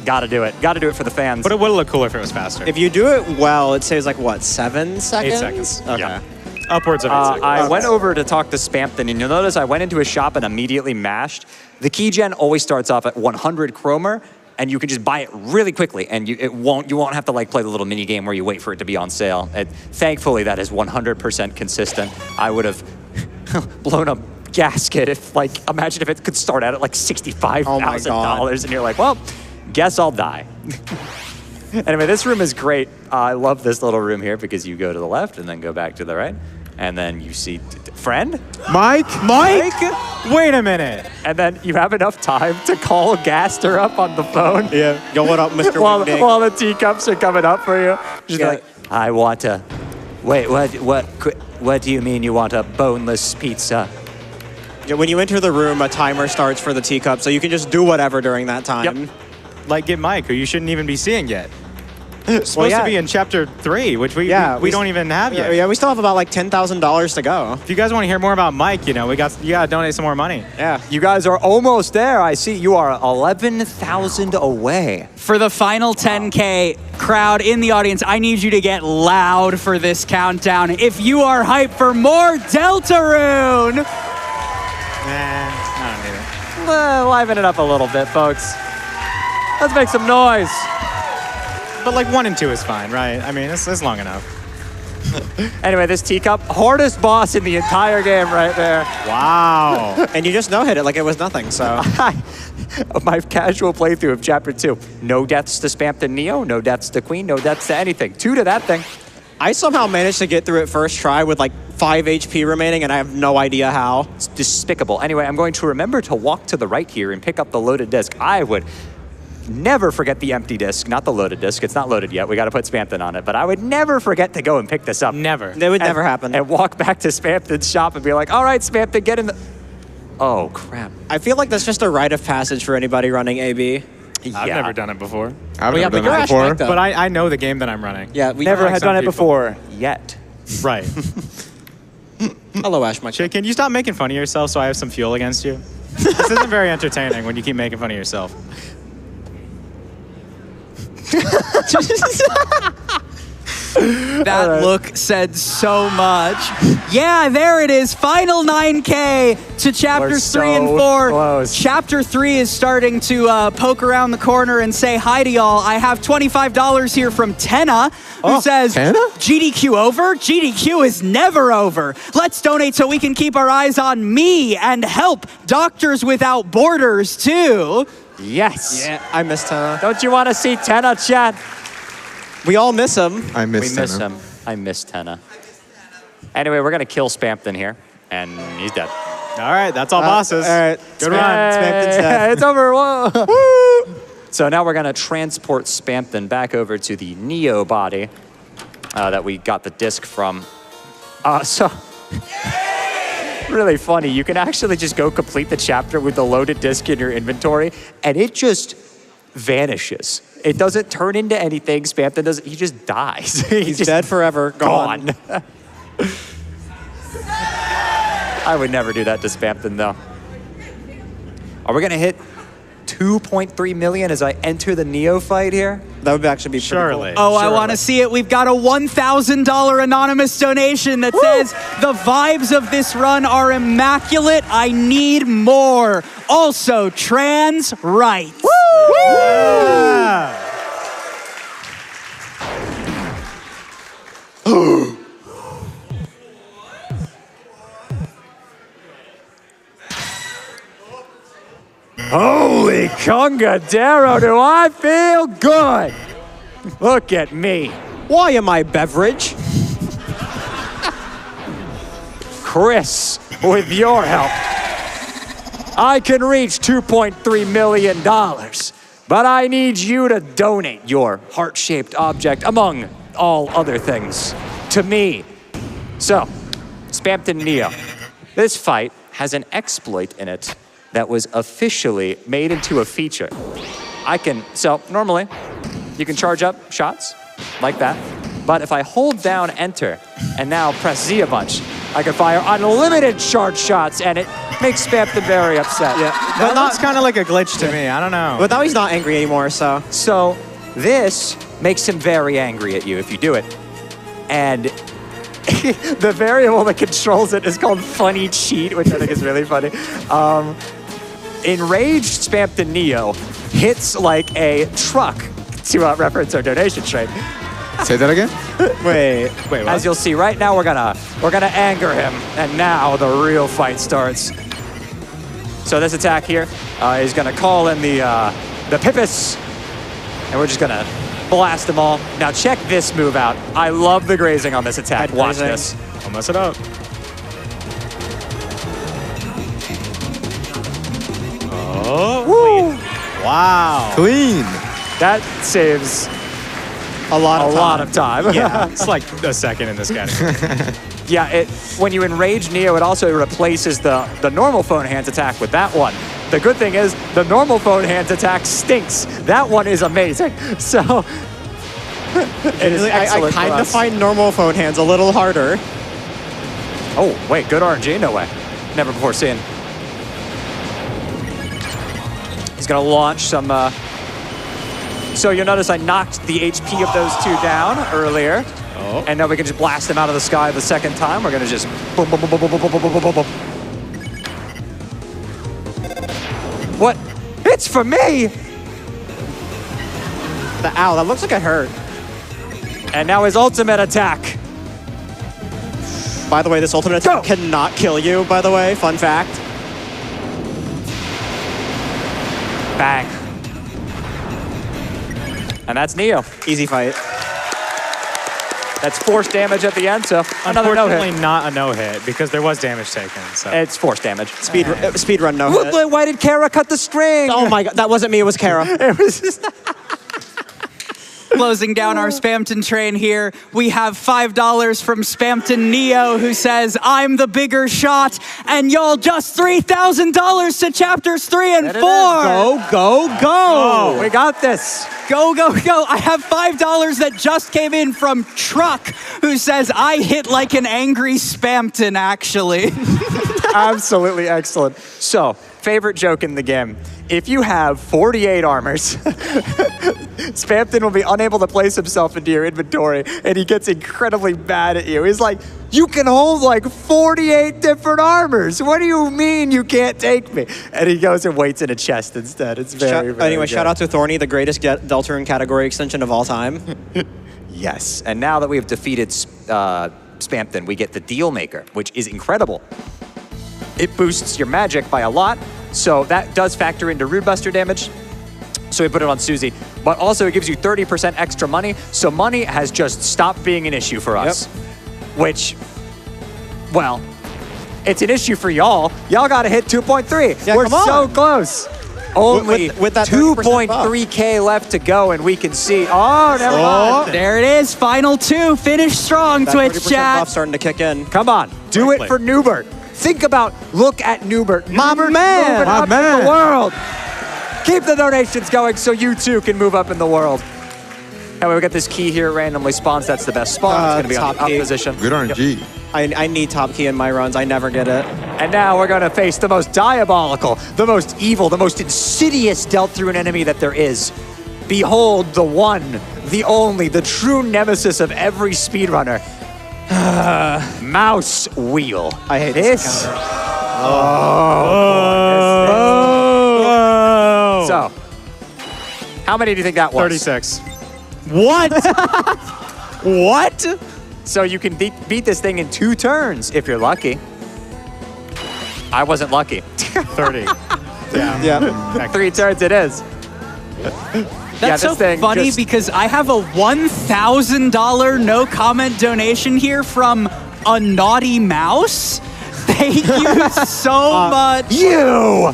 gotta do it. Gotta do it for the fans. But it would look cooler if it was faster. If you do it well, it saves like what, 7 seconds? 8 seconds. Okay. Yeah. Upwards of 8 seconds. I went over to talk to Spampton, and you'll notice I went into a shop and immediately mashed. The keygen always starts off at 100 Chromer, and you can just buy it really quickly, and you won't have to like play the little mini game where you wait for it to be on sale. Thankfully, that is 100% consistent. I would have blown a gasket if imagine if it could start out at like $65,000, and you're like, well, guess I'll die. Anyway, this room is great. I love this little room here because you go to the left and then go back to the right. And then you see friend, Mike? Wait a minute. and then you have enough time to call Gaster up on the phone. Yeah. Yo, what up, Mr. while Wingding? the teacups are coming up for you. Just Yeah. like, I want a. Wait, what do you mean you want a boneless pizza? Yeah, when you enter the room, a timer starts for the teacup, so you can just do whatever during that time. Yep. Like get Mike, who you shouldn't even be seeing yet. Supposed yeah. to be in chapter 3, which we don't even have yet. Yeah, we still have about like $10,000 to go. If you guys want to hear more about Mike, you gotta donate some more money. Yeah. You guys are almost there. I see you are 11,000 away. For the final 10K crowd in the audience, I need you to get loud for this countdown. If you are hyped for more Deltarune, Nah, I don't need it. Liven it up a little bit, folks. Let's make some noise. But like 1 and 2 is fine, right? I mean, it's long enough. Anyway, this teacup, hardest boss in the entire game right there. Wow. And you just no-hit it like it was nothing, so. My casual playthrough of Chapter 2. No deaths to Spampton Neo, no deaths to Queen, no deaths to anything. 2 to that thing. I somehow managed to get through it first try with like 5 HP remaining, and I have no idea how. It's despicable. Anyway, I'm going to remember to walk to the right here and pick up the loaded disc. I would never forget the empty disc, not the loaded disc. It's not loaded yet. We got to put Spampton on it. But I would never forget to go and pick this up. Never. That would never happen. And walk back to Spampton's shop and be like, all right, Spampton, get in the... Oh, crap. I feel like that's just a rite of passage for anybody running AB. I've never done it before. I've yeah, never but you're done it Ash before. Mike, though. But I know the game that I'm running. Yeah, we Never like had some done it people. before yet. Right. Hello, Ash Mike. Chick, can you stop making fun of yourself so I have some fuel against you? This isn't very entertaining when you keep making fun of yourself. That look said so much. Yeah, there it is. Final 9K to chapters 3 and 4. Close. Chapter 3 is starting to poke around the corner and say hi to y'all. I have $25 here from Tenna, who says, Tenna? GDQ over? GDQ is never over. Let's donate so we can keep our eyes on me and help Doctors Without Borders, too. Yes. Yeah, I miss Tenna. Don't you want to see Tenna, chat? We all miss him. I We miss miss Tenna. him. I miss Tenna. Anyway, we're going to kill Spampton here, and he's dead. All right, that's all bosses. All right. Good run. Spampton's dead. It's over. Whoa. So now we're going to transport Spampton back over to the Neo body that we got the disc from. So really funny. You can actually just go complete the chapter with the loaded disc in your inventory, and it just vanishes. It doesn't turn into anything. Spampton doesn't. He just dies. He's just dead forever. Gone. I would never do that to Spampton, though. Are we going to hit 2.3 million as I enter the Neo fight here? That would actually be pretty Surely. cool. Oh, I want to see it. We've got a $1,000 anonymous donation that says the vibes of this run are immaculate. I need more. Also, trans rights. Yeah. Holy Congadero, do I feel good? Look at me. Why am I beverage? Chris, with your help, I can reach $2.3 million, but I need you to donate your heart-shaped object, among all other things, to me. So, Spampton Neo, this fight has an exploit in it that was officially made into a feature. So normally, you can charge up shots like that, but if I hold down enter and now press Z a bunch, I can fire unlimited charge shots, and it makes Spampton very upset. Yeah. That looks kind of like a glitch to me. I don't know. But now he's not angry anymore, so. So this makes him very angry at you if you do it. And the variable that controls it is called funny cheat, which I think is really funny. Enraged Spampton Neo hits like a truck, to reference our donation trade. Say that again? Wait. Wait, what? As you'll see right now, we're gonna anger him, and now the real fight starts. So this attack here is gonna call in the Pippus, and we're just gonna blast them all. Now check this move out. I love the grazing on this attack. Head Watch grazing. this. I'll mess it up. Oh. Woo! Wow. Clean. That saves A lot a of time. lot of time. Yeah, it's like a second in this category. Yeah, when you enrage Neo, it also replaces the normal phone hands attack with that one. The good thing is the normal phone hands attack stinks. That one is amazing. So it is I excellent. kind for of us. find normal phone hands a little harder. Oh wait, good RNG? No way. Never before seen. He's gonna launch some. So you'll notice I knocked the HP of those two down earlier. Oh. And now we can just blast them out of the sky the second time. We're gonna just boom, boom, boom, boom, boom, boom, boom, boom, boom, boom. What? It's for me! Ow, that looks like it hurt. And now his ultimate attack. By the way, this ultimate attack cannot kill you, by the way. Fun fact. Bang. And that's Neo. Easy fight. That's force damage at the end, so another Unfortunately, no-hit. not a no-hit because there was damage taken. So. It's force damage. Speed run no hit. Why did Kara cut the string? Oh my god, that wasn't me, it was Kara. It was just... Closing down our Spamton train here, we have $5 from Spamton Neo, who says, I'm the bigger shot, and y'all just $3,000 to chapters 3 and 4. Go, go, go. Oh, we got this. Go, go, go. I have $5 that just came in from Truck, who says, I hit like an angry Spamton, actually. Absolutely excellent. So, favorite joke in the game. If you have 48 armors, Spamton will be unable to place himself into your inventory, and he gets incredibly mad at you. He's like, you can hold like 48 different armors. What do you mean you can't take me? And he goes and waits in a chest instead. It's very Anyway, good. shout out to Thorny, the greatest Deltarune category extension of all time. Yes, and now that we have defeated Spamton, we get the Deal Maker, which is incredible. It boosts your magic by a lot, so that does factor into Rude Buster damage. So we put it on Susie. But also it gives you 30% extra money, so money has just stopped being an issue for us. Yep. Which, well, it's an issue for y'all. Y'all gotta hit 2.3. Yeah, We're so close. Only with that 2.3K left to go, and we can see. Oh, never mind. There it is, final 2. Finish strong, that Twitch 30% chat. buff starting to kick in. Come on, do it for Newbert. Think about, look at Newbert. My Newbert's man. moving up in the world. Keep the donations going so you too can move up in the world. And we got this key here, randomly spawns. That's the best spawn. It's going to be on the up position. Good RNG. Yep. I need top key in my runs. I never get it. And now we're going to face the most diabolical, the most evil, the most insidious Deltarune enemy that there is. Behold the one, the only, the true nemesis of every speedrunner. Mouse Wheel. I hate this encounter. So, how many do you think that was? 36. What? What? So you can beat this thing in 2 turns if you're lucky. I wasn't lucky. 30. Yeah. 3 turns it is. That's so funny because I have a $1,000 no comment donation here from a naughty mouse. Thank you so much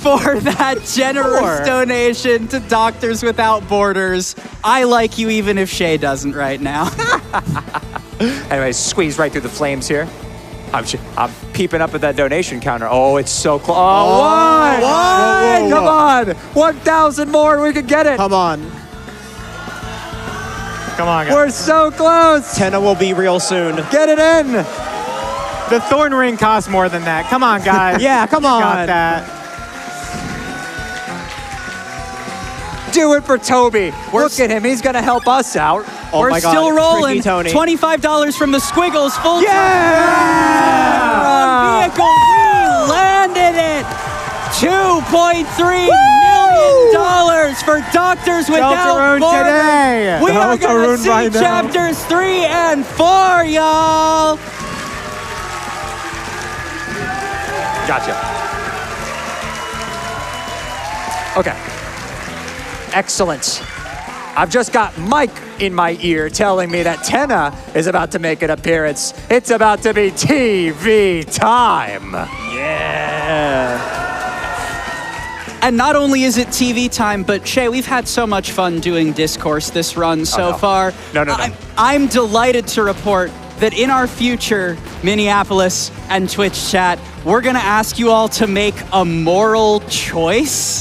for that generous donation to Doctors Without Borders. I like you even if Shay doesn't right now. Anyway, squeeze right through the flames here. I'm peeping up at that donation counter. Oh, it's so close. Oh, what? Come on. 1,000 more and we could get it. Come on. Come on, guys. We're so close. Tenna will be real soon. Get it in. The Thorn Ring costs more than that. Come on, guys. Yeah, come on. Got that. Do it for Toby. Look at him. He's going to help us out. Oh We're my God. still rolling. Tony. $25 from the Squiggles. Full Yeah! vehicle. We landed it. $2.3 million for Doctors Without Deltarune Borders. today. We are going to see right now. chapters 3 and 4, y'all. Gotcha. Okay. Excellent. I've just got Mike in my ear telling me that Tenna is about to make an appearance. It's about to be TV time. Yeah. And not only is it TV time, but Shay, we've had so much fun doing Discourse this run so far. No. I'm delighted to report that in our future Minneapolis and Twitch chat, we're gonna ask you all to make a moral choice.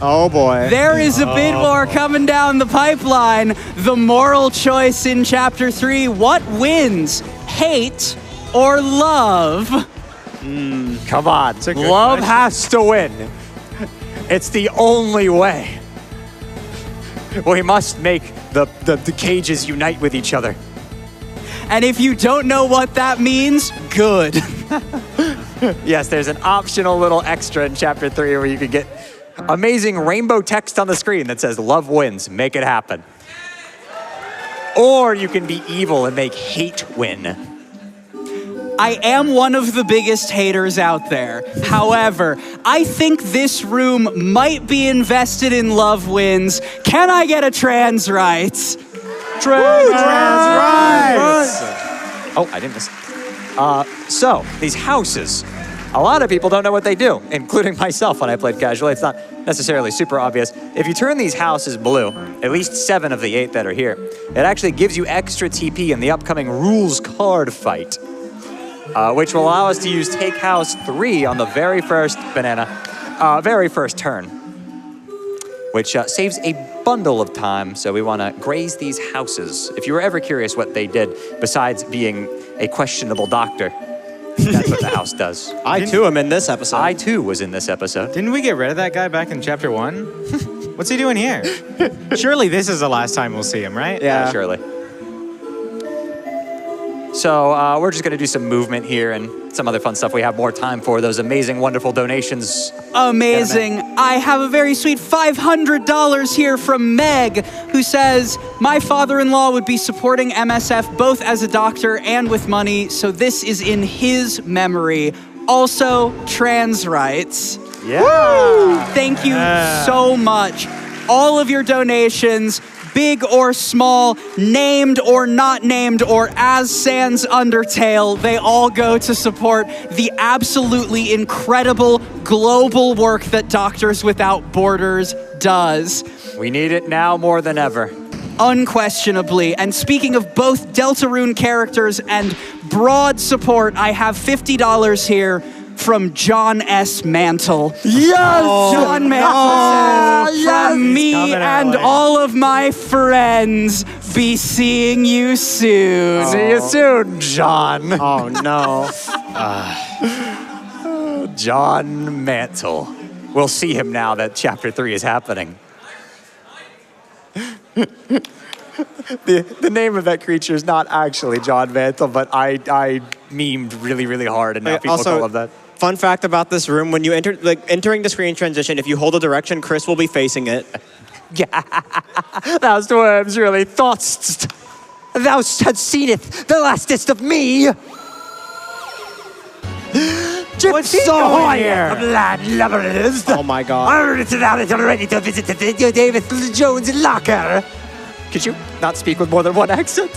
Oh boy. There is a bit more coming down the pipeline. The moral choice in Chapter 3. What wins? Hate or love? Come on. Love has to win. It's the only way. We must make the cages unite with each other. And if you don't know what that means, good. Yes, there's an optional little extra in Chapter 3 where you can get amazing rainbow text on the screen that says, love wins, make it happen. Or you can be evil and make hate win. I am one of the biggest haters out there. However, I think this room might be invested in love wins. Can I get a trans rights? Trans rights! Oh, I didn't miss. So, these houses. A lot of people don't know what they do, including myself when I played casually. It's not necessarily super obvious. If you turn these houses blue, at least 7 of the 8 that are here, it actually gives you extra TP in the upcoming rules card fight, which will allow us to use Take House 3 on the very first very first turn, which saves a bundle of time, so we want to graze these houses. If you were ever curious what they did, besides being a questionable doctor, that's what the house does. I too am in this episode. I too was in this episode. Didn't we get rid of that guy back in chapter 1? What's he doing here? Surely this is the last time we'll see him, right? Yeah. Surely. So we're just going to do some movement here and some other fun stuff we have more time for. Those amazing, wonderful donations. Amazing. I have a very sweet $500 here from Meg, who says, my father-in-law would be supporting MSF both as a doctor and with money, so this is in his memory. Also, trans rights. Yeah. Woo! Thank you so much. All of your donations, big or small, named or not named, or as Sans Undertale, they all go to support the absolutely incredible global work that Doctors Without Borders does. We need it now more than ever. Unquestionably. And speaking of both Deltarune characters and broad support, I have $50 here from John S. Mantle. Yes! John Mantle says, from me and all of my friends, be seeing you soon. See you soon, John. Oh, no. John Mantle. We'll see him now that chapter 3 is happening. The name of that creature is not actually John Mantle, but I memed really, really hard, and now people Also, call him that. Fun fact about this room, when you enter, entering the screen transition, if you hold a direction, Chris will be facing it. Yeah, those worms really thoughts. Thou hast seen it, the lastest of me. What's he doing here? Blood lovers. Oh my god. I'm ready to visit the David Jones locker. Could you not speak with more than one accent?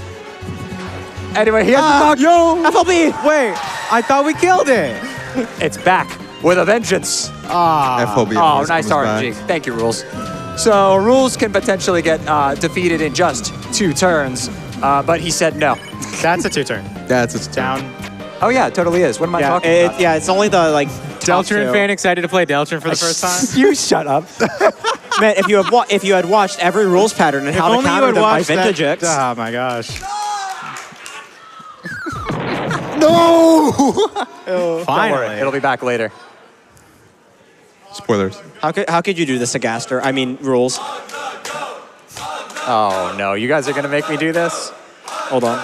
Anyway, here's Yo! FLB! Wait, I thought we killed it. It's back with a vengeance. FOB. Oh, nice RNG. Thank you, Rules. So Rules can potentially get defeated in just 2 turns, but he said no. That's a 2-turn. That's it's Down. Oh yeah, it totally is. What am I talking about? Yeah, it's only the Deltarune fan excited to play Deltarune for the first time? You shut up. Man, if you had watched every rules pattern and how to counter them by Vintage X. Oh my gosh. No! Finally. It'll be back later. Spoilers. How could you do this to Gaster? I mean, rules. Oh no, you guys are gonna make me do this? Hold on.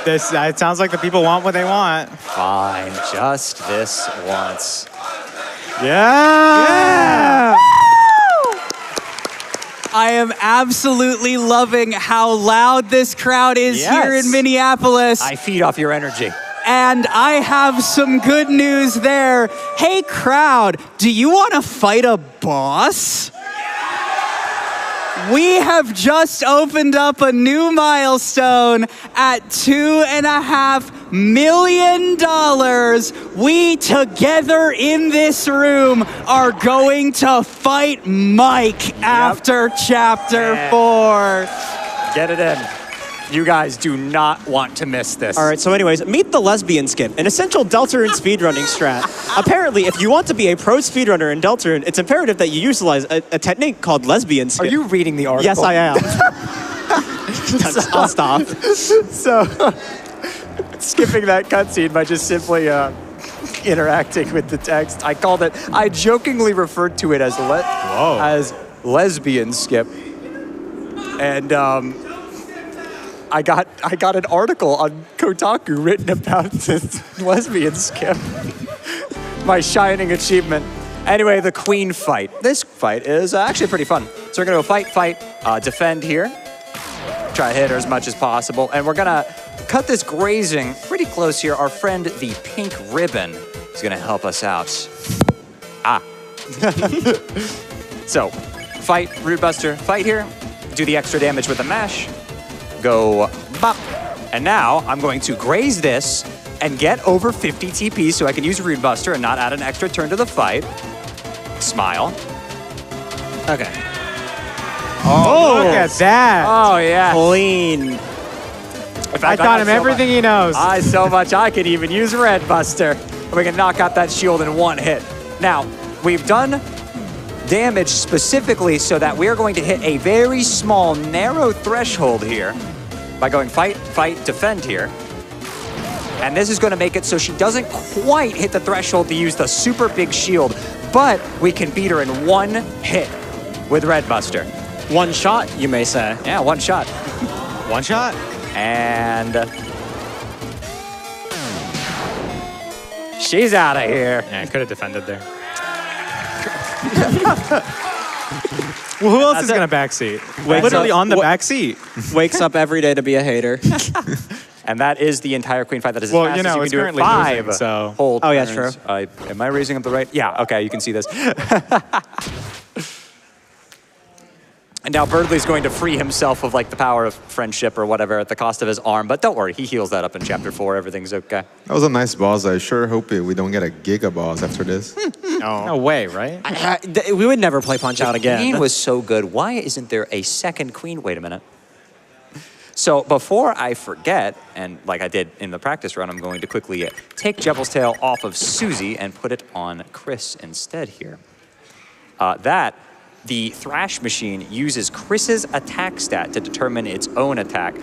It sounds like the people want what they want. Fine, just this once. Yeah! I am absolutely loving how loud this crowd is here in Minneapolis. I feed off your energy. And I have some good news there. Hey, crowd, do you want to fight a boss? We have just opened up a new milestone at $2.5 million. We together in this room are going to fight Mike after chapter 4. Get it in. You guys do not want to miss this. All right, so anyways, meet the lesbian skip, an essential Deltarune speedrunning strat. Apparently, if you want to be a pro speedrunner in Deltarune, it's imperative that you utilize a technique called lesbian skip. Are you reading the article? Yes, I am. I'll stop. So, skipping that cutscene by just simply interacting with the text, I jokingly referred to it as lesbian skip. And I got an article on Kotaku written about this lesbian skip. My shining achievement. Anyway, the queen fight. This fight is actually pretty fun. So we're gonna go fight, defend here. Try to hit her as much as possible. And we're gonna cut this grazing pretty close here. Our friend, the pink ribbon, is going to help us out. Ah. So, fight, Root Buster, fight here. Do the extra damage with the mash. Go bop. And now I'm going to graze this and get over 50 TP so I can use Root Buster and not add an extra turn to the fight. Smile. Okay. Oh, look at that. Oh, yeah. Clean. I taught him everything he knows. So much I could even use Red Buster. We can knock out that shield in one hit. Now, we've done damage specifically so that we're going to hit a very small, narrow threshold here by going fight, fight, defend here. And this is going to make it so she doesn't quite hit the threshold to use the super big shield, but we can beat her in one hit with Red Buster. One shot, you may say. Yeah, one shot. One shot. And she's out of here. Yeah, I could have defended there. Well, who else is going to backseat? Literally on the backseat. Wakes up every day to be a hater. And that is the entire queen fight. That is as Well, fast you know, as you it's can do it. currently 5 losing, so. whole Oh, yeah, turns. true. Am I raising up the right? Yeah, okay, you can see this. And now Birdley's going to free himself of like the power of friendship or whatever at the cost of his arm. But don't worry, he heals that up in Chapter 4. Everything's okay. That was a nice boss. I sure hope we don't get a Giga boss after this. No way, right? We would never play Punch-Out again. Queen was so good. Why isn't there a second queen? Wait a minute. So before I forget, and like I did in the practice run, I'm going to quickly take Jebel's Tail off of Susie and put it on Chris instead here. The Thrash Machine uses Chris's attack stat to determine its own attack.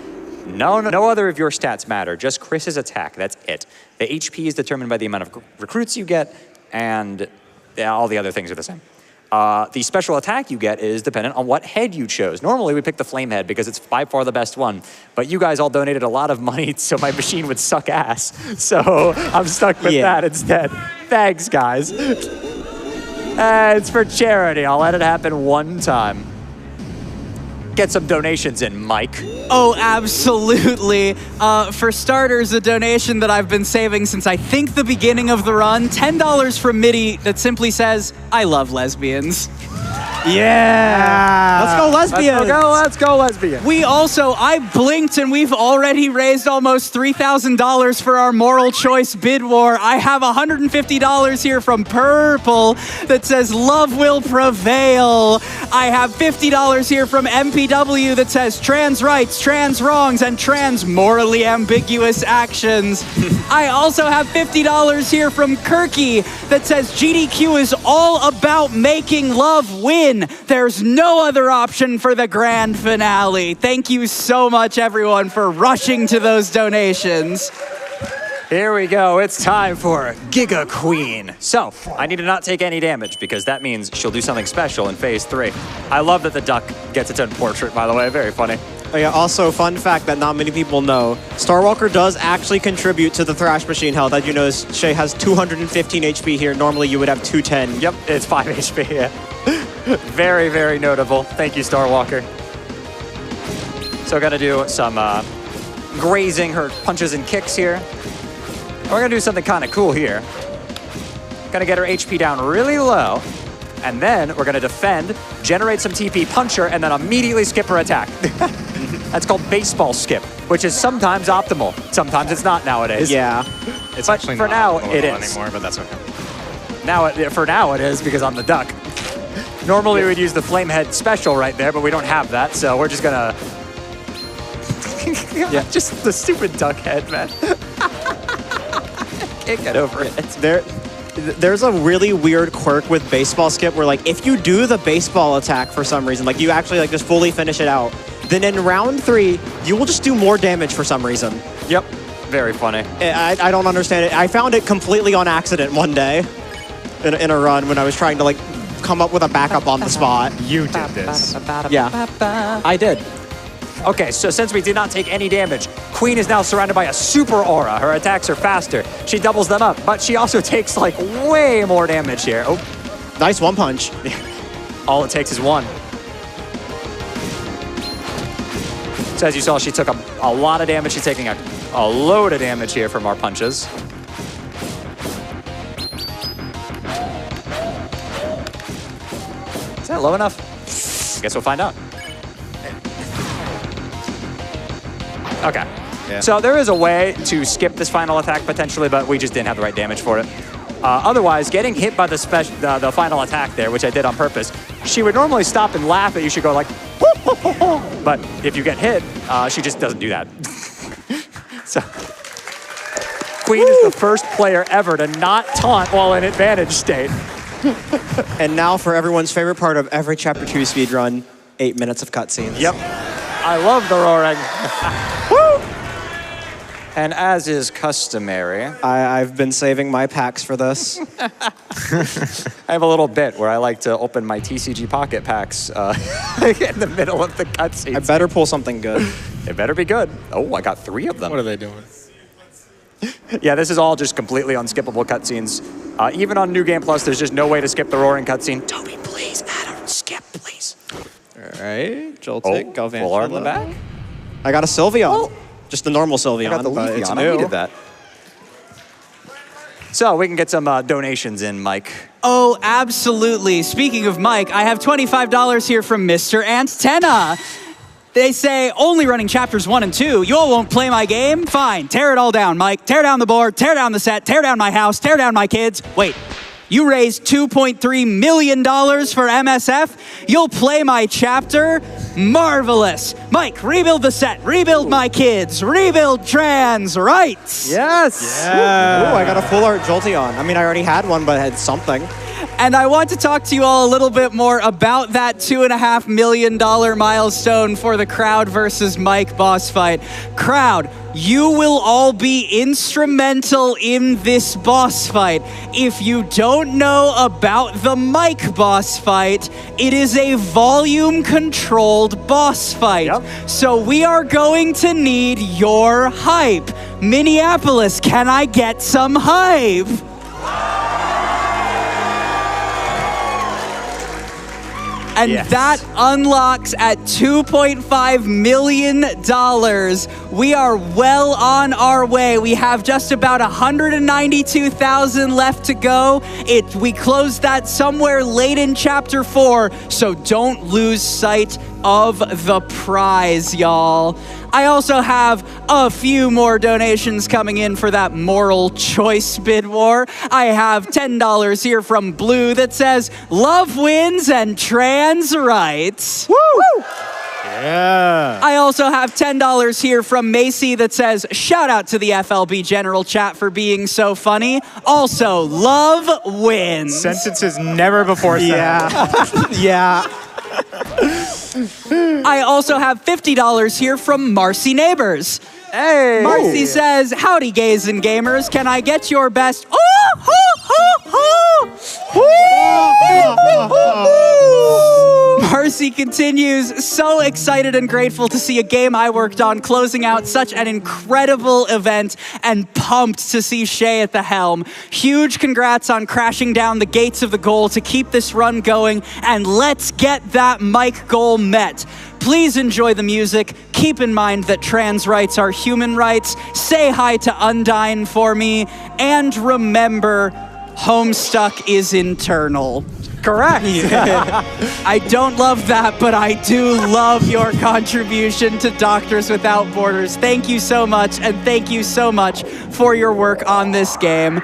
No other of your stats matter, just Chris's attack, that's it. The HP is determined by the amount of recruits you get, and all the other things are the same. The special attack you get is dependent on what head you chose. Normally we pick the flame head because it's by far the best one, but you guys all donated a lot of money so my machine would suck ass. So I'm stuck with that instead. Thanks, guys. It's for charity. I'll let it happen one time. Get some donations in, Mike. Oh, absolutely. For starters, a donation that I've been saving since I think the beginning of the run, $10 from Mitty that simply says, I love lesbians. Yeah! Let's go lesbians! Let's go lesbians! I blinked and we've already raised almost $3,000 for our moral choice bid war. I have $150 here from Purple that says love will prevail. I have $50 here from MPW that says trans rights, trans wrongs, and trans morally ambiguous actions. I also have $50 here from Kirky that says GDQ is all about making love win. There's no other option for the grand finale. Thank you so much, everyone, for rushing to those donations. Here we go. It's time for Giga Queen. So, I need to not take any damage because that means she'll do something special in Phase 3. I love that the duck gets its own portrait, by the way. Very funny. Oh, yeah, also, fun fact that not many people know, Starwalker does actually contribute to the Thrash Machine health. As you notice, Shay has 215 HP here. Normally, you would have 210. Yep, it's 5 HP, yeah. Very, very notable. Thank you, Starwalker. So we're gonna do some grazing her punches and kicks here. We're gonna do something kind of cool here. Gonna get her HP down really low, and then we're gonna defend, generate some TP, punch her, and then immediately skip her attack. That's called baseball skip, which is sometimes optimal. Sometimes it's not nowadays. Yeah. It's but actually for not now, it is. anymore, but that's okay. For now it is because I'm the duck. Normally we'd use the flame head special right there, but we don't have that, so we're just gonna... yeah, just the stupid duck head, man. Can't get over it. There's a really weird quirk with baseball skip where, like, if you do the baseball attack for some reason, like, you actually, like, just fully finish it out, then in round 3, you will just do more damage for some reason. Yep. Very funny. I don't understand it. I found it completely on accident one day in a run when I was trying to, like, come up with a backup on the spot. You did this. Yeah, I did. Okay, so since we did not take any damage, Queen is now surrounded by a super aura. Her attacks are faster. She doubles them up, but she also takes, like, way more damage here. Oh, nice one punch. All it takes is one. So as you saw, she took a lot of damage. She's taking a a load of damage here from our punches. Is that low enough? Guess we'll find out. Okay. Yeah. So there is a way to skip this final attack potentially, but we just didn't have the right damage for it. Otherwise, getting hit by the final attack there, which I did on purpose, she would normally stop and laugh at you. She'd go like, but if you get hit, she just doesn't do that. So Queen is the first player ever to not taunt while in advantage state. And now for everyone's favorite part of every Chapter 2 speedrun, 8 minutes of cutscenes. Yep. I love the roaring. Woo! And as is customary, I've been saving my packs for this. I have a little bit where I like to open my TCG Pocket packs in the middle of the cutscenes. I better pull something good. It better be good. Oh, I got 3 of them. What are they doing? Yeah, this is all just completely unskippable cutscenes. Even on New Game Plus, there's just no way to skip the roaring cutscene. Toby, please, Adam, skip, please. All right, Joltik, go full art in the back. I got a Sylveon. Just the normal Sylveon, I got the but it's Leafeon. new. I needed that. So we can get some donations in, Mike. Oh, absolutely. Speaking of Mike, I have $25 here from Mr. Antenna. They say, only running chapters 1 and 2. You all won't play my game? Fine, tear it all down, Mike. Tear down the board, tear down the set, tear down my house, tear down my kids. Wait, you raised $2.3 million for MSF? You'll play my chapter? Marvelous. Mike, rebuild the set, rebuild my kids, rebuild trans rights. Yes. Ooh, I got a full art Jolteon. I mean, I already had one, but I had something. And I want to talk to you all a little bit more about that $2.5 million milestone for the Crowd versus Mike boss fight. Crowd, you will all be instrumental in this boss fight. If you don't know about the Mike boss fight, it is a volume-controlled boss fight. Yep. So we are going to need your hype. Minneapolis, can I get some hype? And yes. that unlocks at $2.5 million. We are well on our way. We have just about 192,000 left to go. We closed that somewhere late in Chapter 4, so don't lose sight of the prize, y'all. I also have a few more donations coming in for that moral choice bid war. I have $10 here from Blue that says, love wins and trans rights. Woo! Yeah. I also have $10 here from Macy that says, shout out to the FLB general chat for being so funny. Also, love wins. Sentences never before said. Yeah. Yeah. I also have $50 here from Marcy Neighbors. Hey! Marcy says, howdy gays and gamers, can I get your best... Marcy continues, so excited and grateful to see a game I worked on closing out such an incredible event and pumped to see Shay at the helm. Huge congrats on crashing down the gates of the goal to keep this run going, and let's get that Mike goal met. Please enjoy the music. Keep in mind that trans rights are human rights. Say hi to Undyne for me. And remember, Homestuck is internal. Correct. I don't love that, but I do love your contribution to Doctors Without Borders. Thank you so much, and thank you so much for your work on this game.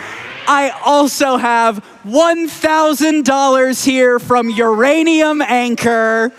I also have $1,000 here from Uranium Anchor.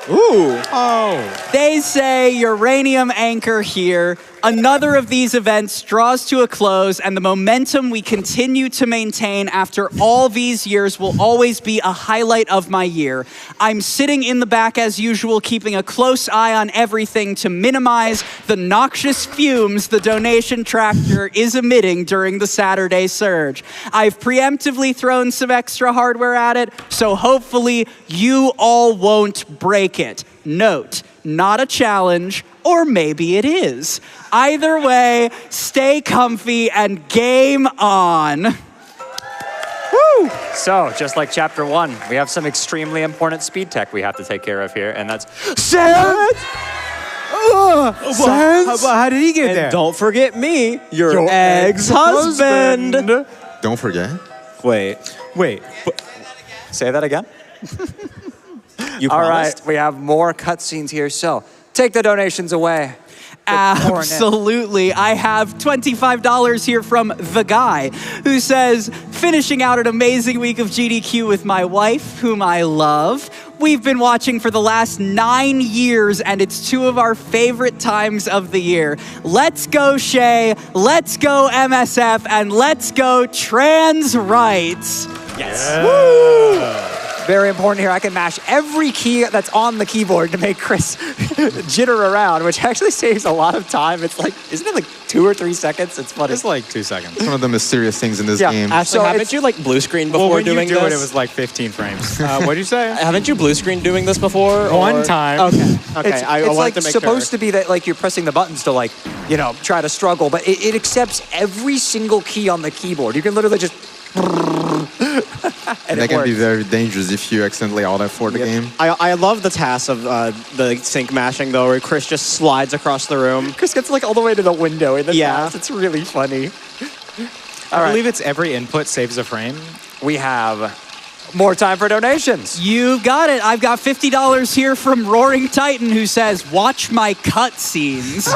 Ooh. Oh. They say Uranium Anchor here. Another of these events draws to a close, and the momentum we continue to maintain after all these years will always be a highlight of my year. I'm sitting in the back as usual, keeping a close eye on everything to minimize the noxious fumes the donation tractor is emitting during the Saturday surge. I've preemptively thrown some extra hardware at it, so hopefully you all won't break it. Note, not a challenge, or maybe it is. Either way, stay comfy and game on. Woo! So, just like Chapter 1, we have some extremely important speed tech we have to take care of here, and that's... Set! How did he get there? Don't forget me, your ex-husband. Don't forget. Wait. Say that again. You All promised? right, we have more cutscenes here, so take the donations away. Absolutely. I have $25 here from The Guy, who says, finishing out an amazing week of GDQ with my wife, whom I love. We've been watching for the last 9 years, and it's 2 of our favorite times of the year. Let's go, Shay. Let's go, MSF. And let's go, trans rights. Yes. Woo! Very important here. I can mash every key that's on the keyboard to make Chris jitter around, which actually saves a lot of time. It's like, isn't it like 2 or 3 seconds? It's funny. It's like 2 seconds. It's one of the mysterious things in this game. Ashley, So haven't you like blue screened before Well, when doing you do this? it was like 15 frames. What'd you say? Haven't you blue screened doing this before? One time. Okay. I It's wanted like to make supposed sure. to be that like you're pressing the buttons to like, you know, try to struggle, but it accepts every single key on the keyboard. You can literally just and That it can be works. very dangerous if you accidentally alt F4 the game. I love the task of the sync mashing though, where Chris just slides across the room. Chris gets like all the way to the window in the Yeah. task. It's really funny. I believe it's every input saves a frame. We have more time for donations. You've got it. I've got $50 here from Roaring Titan, who says, watch my cutscenes.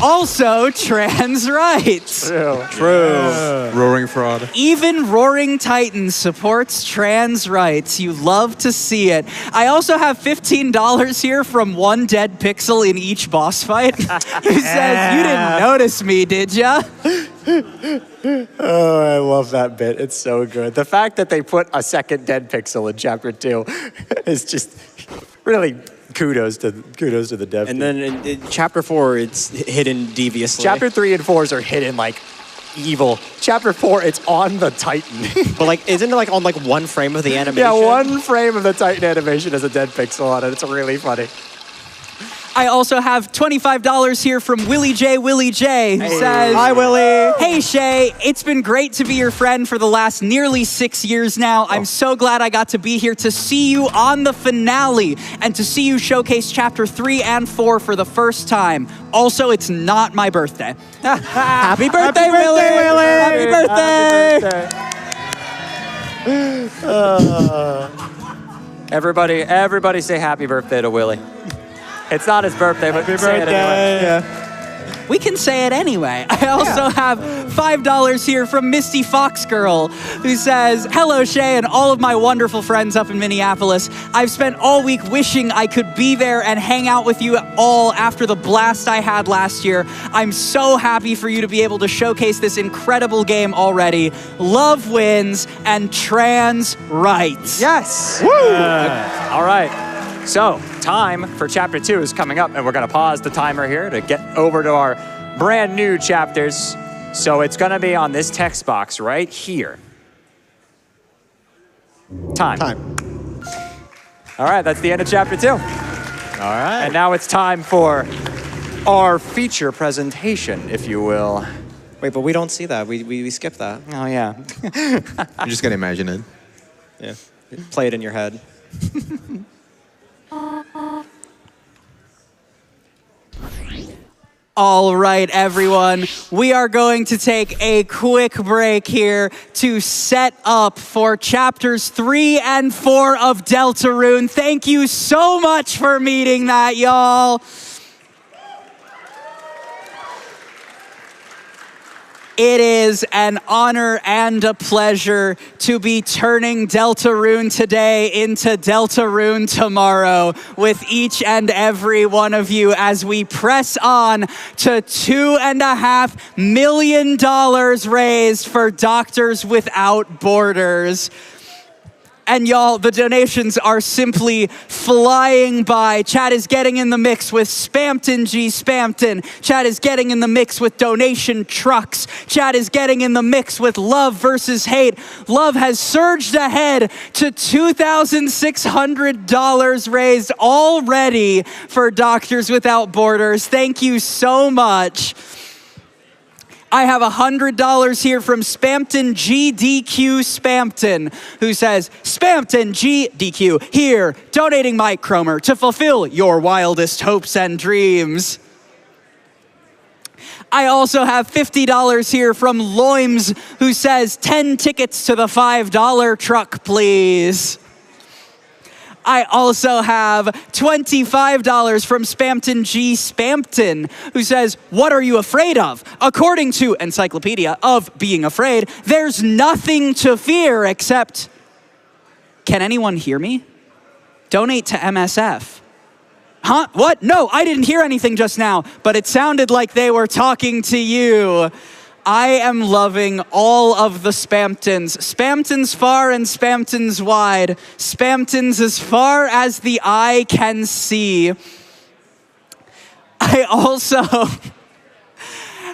Also, trans rights. True. Roaring fraud. Even Roaring Titan supports trans rights. You love to see it. I also have $15 here from One Dead Pixel in each boss fight, who says, you didn't notice me, did ya? Oh, I love that bit. It's so good. The fact that they put a second dead pixel in chapter 2 is just really kudos to the dev And team. then in chapter 4, it's hidden deviously. Chapter 3 and 4s are hidden like evil. Chapter 4, it's on the Titan. But like, isn't it like on like one frame of the animation? Yeah, one frame of the Titan animation has a dead pixel on it. It's really funny. I also have $25 here from Willie J, who says, Hi, Willie. hey, Shay, it's been great to be your friend for the last nearly 6 years now. I'm so glad I got to be here to see you on the finale and to see you showcase chapter 3 and 4 for the first time. Also, it's not my birthday. Happy birthday, Willie. Happy birthday. Everybody say happy birthday to Willie. It's not his birthday, but say it anyway. We can say it anyway. I also have $5 here from Misty Fox Girl, who says, hello, Shay, and all of my wonderful friends up in Minneapolis. I've spent all week wishing I could be there and hang out with you all after the blast I had last year. I'm so happy for you to be able to showcase this incredible game already. Love wins and trans rights. Yes! Woo! All right. So, time for chapter 2 is coming up, and we're going to pause the timer here to get over to our brand new chapters. So, it's going to be on this text box right here. Time. All right, that's the end of chapter 2. All right. And now it's time for our feature presentation, if you will. Wait, but we don't see that. We skip that. Oh, yeah. You just gotta imagine it. Yeah. Play it in your head. All right, everyone, we are going to take a quick break here to set up for chapters 3 and 4 of Deltarune. Thank you so much for meeting that, y'all. It is an honor and a pleasure to be turning Deltarune today into Deltarune tomorrow with each and every one of you as we press on to $2.5 million raised for Doctors Without Borders. And y'all, the donations are simply flying by. Chad is getting in the mix with Spampton G. Spampton. Chad is getting in the mix with donation trucks. Chad is getting in the mix with love versus hate. Love has surged ahead to $2,600 raised already for Doctors Without Borders. Thank you so much. I have $100 here from Spampton GDQ Spampton, who says, Spampton GDQ, here, donating Mike Cromer to fulfill your wildest hopes and dreams. I also have $50 here from Loims, who says, 10 tickets to the $5 truck, please. I also have $25 from Spampton G. Spampton, who says, what are you afraid of? According to Encyclopedia of Being Afraid, there's nothing to fear except... Can anyone hear me? Donate to MSF. Huh? What? No, I didn't hear anything just now, but it sounded like they were talking to you. I am loving all of the Spamptons. Spamptons far and Spamptons wide. Spamptons as far as the eye can see. I also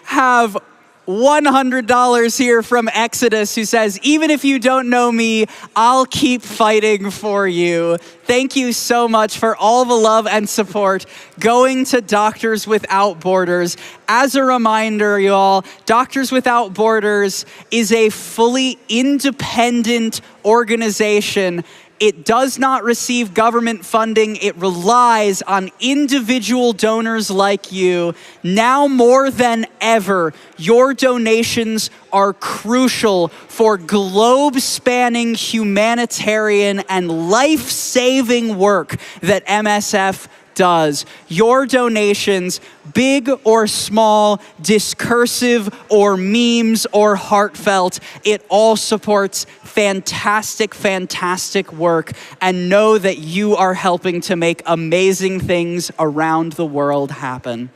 have $100 here from Exodus, who says, even if you don't know me, I'll keep fighting for you. Thank you so much for all the love and support going to Doctors Without Borders. As a reminder, y'all, Doctors Without Borders is a fully independent organization. It does not receive government funding. It relies on individual donors like you. Now more than ever, your donations are crucial for globe-spanning humanitarian and life-saving work that MSF does. Your donations, big or small, discursive or memes or heartfelt, it all supports fantastic, fantastic work, and know that you are helping to make amazing things around the world happen.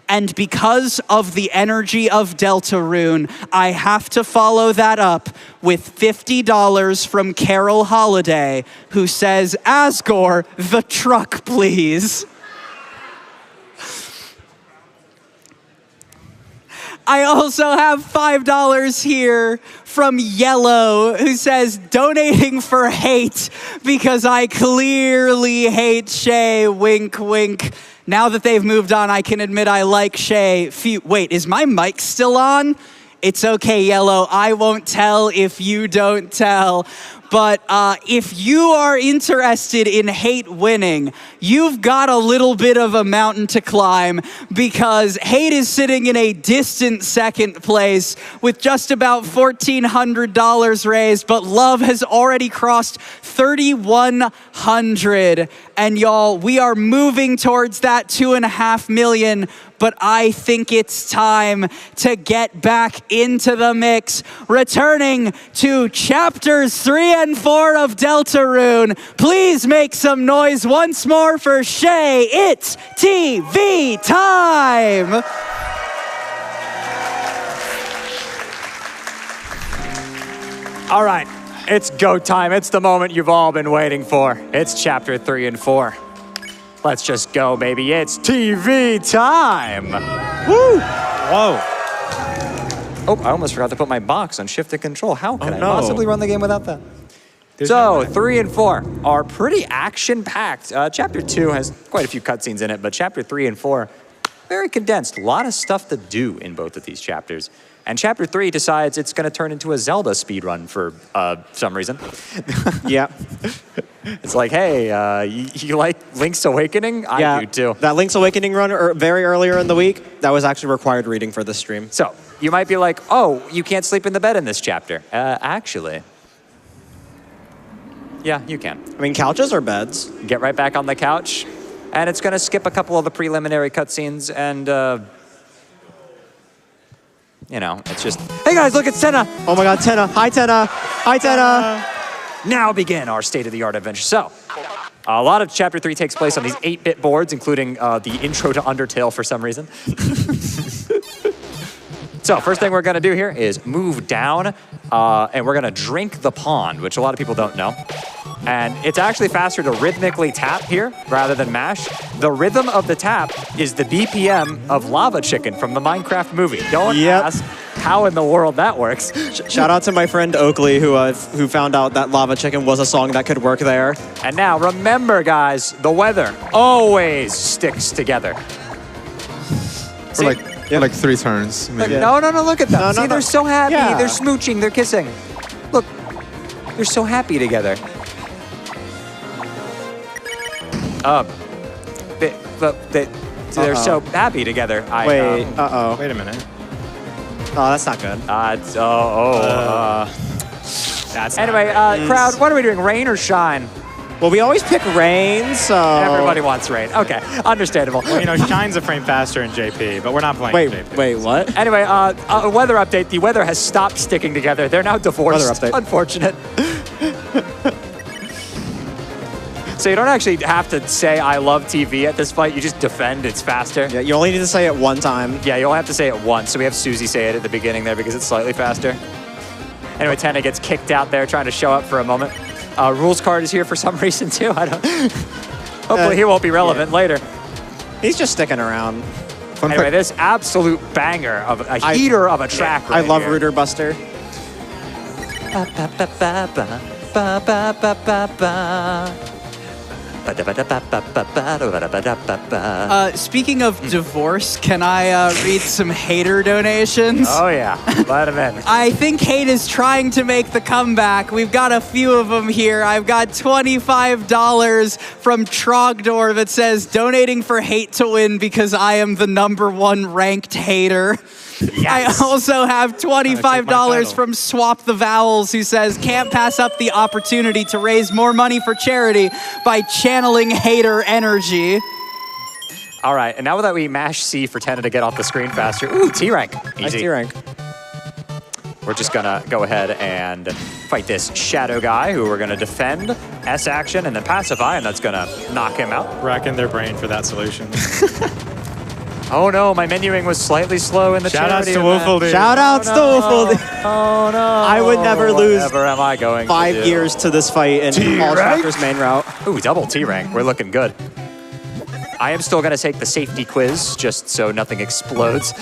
And because of the energy of Deltarune, I have to follow that up with $50 from Carol Holiday, who says, Asgore, the truck, please. I also have $5 here from Yellow, who says, donating for hate because I clearly hate Shay, wink, wink. Now that they've moved on, I can admit I like Shay. Wait, is my mic still on? It's okay, Yellow. I won't tell if you don't tell. But if you are interested in hate winning, you've got a little bit of a mountain to climb, because hate is sitting in a distant second place with just about $1,400 raised, but love has already crossed $3,100. And y'all, we are moving towards that 2.5 million, but I think it's time to get back into the mix. Returning to chapters 3 and 4 of Deltarune, please make some noise once more for Shay. It's TV time! All right, it's go time. It's the moment you've all been waiting for. It's chapter 3 and 4. Let's just go, baby. It's TV time. Woo! Whoa. Oh, I almost forgot to put my box on shift and control. How could I no. possibly run the game without that? So 3 and 4 are pretty action-packed. Chapter 2 has quite a few cutscenes in it, but chapter 3 and 4, very condensed. A lot of stuff to do in both of these chapters. And chapter 3 decides it's going to turn into a Zelda speedrun for some reason. Yeah. It's like, hey, you like Link's Awakening? I do too. That Link's Awakening run very earlier in the week, that was actually required reading for this stream. So you might be like, oh, you can't sleep in the bed in this chapter. Actually, yeah, you can. I mean, couches or beds? Get right back on the couch, and it's going to skip a couple of the preliminary cutscenes, and you know, it's just, hey guys, look, it's Tenna. Oh my God, Tenna. Hi, Tenna. Hi, Tenna. Now begin our state-of-the-art adventure. So, a lot of Chapter 3 takes place on these 8-bit boards, including the intro to Undertale for some reason. So, first thing we're going to do here is move down, and we're going to drink the pond, which a lot of people don't know. And it's actually faster to rhythmically tap here rather than mash. The rhythm of the tap is the BPM of Lava Chicken from the Minecraft movie. Don't ask how in the world that works. Shout out to my friend Oakley, who found out that Lava Chicken was a song that could work there. And now, remember, guys, the weather always sticks together. We're like Like 3 turns, maybe. No, look at them. No, See, no. they're so happy. Yeah. They're smooching, they're kissing. Look, they're so happy together. They're so happy together. Wait, uh-oh. Wait a minute. Oh, that's not good. That's Anyway, crowd, what are we doing? Rain or shine? Well, we always pick rain, so... Everybody wants rain. Okay, understandable. Well, you know, shine's a frame faster in JP, but we're not playing JP. Wait, what? Anyway, a weather update. The weather has stopped sticking together. They're now divorced. Weather update. Unfortunate. So you don't actually have to say I love TV at this fight. You just defend. It's faster. Yeah, you only need to say it one time. Yeah, you only have to say it once. So we have Susie say it at the beginning there because it's slightly faster. Anyway, Tenna gets kicked out there trying to show up for a moment. Rules card is here for some reason too. Hopefully he won't be relevant later. He's just sticking around. Anyway, this absolute banger of a heater of a track. I right love here. Rooter Buster. Speaking of divorce, can I read some hater donations? Oh yeah, let him in. I think hate is trying to make the comeback. We've got a few of them here. I've got $25 from Trogdor that says, donating for hate to win because I am the #1 ranked hater. Yes. I also have $25 title. from Swap the Vowels, who says, can't pass up the opportunity to raise more money for charity by channeling hater energy. All right, and now that we mash C for Tenna to get off the screen faster. Ooh, T rank. Easy. Nice T rank. We're just gonna go ahead and fight this Shadow guy, who we're gonna defend, S action, and then pacify, and that's gonna knock him out. Racking their brain for that solution. Oh no, my menuing was slightly slow in the Shout outs charity to event. Woofle, dude. Shout outs to Woofle. Oh no. I would never lose Whatever am I going 5 to do? years to this fight in All Strikers main route. Ooh, double T rank. We're looking good. I am still gonna take the safety quiz just so nothing explodes.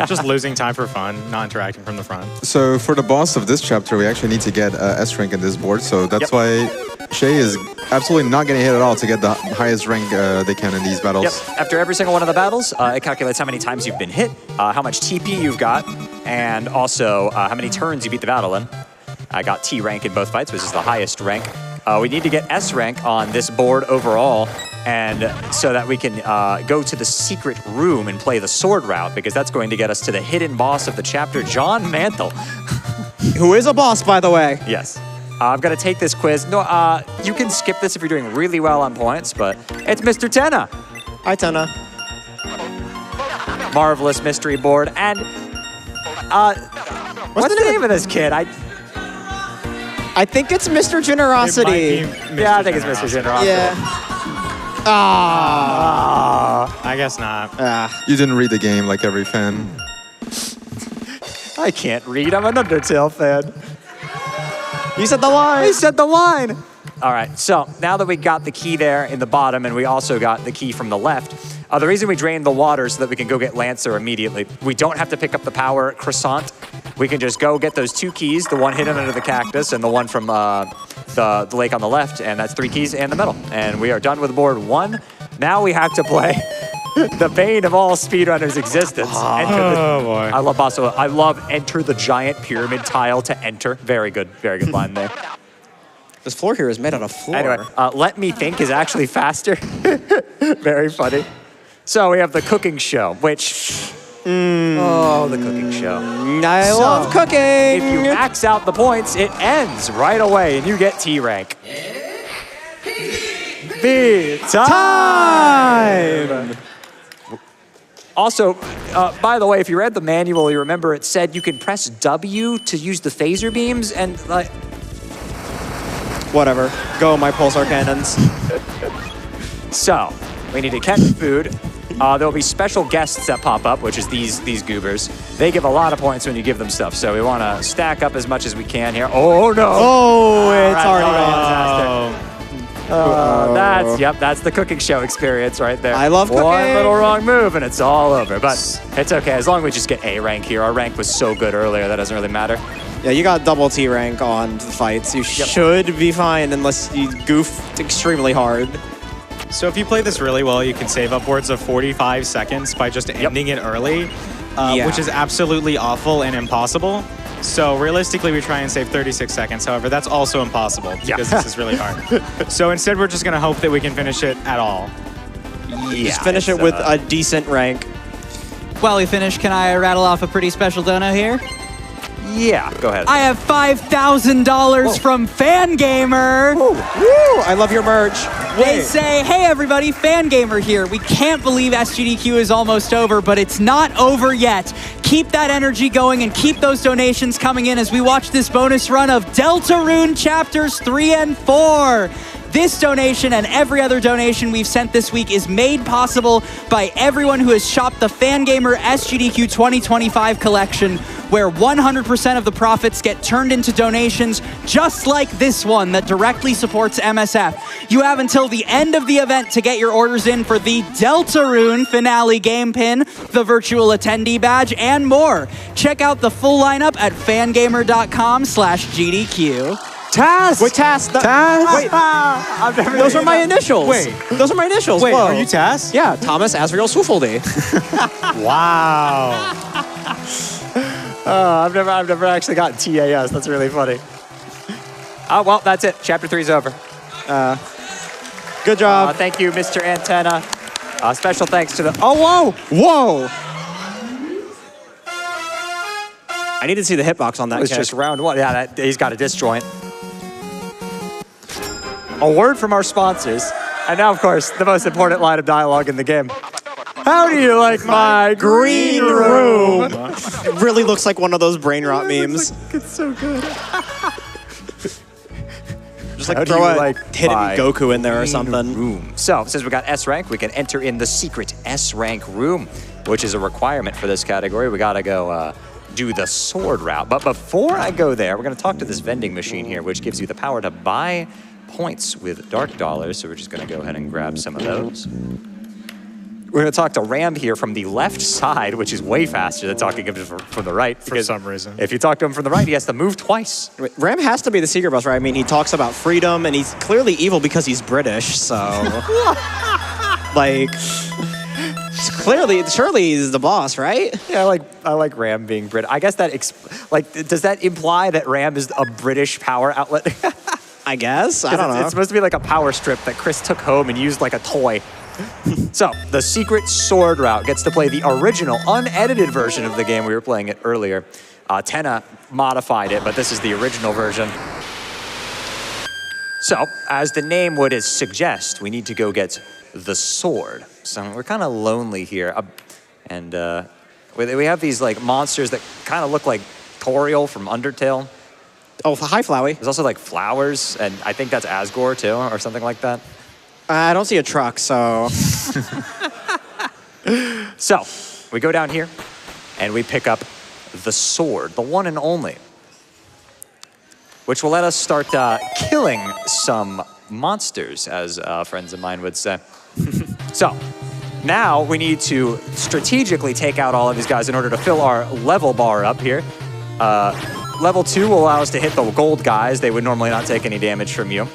Just losing time for fun, not interacting from the front. So for the boss of this chapter, we actually need to get S rank in this board. So that's why Shay is absolutely not getting hit at all to get the highest rank they can in these battles. Yep. After every single one of the battles, it calculates how many times you've been hit, how much TP you've got, and also how many turns you beat the battle in. I got T rank in both fights, which is the highest rank. We need to get S rank on this board overall, and so that we can go to the secret room and play the sword route, because that's going to get us to the hidden boss of the chapter, John Mantle. Who is a boss, by the way. Yes. I'm going to take this quiz. No, you can skip this if you're doing really well on points, but it's Mr. Tenna. Hi, Tenna. Marvelous mystery board. And what's the name of this kid? I think it's Mr. Generosity. Yeah, I think it's Mr. Generosity. Yeah. I guess not. You didn't read the game like every fan. I can't read. I'm an Undertale fan. You said the line. I said the line. All right, so now that we got the key there in the bottom and we also got the key from the left, the reason we drained the water so that we can go get Lancer immediately, we don't have to pick up the power croissant. We can just go get those 2 keys, the one hidden under the cactus and the one from the lake on the left, and that's 3 keys in the middle. And we are done with board 1. Now we have to play the bane of all speedrunners' existence. Oh boy. I love enter the giant pyramid tile to enter. Very good line there. This floor here is made out of floor. Anyway, let me think is actually faster. Very funny. So we have the cooking show, which, oh, the cooking show. I love cooking. If you max out the points, it ends right away and you get T rank. The time! Also, by the way, if you read the manual, you remember it said you can press W to use the phaser beams, and like, Whatever. Go, my pulsar cannons. so we need to catch food. There'll be special guests that pop up, which is these goobers. They give a lot of points when you give them stuff, so we want to stack up as much as we can here. Oh no! Oh, it's All already right, gone. That's the cooking show experience right there. I love cooking. One little wrong move and it's all over, but it's okay as long as we just get A rank here. Our rank was so good earlier that doesn't really matter. Yeah, you got double T rank on the fights. You should be fine unless you goof extremely hard. So if you play this really well, you can save upwards of 45 seconds by just ending it early. which is absolutely awful and impossible. So realistically, we try and save 36 seconds. However, that's also impossible because this is really hard. So instead, we're just going to hope that we can finish it at all. Yeah, Just finish it with a decent rank. While we finish, can I rattle off a pretty special dono here? Yeah, go ahead. I have $5,000 from Fangamer. Woo! I love your merch. They say, hey everybody, Fangamer here. We can't believe SGDQ is almost over, but it's not over yet. Keep that energy going and keep those donations coming in as we watch this bonus run of Deltarune Chapters 3 and 4. This donation and every other donation we've sent this week is made possible by everyone who has shopped the Fangamer SGDQ 2025 collection, where 100% of the profits get turned into donations just like this one that directly supports MSF. You have until the end of the event to get your orders in for the Deltarune finale game pin, the virtual attendee badge, and more. Check out the full lineup at fangamer.com/GDQ. Taz! Wait, Taz! Wait, those are my initials. Wait. Those are my initials. Wait, Whoa. are you Taz? Yeah, Thomas Asriel Swuffoldy. Wow. I've never actually gotten TAS. That's really funny. Oh, well, that's it. Chapter 3 is over. Good job. Thank you, Mr. Antenna. Special thanks to the... Oh, Whoa! I need to see the hitbox on that It was kick. just round 1. Yeah, he's got a disjoint. A word from our sponsors. And now, of course, the most important line of dialogue in the game. How do you like my green room? It really looks like one of those brain rot memes. It's so good. Just like How do throw you a like hidden my Goku in there or green something. room? So, since we got S rank, we can enter in the secret S rank room, which is a requirement for this category. We gotta go do the sword route. But before I go there, we're gonna talk to this vending machine here, which gives you the power to buy points with dark dollars. So we're just gonna go ahead and grab some of those. We're gonna talk to Ram here from the left side, which is way faster than talking to him from the right. For some reason. If you talk to him from the right, he has to move twice. Ram has to be the secret boss, right? I mean, he talks about freedom, and he's clearly evil because he's British, so... like... surely he's the boss, right? Yeah, I like Ram being Brit. I guess that, does that imply that Ram is a British power outlet? I guess. I don't know. It's supposed to be like a power strip that Chris took home and used like a toy. So, the secret sword route gets to play the original, unedited version of the game. We were playing it earlier. Tenna modified it, but this is the original version. So, as the name would suggest, we need to go get the sword. So we're kind of lonely here. And we have these like monsters that kind of look like Toriel from Undertale. Oh, hi, Flowey. There's also like flowers, and I think that's Asgore too, or something like that. I don't see a truck, so... So, we go down here, and we pick up the sword, the one and only, which will let us start killing some monsters, as friends of mine would say. So, now we need to strategically take out all of these guys in order to fill our level bar up here. Level 2 will allow us to hit the gold guys. They would normally not take any damage from you.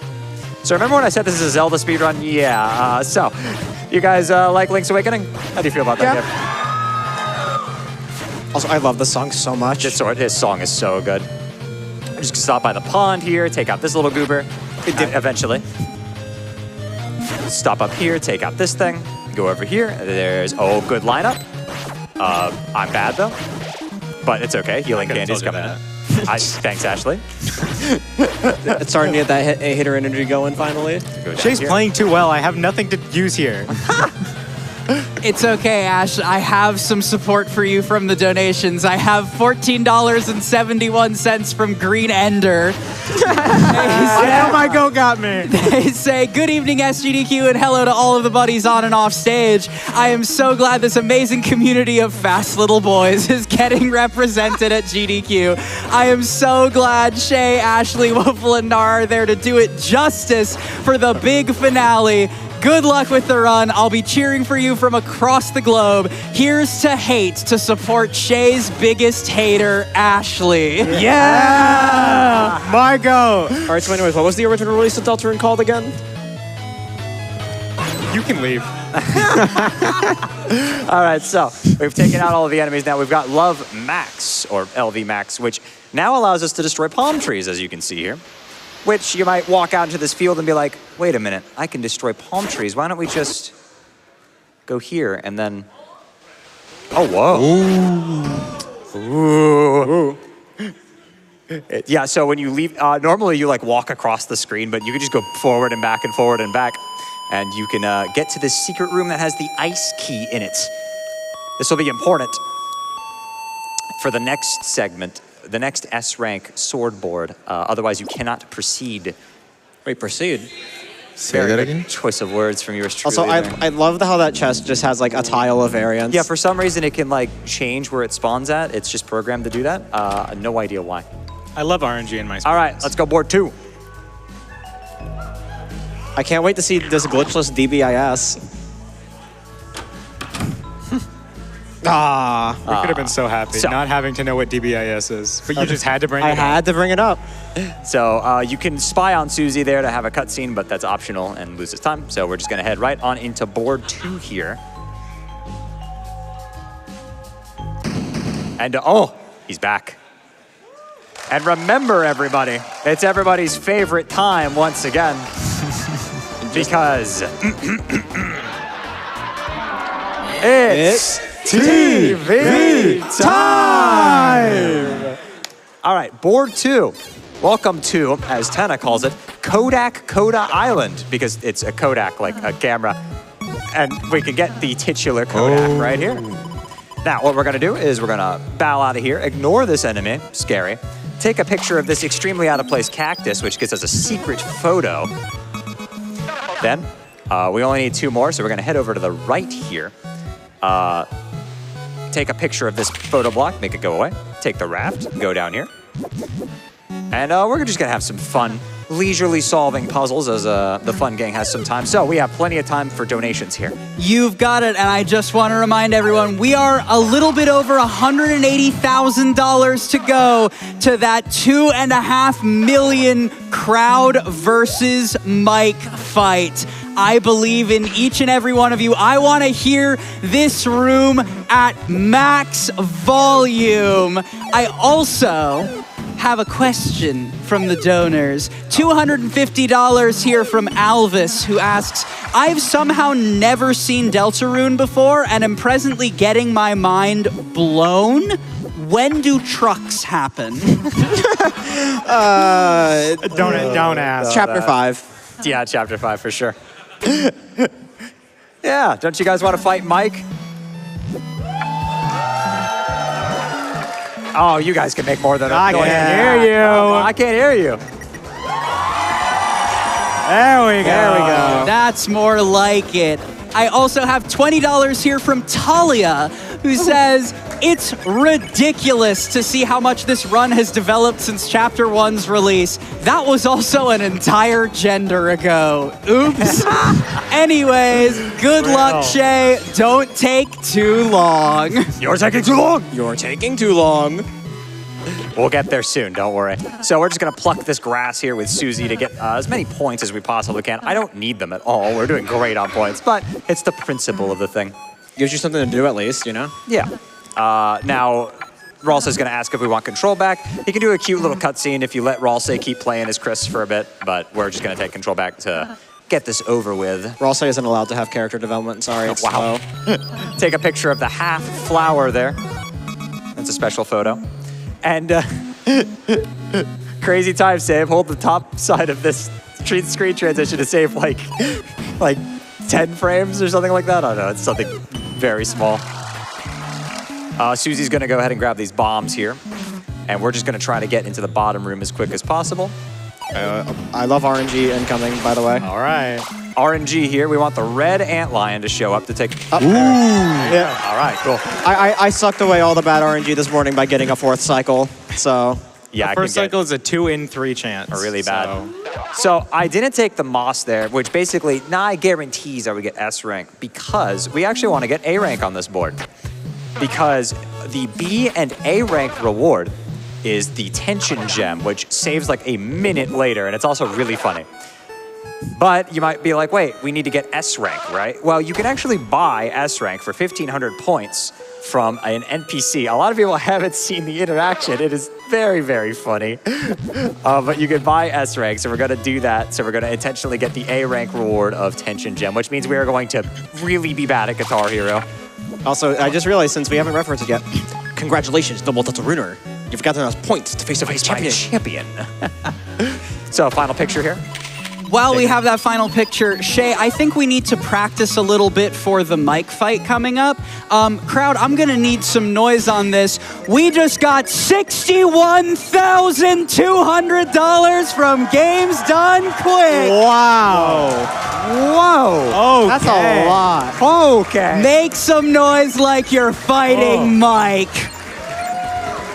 So remember when I said this is a Zelda speedrun? Yeah, so you guys like Link's Awakening? How do you feel about that game? Also, I love this song so much. This song is so good. I'm just gonna stop by the pond here, take out this little goober, eventually. Stop up here, take out this thing, go over here. There's, good lineup. I'm bad though, but it's okay. Healing candy's coming in. Thanks, Ashley. It's starting to get that hitter energy going finally. Shay's playing too well. I have nothing to use here. It's okay, Ash. I have some support for you from the donations. I have $14.71 from Green Ender. My goat got me. They say, good evening, SGDQ, and hello to all of the buddies on and off stage. I am so glad this amazing community of fast little boys is getting represented at GDQ. I am so glad Shay, Ashley, Woeful, and Nar are there to do it justice for the big finale. Good luck with the run. I'll be cheering for you from across the globe. Here's to hate to support Shay's biggest hater, Ashley. Yeah! My goat. All right, so anyways, what was the original release of Deltarune called again? You can leave. All right, so we've taken out all of the enemies. Now we've got Love Max, or LV Max, which now allows us to destroy palm trees, as you can see here. Which you might walk out into this field and be like, wait a minute, I can destroy palm trees. Why don't we just go here and then... Oh, whoa. Ooh. Yeah, so when you leave, normally you like walk across the screen, but you can just go forward and back and forward and back. And you can get to this secret room that has the ice key in it. This will be important for the next segment, the next S rank sword board. Otherwise, you cannot proceed. Wait, proceed? Say that again? Choice of words from yours truly. Also, I love how that chest just has like a tile of variants. Yeah, for some reason it can like change where it spawns at. It's just programmed to do that. No idea why. I love RNG in my All right, let's go board 2. I can't wait to see this glitchless DBIS. We could have been so happy not having to know what DBIS is, but you just had to bring it up. I had to bring it up. So you can spy on Susie there to have a cutscene, but that's optional and loses time. So we're just going to head right on into board 2 here. And oh, he's back. And remember, everybody, it's everybody's favorite time once again. Because it's TV time! All right, board 2. Welcome to, as Tana calls it, Kodak Coda Island, because it's a Kodak, like a camera. And we can get the titular Kodak right here. Now, what we're gonna do is we're gonna bow out of here, ignore this enemy, scary, take a picture of this extremely out of place cactus, which gives us a secret photo. Then, we only need 2 more, so we're gonna head over to the right here. Take a picture of this photo block, make it go away. Take the raft, go down here. And we're just gonna have some fun, leisurely solving puzzles as the fun gang has some time. So we have plenty of time for donations here. You've got it, and I just want to remind everyone, we are a little bit over $180,000 to go to that $2.5 million crowd versus Mike fight. I believe in each and every one of you. I want to hear this room at max volume. I also have a question from the donors. $250 here from Alvis, who asks, I've somehow never seen Deltarune before and am presently getting my mind blown. When do trucks happen? Don't ask. Chapter 5. Yeah, chapter 5 for sure. Yeah, don't you guys want to fight Mike? Oh, you guys can make more than I noise. can't hear you. I can't hear you. There we go. There we go. That's more like it. I also have $20 here from Talia, who says, it's ridiculous to see how much this run has developed since Chapter 1's release. That was also an entire gender ago. Oops. Anyways, good luck, Shay. Don't take too long. You're taking too long. You're taking too long. We'll get there soon, don't worry. So we're just gonna pluck this grass here with Susie to get as many points as we possibly can. I don't need them at all. We're doing great on points, but it's the principle of the thing. Gives you something to do at least, you know? Yeah. Now, Ralsei's gonna ask if we want control back. He can do a cute little cutscene if you let Ralsei keep playing as Chris for a bit, but we're just gonna take control back to get this over with. Ralsei isn't allowed to have character development, sorry, it's slow. Take a picture of the half flower there. That's a special photo. And crazy time save. Hold the top side of this screen transition to save like 10 frames or something like that. I don't know. It's something very small. Susie's gonna go ahead and grab these bombs here, and we're just gonna try to get into the bottom room as quick as possible. I love RNG incoming, by the way. All right. RNG here. We want the red antlion to show up to take. Ooh. Yeah. All right, cool. I sucked away all the bad RNG this morning by getting a 4th cycle, so. Yeah, The first cycle is a 2 in 3 chance. Really bad. So I didn't take the moss there, which basically now guarantees that we get S rank because we actually want to get A rank on this board. Because the B and A rank reward is the tension gem, which saves like a minute later, and it's also really funny. But you might be like, wait, we need to get S rank, right? Well, you can actually buy S rank for 1,500 points from an NPC. A lot of people haven't seen the interaction. It is very, very funny. But you can buy S rank, so we're going to do that. So we're going to intentionally get the A rank reward of Tension Gem, which means we are going to really be bad at Guitar Hero. Also, I just realized since we haven't referenced it yet, congratulations, double Deltarune. You've gotten us points to face-to-face champion. So, final picture here. While we have that final picture, Shay, I think we need to practice a little bit for the mic fight coming up. Crowd, I'm going to need some noise on this. We just got $61,200 from Games Done Quick. Wow. Whoa. Oh, that's a lot. Okay. Make some noise like you're fighting Mike.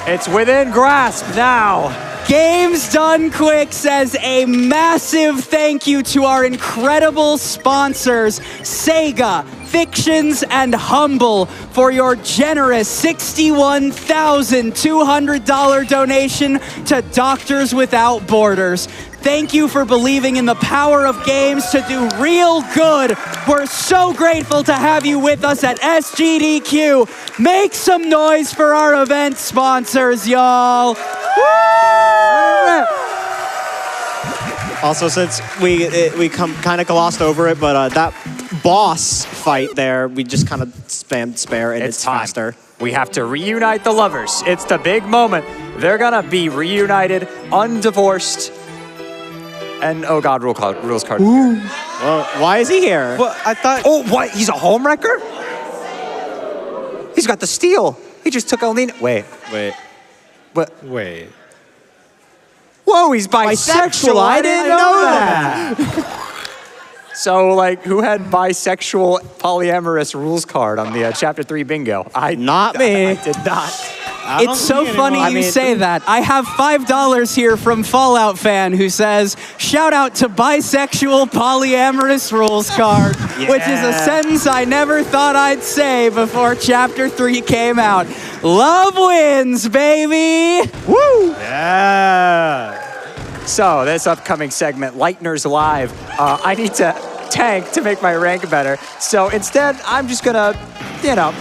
It's within grasp now. Games Done Quick says a massive thank you to our incredible sponsors, Sega, Fictions, and Humble, for your generous $61,200 donation to Doctors Without Borders. Thank you for believing in the power of games to do real good. We're so grateful to have you with us at SGDQ. Make some noise for our event sponsors, y'all. Also, since we kind of glossed over it, but that boss fight there, we just kind of spammed spare, and it's faster. We have to reunite the lovers. It's the big moment. They're gonna be reunited, undivorced, and oh god, rules card. Well, why is he here? Well, I thought. Oh, what? He's a home wrecker? He's got the steal. He just took Elena. Wait. What? Wait. Whoa, he's bisexual. I didn't know that. So, like, who had bisexual polyamorous rules card on the Chapter 3 bingo? Not me. I did not. It's so funny you say that. I have $5 here from Fallout Fan who says, shout out to bisexual polyamorous rules card, which is a sentence I never thought I'd say before Chapter 3 came out. Love wins, baby! Woo! Yeah! So, this upcoming segment, Lightner's Live, I need to tank to make my rank better. So instead, I'm just gonna,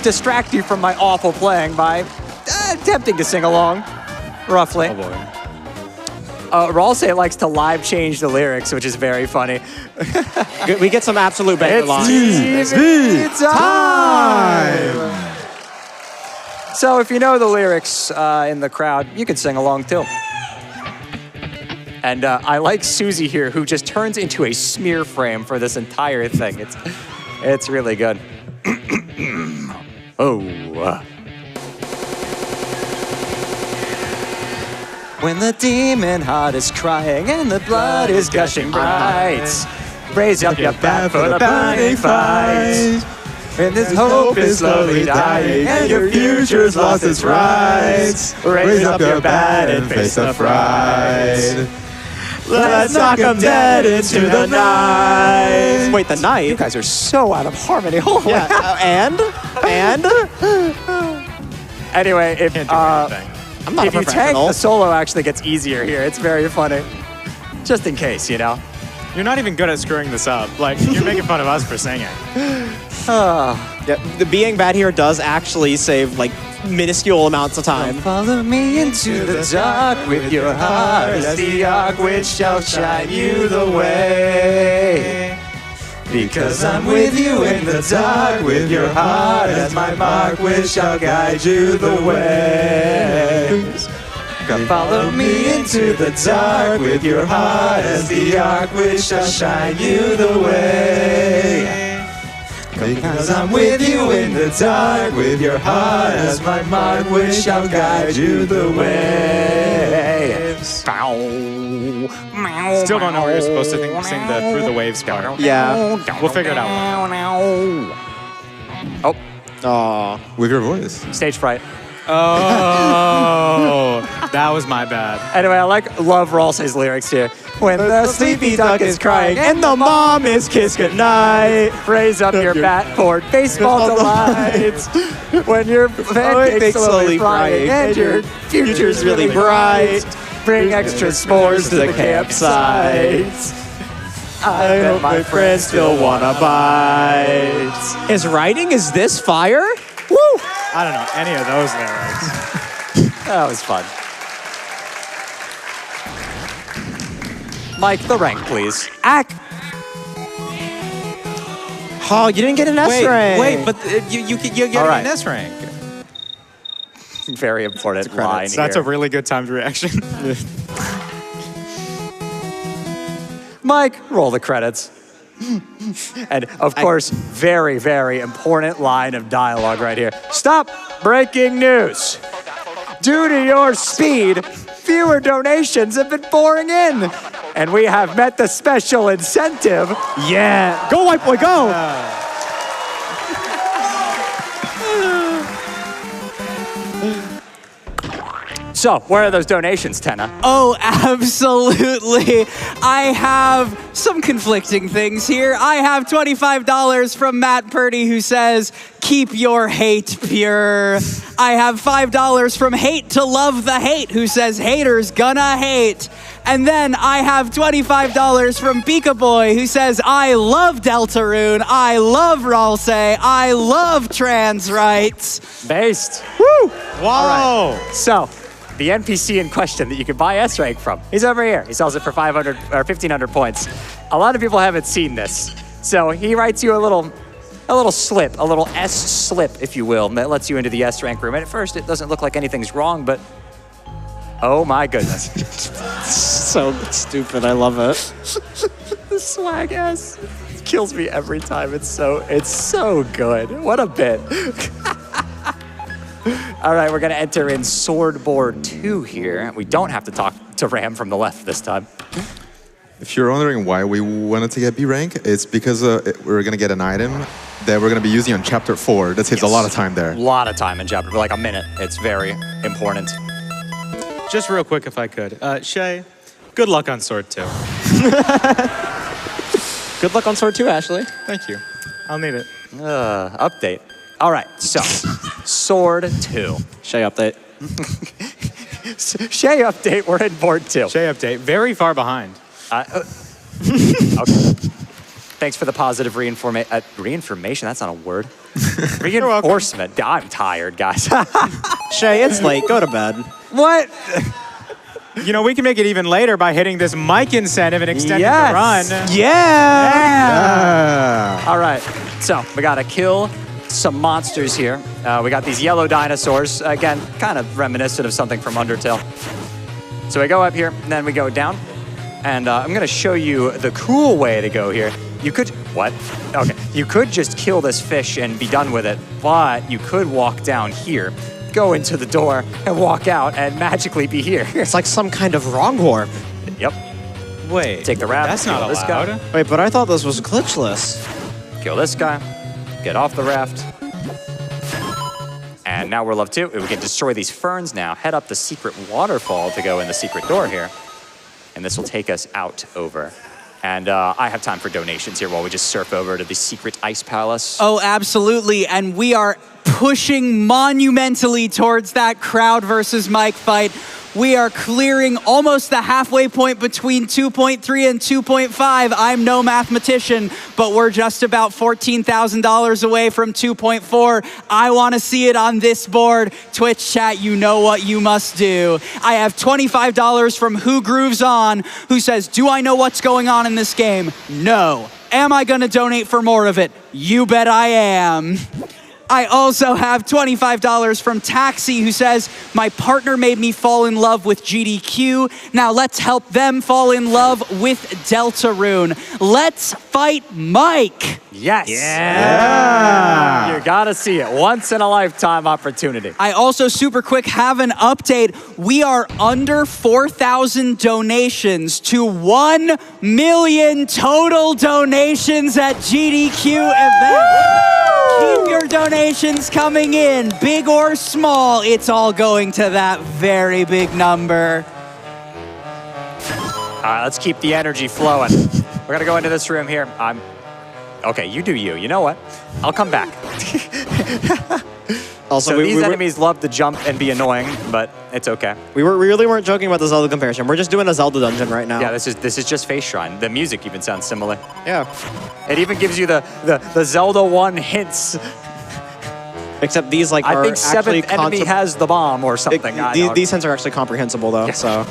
distract you from my awful playing by attempting to sing along, roughly. Oh boy. Ralsei likes to live change the lyrics, which is very funny. We get some absolute banger lines. It's time! So if you know the lyrics in the crowd, you can sing along too. And I like Susie here, who just turns into a smear frame for this entire thing. It's really good. When the demon heart is crying and the blood is gushing bright, raise up your bat for the burning fight. When this hope is slowly dying and your future's lost its rights, raise up your bat and face the fright. Let's knock them dead into the night. Wait, the night? You guys are so out of harmony. Holy and? Anyway, if I'm not if you tank, the solo actually gets easier here. It's very funny. Just in case, You're not even good at screwing this up. Like, you're making fun of us for singing. The being bad here does actually save, like, minuscule amounts of time. Follow me into the dark with your heart as the arc which shall shine you the way. Because I'm with you in the dark with your heart as my mark which shall guide you the way. Follow me into the dark with your heart as the arc which shall shine you the way. Because I'm with you in the dark with your heart as my mark which shall guide you the way. Still don't know where you're supposed to sing the Through the Waves part. Yeah. We'll figure it out. Aw. With your voice. Stage fright. Oh, that was my bad. Anyway, I love Ralsei's lyrics here. When the sleepy duck is crying and the mom is kissed goodnight, raise up your bat for baseball delights. When your pancakes slowly frying and your future's really bright, bring extra s'mores to the campsite. I hope my friends still wanna bite. His writing is this fire? Woo! I don't know any of those lyrics. That was fun. Mike, the rank, please. Oh, you didn't get an S rank. Wait, but you get All right. an S rank. Very important line So that's here. a really good timed reaction. Mike, roll the credits. And of course, very, very important line of dialogue right here. Stop breaking news. Due to your speed, fewer donations have been pouring in. And we have met the special incentive. Yeah. Go, white boy, go! So, where are those donations, Tenna? Oh, absolutely. I have some conflicting things here. I have $25 from Matt Purdy, who says, keep your hate pure. I have $5 from Hate to Love the Hate, who says, haters gonna hate. And then I have $25 from Pika Boy, who says, I love Deltarune, I love Ralse, I love trans rights. Based. Woo! Whoa! So, the NPC in question that you can buy S rank from, he's over here. He sells it for 500 or 1,500 points. A lot of people haven't seen this. So he writes you a little slip, a little S slip, if you will, that lets you into the S rank room. And at first, it doesn't look like anything's wrong, but oh my goodness. So stupid, I love it. The swag S kills me every time. It's so good. What a bit. All right, we're gonna enter in Sword Board 2 here. We don't have to talk to Ram from the left this time. If you're wondering why we wanted to get B rank, it's because we're gonna get an item that we're gonna be using on chapter 4. That saves a lot of time there. A lot of time in chapter, like a minute. It's very important. Just real quick, if I could. Shay, good luck on Sword 2. Good luck on Sword 2, Ashley. Thank you. I'll need it. Update. All right, so Sword 2. Shay update. Shay update, we're in board 2. Shay update, very far behind. Okay. Thanks for the positive reinformation, that's not a word. Reinforcement. I'm tired, guys. Shay, it's late. Go to bed. What? You know, we can make it even later by hitting this mic incentive and extending the run. Yeah! All right, so we gotta kill some monsters here. We got these yellow dinosaurs. Again, kind of reminiscent of something from Undertale. So we go up here, and then we go down. And I'm gonna show you the cool way to go here. You could, what? Okay, you could just kill this fish and be done with it, but you could walk down here, go into the door, and walk out and magically be here. It's like some kind of wrong warp. Yep. Wait, Take the raft, that's not kill this allowed. guy. Wait, but I thought this was glitchless. Kill this guy, get off the raft. And now we're level 2. We can destroy these ferns now, head up the secret waterfall to go in the secret door here. And this will take us out over. And I have time for donations here while we just surf over to the secret ice palace. Oh, absolutely. And we are pushing monumentally towards that crowd versus Mike fight. We are clearing almost the halfway point between 2.3 and 2.5. I'm no mathematician, but we're just about $14,000 away from 2.4. I want to see it on this board. Twitch chat, you know what you must do. I have $25 from Who Grooves On, who says, do I know what's going on in this game? No. Am I going to donate for more of it? You bet I am. I also have $25 from Taxi, who says, my partner made me fall in love with GDQ. Now let's help them fall in love with Deltarune. Let's fight Mike. Yes. Yeah. You gotta see it. Once in a lifetime opportunity. I also, super quick, have an update. We are under 4,000 donations to 1 million total donations at GDQ event. Keep your donations coming in, big or small. It's all going to that very big number. All right, let's keep the energy flowing. We're gonna go into this room here. Okay, you do you. You know what? I'll come back. Also, So we these enemies love to jump and be annoying, but it's okay. we really weren't joking about the Zelda comparison. We're just doing a Zelda dungeon right now. Yeah, this is just Face Shrine. The music even sounds similar. Yeah. It even gives you the Zelda 1 hints. Except these like I are think actually 7th enemy has the bomb or something. These hints are actually comprehensible though. Yeah. So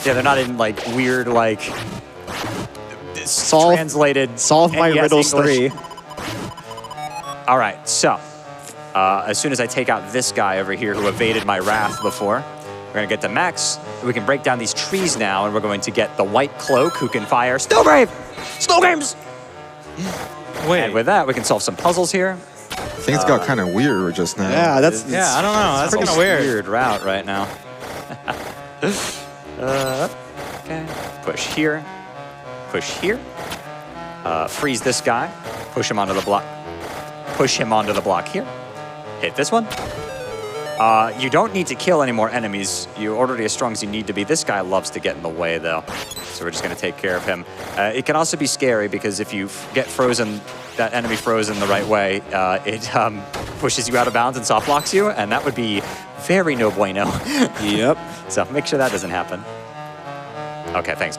Yeah, they're not in like weird like translated. Solve my NES riddles English. 3. All right, so as soon as I take out this guy over here who evaded my wrath before, we're gonna get to Max. We can break down these trees now, and we're going to get the white cloak who can fire Snowbrave! Snow Games! Wait. And with that, we can solve some puzzles here. Things got kind of weird just now. Yeah, I don't know. That's kind of weird. Weird route right now. Okay. Push here. Push here. Freeze this guy. Push him onto the block. Push him onto the block here. Hit this one. You don't need to kill any more enemies. You're already as strong as you need to be. This guy loves to get in the way, though. So we're just going to take care of him. It can also be scary because if you get frozen, that enemy frozen the right way, it pushes you out of bounds and soft blocks you, and that would be very no bueno. Yep. So make sure that doesn't happen. Okay, thanks.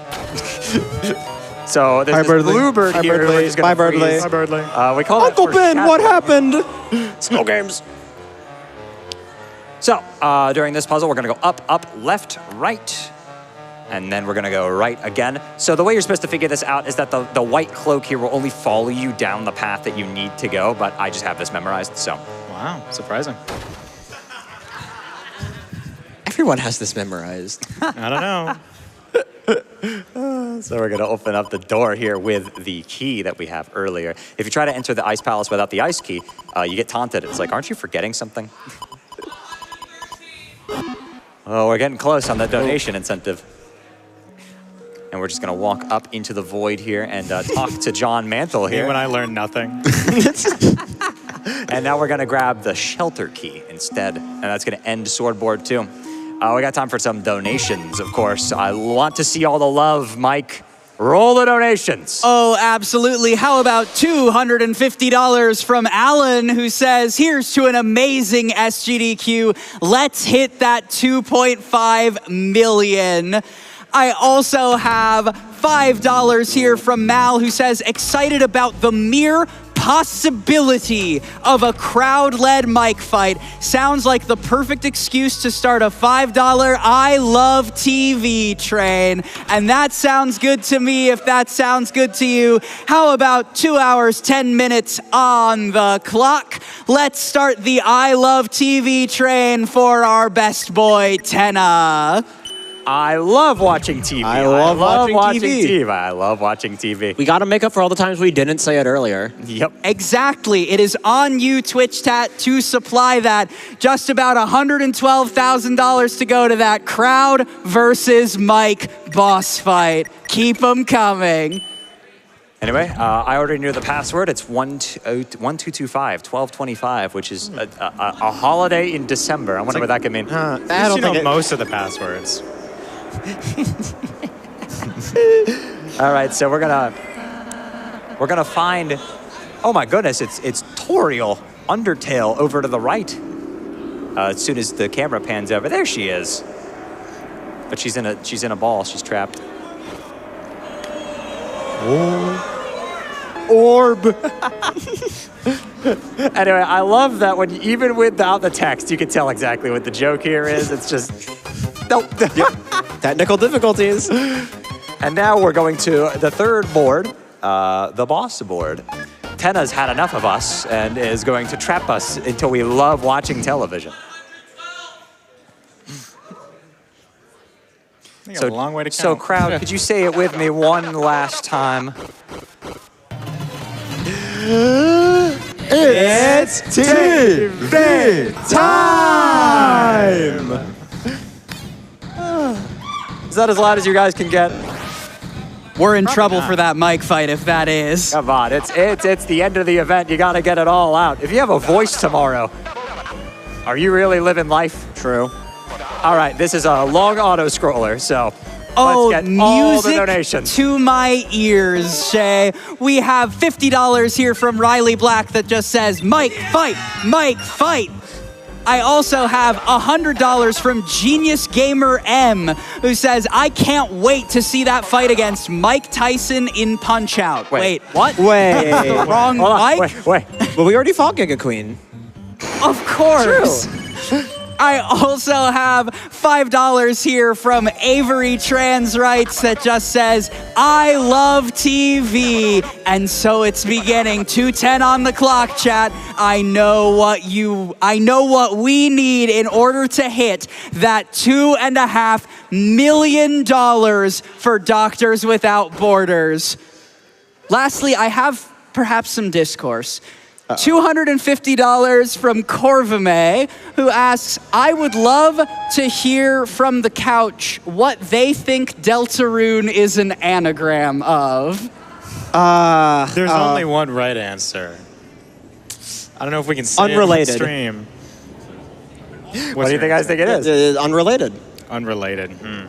So there's this bluebird here. Birdley. We're just gonna Bye, Birdley. freeze. Bye, Birdley. We call Uncle that Ben, what foreshadowing. happened? Snow Games. So during this puzzle, we're gonna go up, up, left, right, and then we're gonna go right again. So the way you're supposed to figure this out is that the white cloak here will only follow you down the path that you need to go, but I just have this memorized, so. Wow, surprising. Everyone has this memorized. I don't know. So we're gonna open up the door here with the key that we have earlier. If you try to enter the Ice Palace without the ice key, you get taunted. It's like, aren't you forgetting something? Oh, we're getting close on that donation incentive. And we're just gonna walk up into the void here and talk to John Mantle here. When I learned nothing. And now we're gonna grab the shelter key instead. And that's gonna end Swordboard too. We got time for some donations, of course. I want to see all the love, Mike. Roll the donations. Oh, absolutely. How about $250 from Alan, who says, here's to an amazing SGDQ. Let's hit that 2.5 million. I also have $5 here from Mal, who says, excited about the mere possibility of a crowd-led mic fight. Sounds like the perfect excuse to start a $5 I love TV train. And that sounds good to me if that sounds good to you. How about 2 hours, 10 minutes on the clock? Let's start the I love TV train for our best boy, Tenna. I love watching TV. I love watching TV. I love watching TV. We got to make up for all the times we didn't say it earlier. Yep. Exactly. It is on you, Twitch Tat, to supply that. Just about $112,000 to go to that crowd versus Mike boss fight. Keep them coming. Anyway, I already knew the password. It's 1225, 1225, which is a holiday in December. I wonder what that could mean. I don't know most of the passwords. All right, so we're gonna find. Oh my goodness, it's Toriel Undertale over to the right. As soon as the camera pans over, there she is. But she's in a ball. She's trapped. Orb. Anyway, I love that when even without the text, you can tell exactly what the joke here is. It's just nope. Technical difficulties. And now we're going to the third board, the boss board. Tenna's had enough of us and is going to trap us until we love watching television. So, a long way to count. So, crowd, could you say it with me one last time? It's TV time! Is that as loud as you guys can get? We're in trouble for that mic fight if that is. Come on, it's the end of the event. You got to get it all out. If you have a voice tomorrow, are you really living life? True. All right, this is a long auto scroller, so Oh, let's get all the music donations. to my ears, Shay. We have $50 here from Riley Black that just says, Mike, fight, Mike, fight. I also have $100 from Genius Gamer M, who says, I can't wait to see that fight against Mike Tyson in Punch-Out. Wait, what? Wait. Wrong Hold on, Mike? wait. But we already fought Giga Queen. Of course. I also have $5 here from Avery Trans Rights that just says, I love TV. And so it's beginning. 2:10 on the clock, chat. I know what we need in order to hit that $2.5 million for Doctors Without Borders. Lastly, I have perhaps some discourse. $250 from Corvame, who asks, I would love to hear from the couch what they think Deltarune is an anagram of. There's only one right answer. I don't know if we can say Unrelated. it on stream. What do you think I think it is? Unrelated. Unrelated. I'm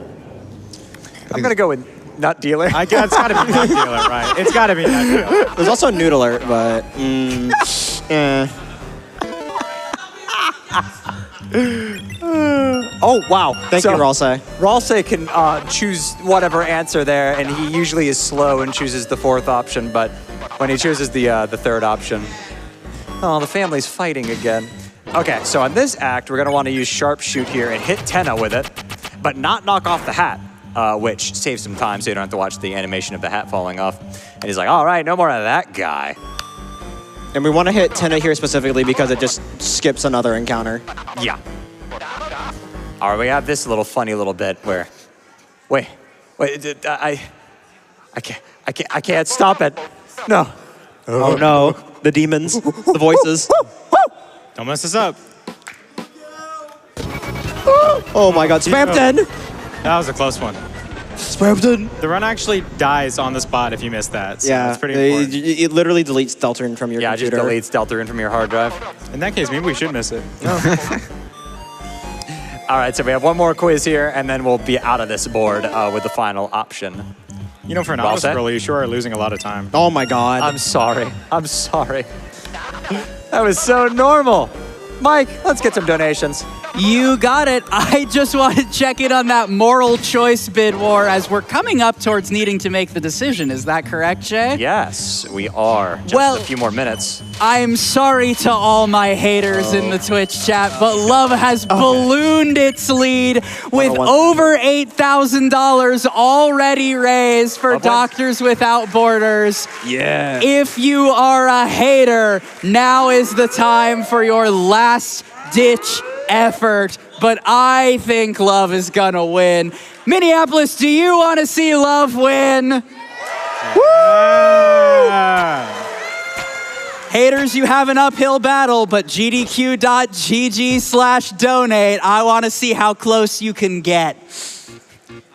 going to go with nut dealer. It's got to be nut dealer, right? It's got to be nut dealer. There's also Noodler, but Oh, wow. Thank you, Ralsei. Ralsei can choose whatever answer there, and he usually is slow and chooses the fourth option, but when he chooses the third option, oh, the family's fighting again. Okay, so on this act, we're going to want to use Sharpshoot here and hit Tenna with it, but not knock off the hat, which saves some time so you don't have to watch the animation of the hat falling off. And he's like, all right, no more of that guy. And we want to hit Tenna here specifically because it just skips another encounter. Yeah. All right, we have this little funny little bit where, wait, I can't stop it. No. Oh no, the demons, the voices. Don't mess this up. Oh my god, Spamton! That was a close one. Spamton! The run actually dies on the spot if you miss that. So Yeah, it's pretty important. it literally deletes Deltarune from your computer. Yeah, just deletes Deltarune from your hard drive. In that case, maybe we should miss it. All right, so we have one more quiz here, and then we'll be out of this board with the final option. You know, for an Well auto said. scroller, you sure are losing a lot of time. Oh my god. I'm sorry. I'm sorry. That was so normal. Mike, let's get some donations. You got it. I just want to check in on that moral choice bid war as we're coming up towards needing to make the decision. Is that correct, Jay? Yes, we are. Just Well- a few more minutes. I'm sorry to all my haters in the Twitch chat, but Love has ballooned its lead with over $8,000 already raised for Doctors Without Borders. Yeah. If you are a hater, now is the time for your last-ditch effort, but I think Love is gonna win. Minneapolis, do you want to see Love win? Haters, you have an uphill battle, but gdq.gg/donate. I want to see how close you can get.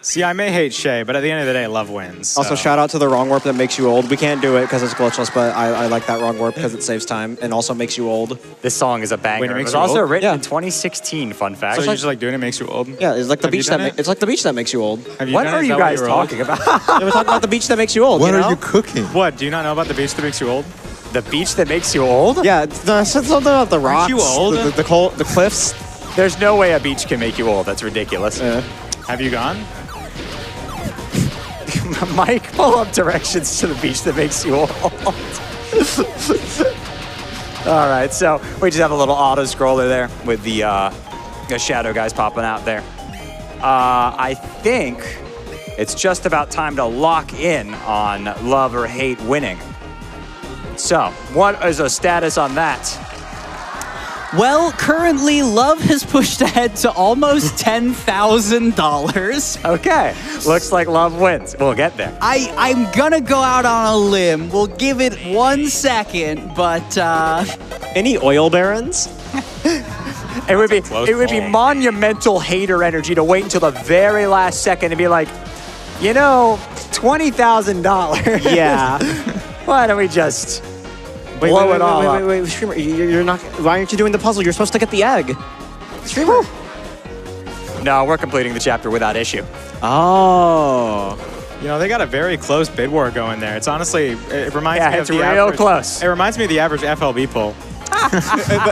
See, I may hate Shay, but at the end of the day, love wins. Also, shout out to the wrong warp that makes you old. We can't do it because it's glitchless, but I like that wrong warp because it saves time and also makes you old. This song is a banger. Wait, it it makes was you also old? written Yeah. in 2016, fun fact. So you just like doing it makes you old? Yeah, it's like the Have you beach that done it? it's like the beach that makes you old. Have you What done are it? Is you that why guys you're old? talking about? Yeah, we're talking about the beach that makes you old. What you are know? you cooking? What? Do you not know about the beach that makes you old? The beach that makes you old? Yeah, it's something about the rocks. you old? The cliffs. There's no way a beach can make you old. That's ridiculous. Have you gone? Mike, pull up directions to the beach that makes you old. All right, so we just have a little auto scroller there with the shadow guys popping out there. I think it's just about time to lock in on love or hate winning. So, what is the status on that? Well, currently, Love has pushed ahead to almost $10,000. Okay, looks like love wins. We'll get there. I'm gonna go out on a limb. We'll give it 1 second, but Any oil barons? It would be close call. monumental hater energy to wait until the very last second and be like, you know, $20,000. Yeah. Why don't we just blow it all up? Wait, Streamer, you're not. Why aren't you doing the puzzle? You're supposed to get the egg. Streamer. No, we're completing the chapter without issue. Oh. You know, they got a very close bid war going there. It's honestly, it reminds me of it's the real average, close. It reminds me of the average FLB poll.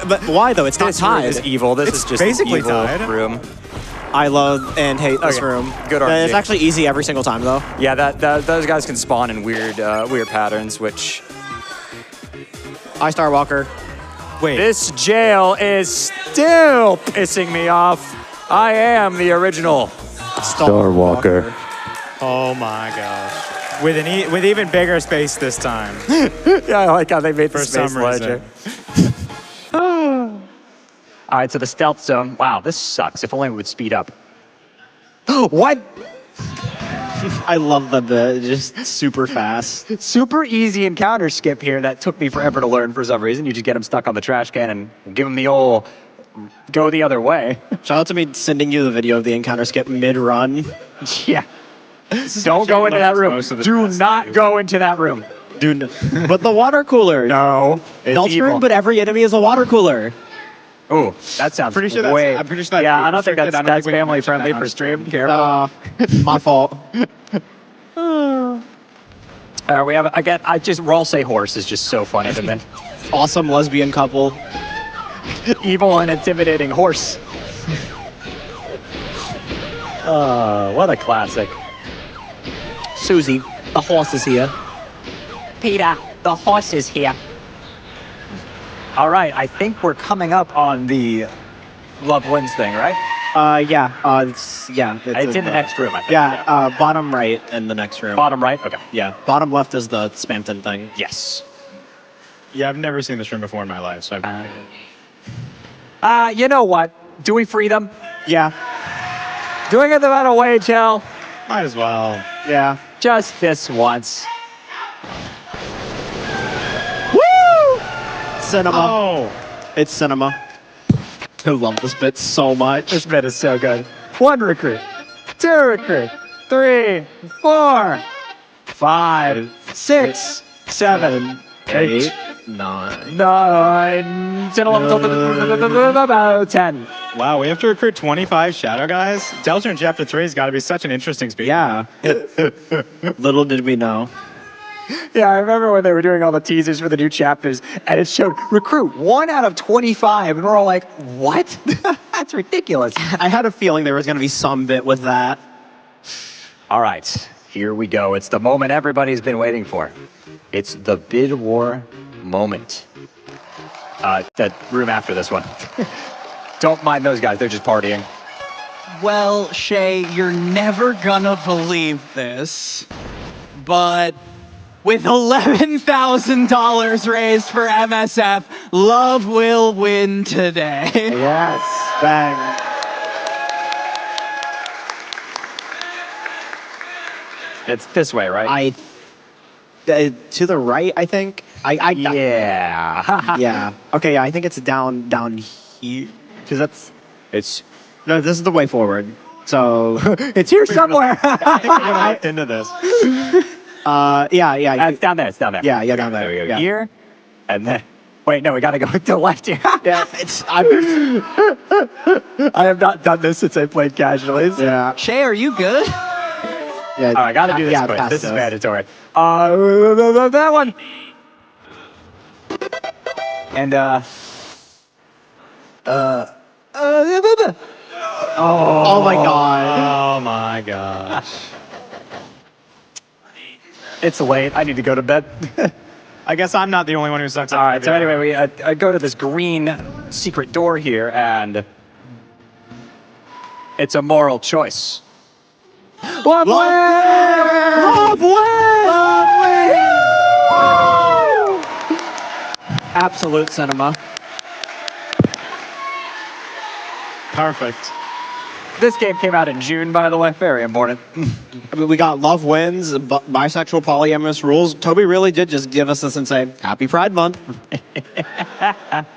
but why though? It's not This room tied. is evil. This It's is just basically an evil tied. room. I love and hate this Okay. room. Good It's RNG. actually easy every single time though. Yeah, those guys can spawn in weird patterns, which I-Star Walker. Wait. this jail is still pissing me off. I am the original Star Walker. Oh my gosh. With with even bigger space this time. Yeah, I like how they made For the space some larger. reason. All right, so the stealth zone. Wow, this sucks. If only it would speed up. What? I love the just super fast. Super easy encounter skip here that took me forever to learn for some reason. You just get him stuck on the trash can and give him the old go the other way. Shout out to me sending you the video of the encounter skip mid-run. Yeah. Don't go into that room. Do not go into that room. Dude, but the water cooler. No. It's Deltarune, evil. but every enemy is a water cooler. Oh, that sounds Pretty sure that's- way. I'm pretty sure that's yeah, I don't think restricted. I don't that's think we can family mention friendly that for on stream. Careful. My fault. We have again. Roll say horse is just so funny to me. Awesome lesbian couple. Evil and intimidating horse. What a classic. Susie, the horse is here. Peter, the horse is here. All right, I think we're coming up on the Love Wins thing, right? Yeah. It's It's in the next room, I think. Yeah, bottom right in the next room. Bottom right? Okay. Yeah, bottom left is the Spamton thing. Yes. Yeah, I've never seen this room before in my life, so You know what? Do we free them? Yeah, Doing it the better way, Jill. might as well. yeah. Just this once. Woo! Cinema. Oh! It's cinema. I love this bit so much. This bit is so good. 1 recruit, 2 recruit, 3, 4, 5, 6, 7, 8, 9. 9, 10, 11, 10. Wow, we have to recruit 25 Shadow guys? Deltarune Chapter 3 has got to be such an interesting speed. Yeah. Little did we know. Yeah, I remember when they were doing all the teasers for the new chapters, and it showed recruit 1 out of 25, and we're all like, what? That's ridiculous. I had a feeling there was going to be some bit with that. All right, here we go. It's the moment everybody's been waiting for. It's the bid war moment. That room after this one. Don't mind those guys, they're just partying. Well, Shay, you're never gonna believe this, but with $11,000 raised for MSF, Love will win today. Yes, bang. It's this way, right? To the right, I think. Yeah. Yeah. Okay. Yeah, I think it's down here. Because It's no. This is the way forward. So it's here somewhere. Into this. yeah. It's down there. It's down there. Yeah, down there. There we go. Yeah. Here, and then. Wait, no, we gotta go to the left here. Yeah, I have not done this since I played casualties. yeah. Shay, are you good? Yeah. All right, I gotta do this Yeah, quick. pass This is those. mandatory. That one. And Oh my god. Oh my gosh. it's late. I need to go to bed. I guess I'm not the only one who sucks at All right. So trivia. anyway, we go to this green secret door here, and it's a moral choice. Love Absolute cinema. Perfect. This game came out in June, by the way. Very important. I mean, we got Love Wins, bisexual polyamorous rules. Toby really did just give us this and say, Happy Pride Month.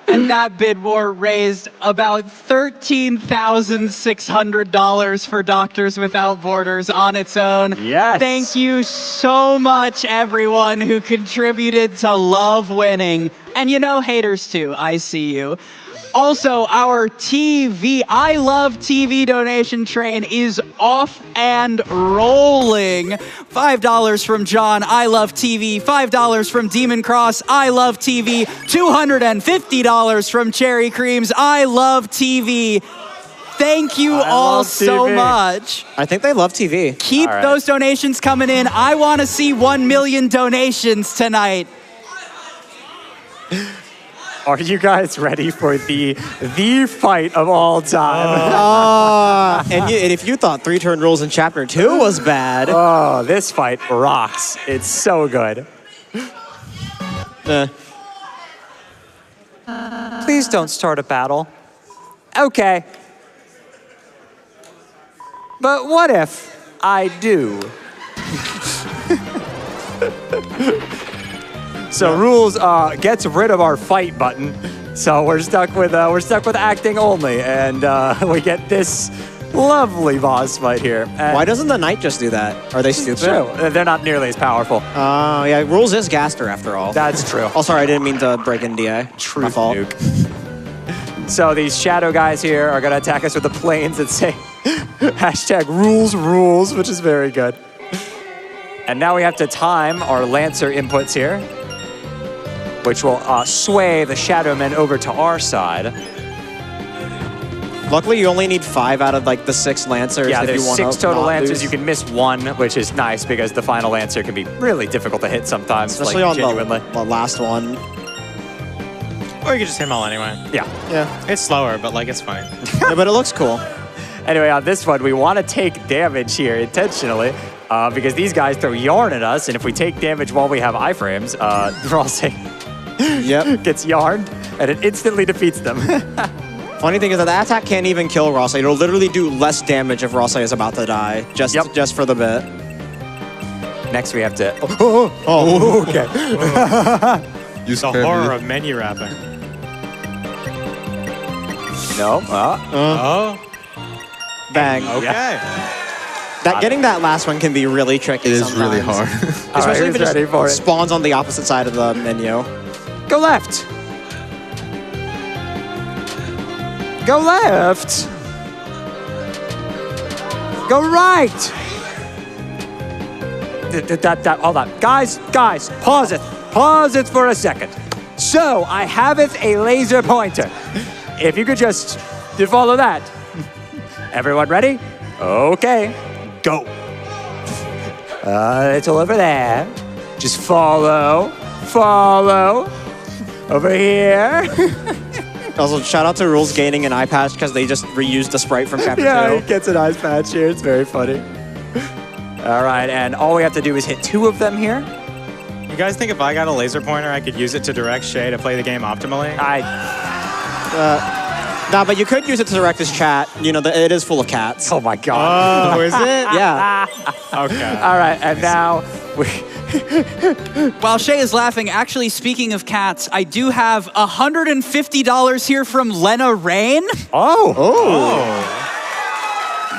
And that bid war raised about $13,600 for Doctors Without Borders on its own. Yes. Thank you so much, everyone who contributed to Love winning. And haters too. I see you. Also, our I Love TV donation train is off and rolling. $5 from John, I love TV. $5 from Demon Cross, I love TV. $250 from Cherry Creams, I love TV. Thank you all so much. I think they love TV. Keep those donations coming in. I want to see 1 million donations tonight. Are you guys ready for the fight of all time? And if you thought 3-turn rules in Chapter 2 was bad. Oh, this fight rocks. It's so good. Please don't start a battle. Okay. But what if I do? So rules gets rid of our fight button. So we're stuck with acting only, and we get this lovely boss fight here. And Why doesn't the knight just do that? Are they stupid? true, they're not nearly as powerful. Yeah, rules is Gaster after all. That's true. Oh, sorry, I didn't mean to break in DA. My fault. Nuke. So these shadow guys here are gonna attack us with the planes that say hashtag rules, which is very good. And now we have to time our Lancer inputs here, which will sway the shadow men over to our side. Luckily, you only need 5 out of like the 6 Lancers. Yeah, if there's you want 6 to total not Lancers. lose. You can miss 1, which is nice because the final Lancer can be really difficult to hit sometimes, Especially like, on genuinely. the last one. Or you could just hit them all anyway. Yeah. Yeah. It's slower, but like it's fine. Yeah, but it looks cool. Anyway, on this one, we want to take damage here intentionally because these guys throw yarn at us, and if we take damage while we have iframes, Rossay gets yarned, and it instantly defeats them. Funny thing is that the attack can't even kill Rossay. It'll literally do less damage if Rossay is about to die, just for the bit. Next, we have to... Oh, okay. The horror of menu wrapping. No. Bang. Okay. Getting that last one can be really tricky. It is sometimes. really hard. Especially if it ready for it. just spawns on the opposite side of the menu. Go left. Go left. Go right. Hold on. Guys, pause it. Pause it for a second. So, I have a laser pointer. If you could just follow that. Everyone ready? Okay. Go. It's all over there. Just follow. Over here. Also, shout out to Rules gaining an eye patch because they just reused the sprite from Chapter 2. Yeah, he gets an eye patch here. It's very funny. All right, and all we have to do is hit 2 of them here. You guys think if I got a laser pointer, I could use it to direct Shay to play the game optimally? Nah, but you could use it to direct his chat. You know, it is full of cats. Oh my God. Oh, is it? Yeah. Okay. All right, and now we... While Shay is laughing, actually, speaking of cats, I do have $150 here from Lena Rain. Oh.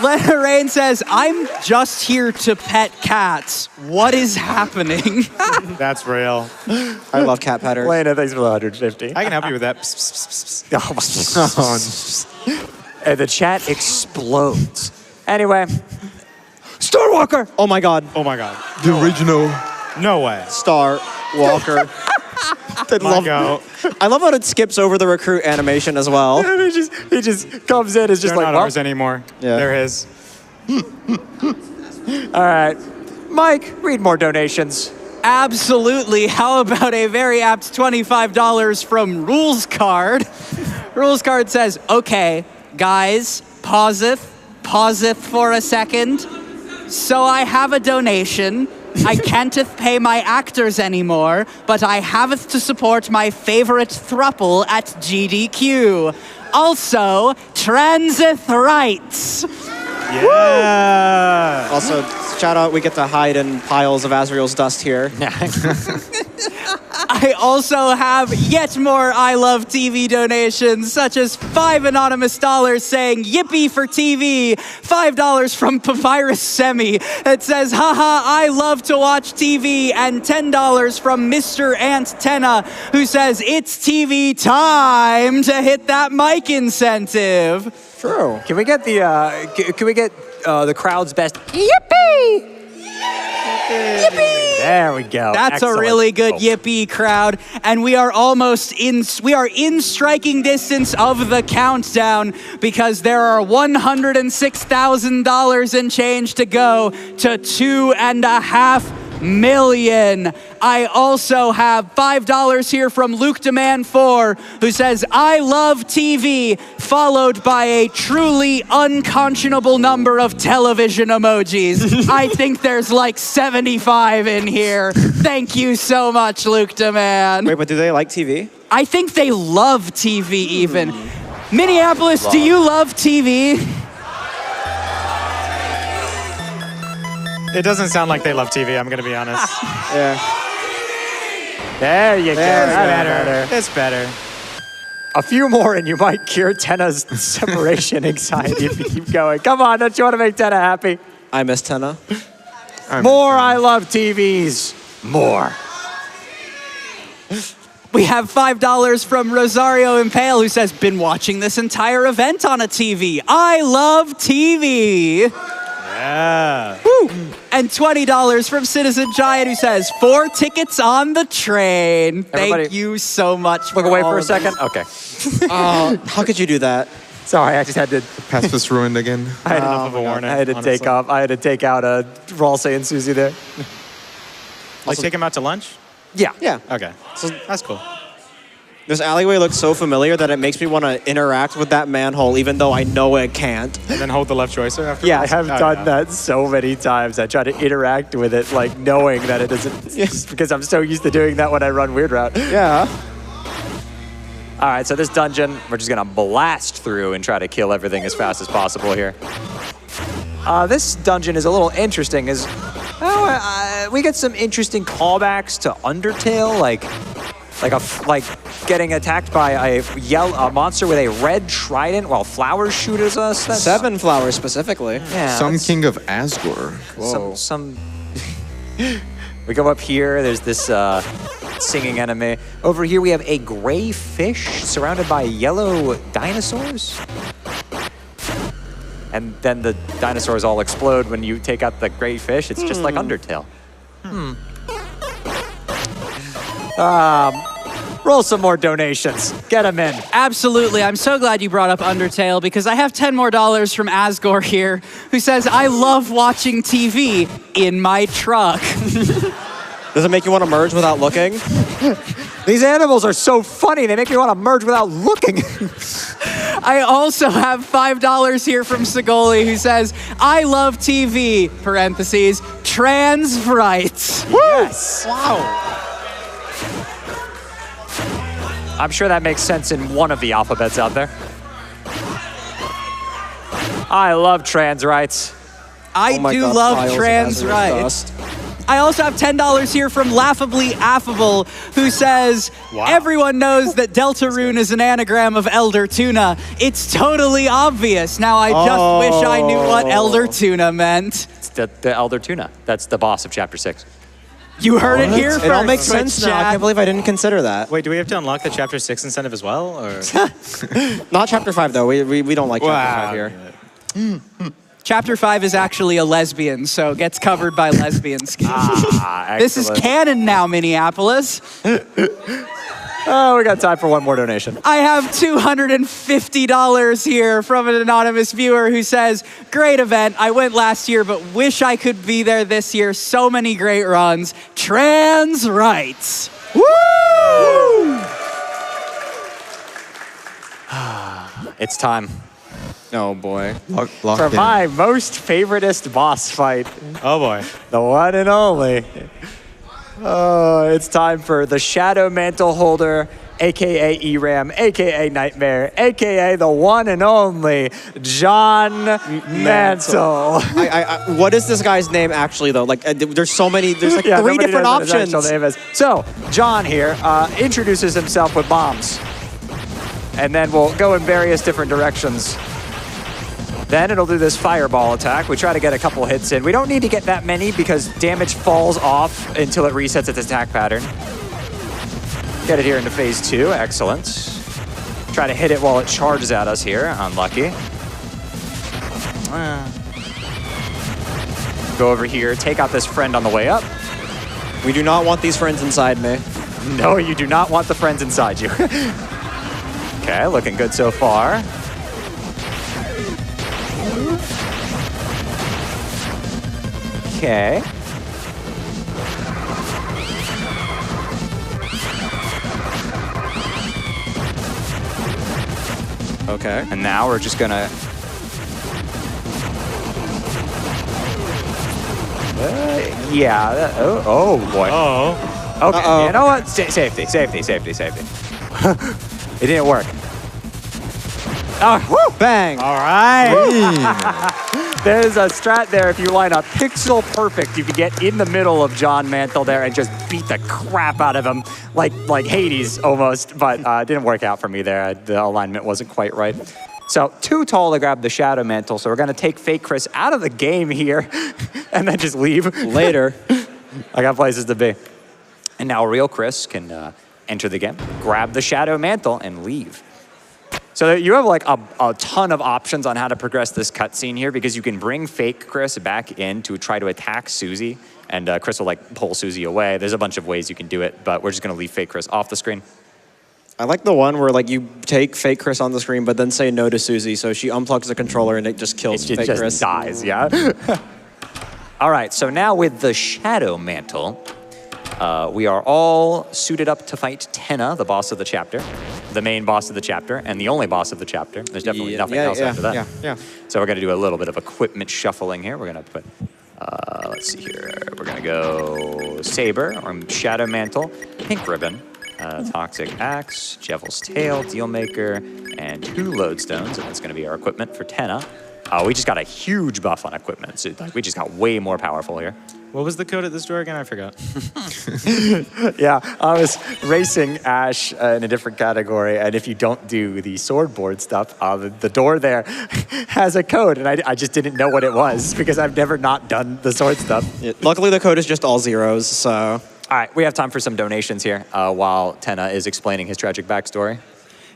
Lena Rain says, I'm just here to pet cats. What is happening? That's real. I love cat petters. Lena, thanks for the 150. I can help you with that. And the chat explodes. Anyway, Star Walker. Oh my God. Oh my God. The original. No way. Star Walker. I love how it skips over the recruit animation as well. And he just comes in, is just They're like, not ours anymore. Yeah. They're his. all right. Mike, read more donations. Absolutely. How about a very apt $25 from Rules Card? Rules Card says, okay, guys, pauseth for a second. So I have a donation. I can'teth pay my actors anymore, but I haveth to support my favorite thruple at GDQ. Also, transith rights. Yeah. Also, shout out, we get to hide in piles of Azrael's dust here. I also have yet more I Love TV donations, such as 5 anonymous dollars saying yippee for TV, $5 from Papyrus Semi that says haha I love to watch TV, and $10 from Mr. Antenna who says it's TV time to hit that mic incentive. True. Can we get the the crowd's best. Yippee! Yippee! There we go. That's Excellent. a really good Oh. yippee crowd. And we are in striking distance of the countdown because there are $106,000 and change to go to 2.5 million. I also have $5 here from Luke Demand 4, who says, I love TV, followed by a truly unconscionable number of television emojis. I think there's like 75 in here. Thank you so much, Luke Demand. Wait, but do they like TV? I think they love TV even. Minneapolis, do you love TV? It doesn't sound like they love TV, I'm gonna be honest. Yeah. There you go. It's better. It's better. A few more and you might cure Tenna's separation anxiety if you keep going. Come on, don't you want to make Tenna happy? I miss Tenna. More I love TVs. More. We have $5 from Rosario Impale, who says, been watching this entire event on a TV. I love TV. Yeah. Woo! And $20 from Citizen Giant, who says, 4 tickets on the train. Everybody, Thank you so much. Look away for a second. Okay. How could you do that? Sorry, I just had to. Pass was ruined again. I had enough of a warning. I had to honestly. take off. I had to take out a Ralsei and Susie there. Like take him out to lunch? Yeah. Yeah. Okay. That's cool. This alleyway looks so familiar that it makes me want to interact with that manhole, even though I know it can't. And then hold the left joystick after? Yeah, I have done that so many times. I try to interact with it, like knowing that it isn't, just because I'm so used to doing that when I run Weird Route. Yeah. All right, so this dungeon, we're just gonna blast through and try to kill everything as fast as possible here. This dungeon is a little interesting, we get some interesting callbacks to Undertale, like getting attacked by a monster with a red trident while flowers shoot at us. That's 7 flowers specifically. Yeah, Some that's- king of Asgore. Some we go up here, there's this singing enemy. Over here we have a gray fish surrounded by yellow dinosaurs. And then the dinosaurs all explode when you take out the gray fish. It's just like Undertale. Roll some more donations. Get them in. Absolutely. I'm so glad you brought up Undertale because I have $10 more from Asgore here, who says, I love watching TV in my truck. Does it make you want to merge without looking? These animals are so funny. They make me want to merge without looking. I also have $5 here from Segoli, who says, I love TV, parentheses, trans rights. Yes. Wow. I'm sure that makes sense in one of the alphabets out there. I love trans rights. I Oh my do God, love piles of trans hazardous rights. dust. I also have $10 here from Laughably Affable, who says, everyone knows that Deltarune is an anagram of Elder Tuna. It's totally obvious. Now I just wish I knew what Elder Tuna meant. It's the Elder Tuna. That's the boss of Chapter 6. You heard it here first. It all makes Twitch sense now. I chat. can't believe I didn't consider that. Wait, do we have to unlock the Chapter 6 incentive as well? Or? Not Chapter 5, though. We don't like Chapter 5 here. Chapter 5 is actually a lesbian, so gets covered by lesbian schemes. This is Excellent. canon now, Minneapolis. Oh, we got time for one more donation. I have $250 here from an anonymous viewer who says, great event. I went last year, but wish I could be there this year. So many great runs. Trans rights. Woo! It's time Oh, boy. Lock for in. my most favoritist boss fight. Oh boy. The one and only. Oh, it's time for the Shadow Mantle Holder, a.k.a. ERAM, a.k.a. Nightmare, a.k.a. the one and only John Mantle. What is this guy's name actually, though? Like, there's so many. There's like 3 nobody different knows what his options. actual name is. So, John here introduces himself with bombs. And then we'll go in various different directions. Then it'll do this fireball attack. We try to get a couple hits in. We don't need to get that many because damage falls off until it resets its attack pattern. Get it here into phase 2. Excellent. Try to hit it while it charges at us here. Unlucky. Go over here, take out this friend on the way up. We do not want these friends inside me. No, you do not want the friends inside you. Okay, looking good so far. Okay. Okay. And now we're just gonna... oh boy. Oh. Okay, Uh-oh. you know what? Safety. It didn't work. Oh, woo! Bang. All right. There's a strat there. If you line up pixel perfect, you can get in the middle of John Mantle there and just beat the crap out of him, like Hades almost. But it didn't work out for me there. The alignment wasn't quite right. So too tall to grab the Shadow Mantle. So we're gonna take Fake Chris out of the game here, and then just leave Later. I got places to be. And now real Chris can enter the game, grab the Shadow Mantle, and leave. So you have like a ton of options on how to progress this cutscene here, because you can bring Fake Chris back in to try to attack Susie, and Chris will like pull Susie away. There's a bunch of ways you can do it, but we're just gonna leave Fake Chris off the screen. I like the one where like you take Fake Chris on the screen, but then say no to Susie, so she unplugs the controller and it just kills It Fake just Chris. dies, yeah? All right, so now with the Shadow Mantle, we are all suited up to fight Tenna, the boss of the chapter, the main boss of the chapter, and the only boss of the chapter. There's definitely nothing else after that. Yeah. So we're gonna do a little bit of equipment shuffling here. We're gonna put, let's see here. We're gonna go Saber, or Shadow Mantle, Pink Ribbon, Toxic Axe, Devil's Tail, Dealmaker, and 2 Lodestones, and that's gonna be our equipment for Tenna. We just got a huge buff on equipment, so like, we just got way more powerful here. What was the code at this door again? I forgot. Yeah, I was racing Ash in a different category, and if you don't do the sword board stuff, the door there has a code, and I just didn't know what it was because I've never not done the sword stuff. Yeah, luckily, the code is just all zeros, so... All right, we have time for some donations here while Tenna is explaining his tragic backstory.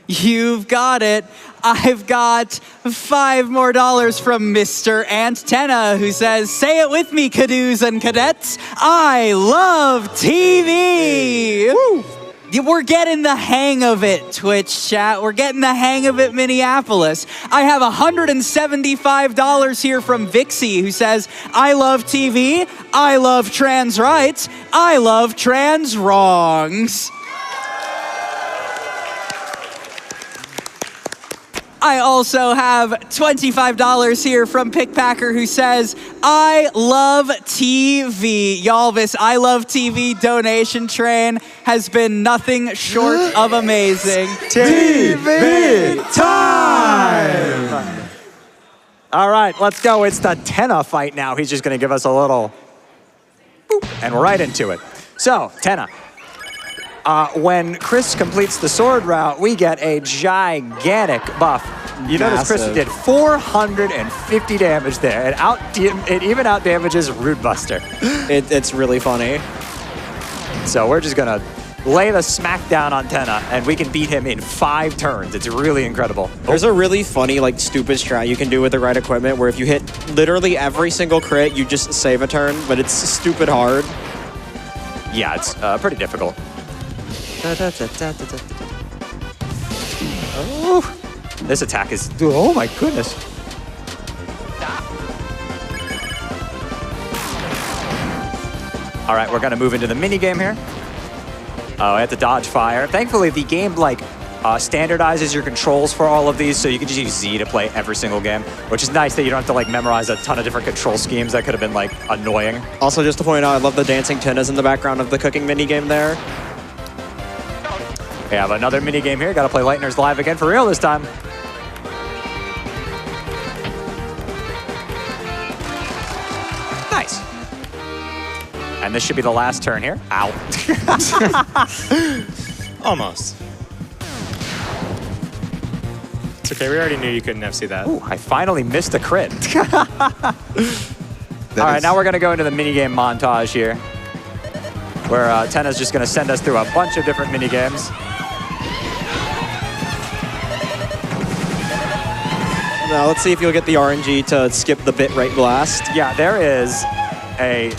You've got it. I've got $5 more from Mr. Antenna, who says, say it with me, cadoos and cadets. I love TV. Woo. We're getting the hang of it, Twitch chat. We're getting the hang of it, Minneapolis. I have $175 here from Vixie, who says, I love TV. I love trans rights. I love trans wrongs. I also have $25 here from Pickpacker, who says, I love TV. Y'all, this I love TV donation train has been nothing short of amazing. TV time! All right, let's go. It's the Tenna fight now. He's just going to give us a little boop, and we're right into it. So, Tenna. When Chris completes the sword route, we get a gigantic buff. You notice Chris did 450 damage there. It even out damages Rude Buster. It's really funny. So we're just gonna lay the smackdown on Tenna, and we can beat him in 5 turns. It's really incredible. There's a really funny, like, stupid strat you can do with the right equipment where if you hit literally every single crit, you just save a turn, but it's stupid hard. Yeah, it's pretty difficult. Oh, this attack is, oh my goodness. All right, we're gonna move into the mini game here. I have to dodge fire. Thankfully, the game standardizes your controls for all of these, so you can just use Z to play every single game, which is nice that you don't have to like memorize a ton of different control schemes. That could have been like annoying. Also, just to point out, I love the dancing Tennas in the background of the cooking mini game there. We have another mini game here. Got to play Lightners live again for real this time. Nice. And this should be the last turn here. Ow. Almost. It's okay, we already knew you couldn't FC that. Ooh, I finally missed a crit. All right, now we're going to go into the minigame montage here, where Tenna's just going to send us through a bunch of different minigames. Now, let's see if you'll get the RNG to skip the bit rate blast. Yeah, there is a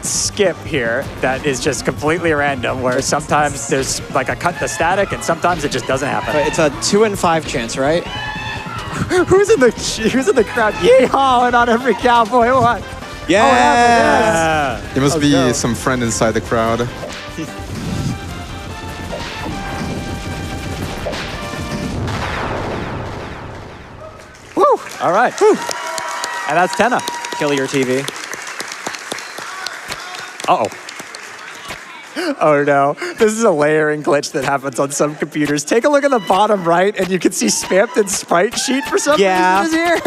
skip here that is just completely random, where sometimes there's like a cut to static and sometimes it just doesn't happen. But it's a 2 in 5 chance, right? Who's in the crowd yeehawing on every cowboy? What? Yeah. There must be some friend inside the crowd. Woo! All right. Woo. And that's Tenna. Kill your TV. Uh-oh. Oh no, this is a layering glitch that happens on some computers. Take a look at the bottom right and you can see Spampton's sprite sheet for some reason is here.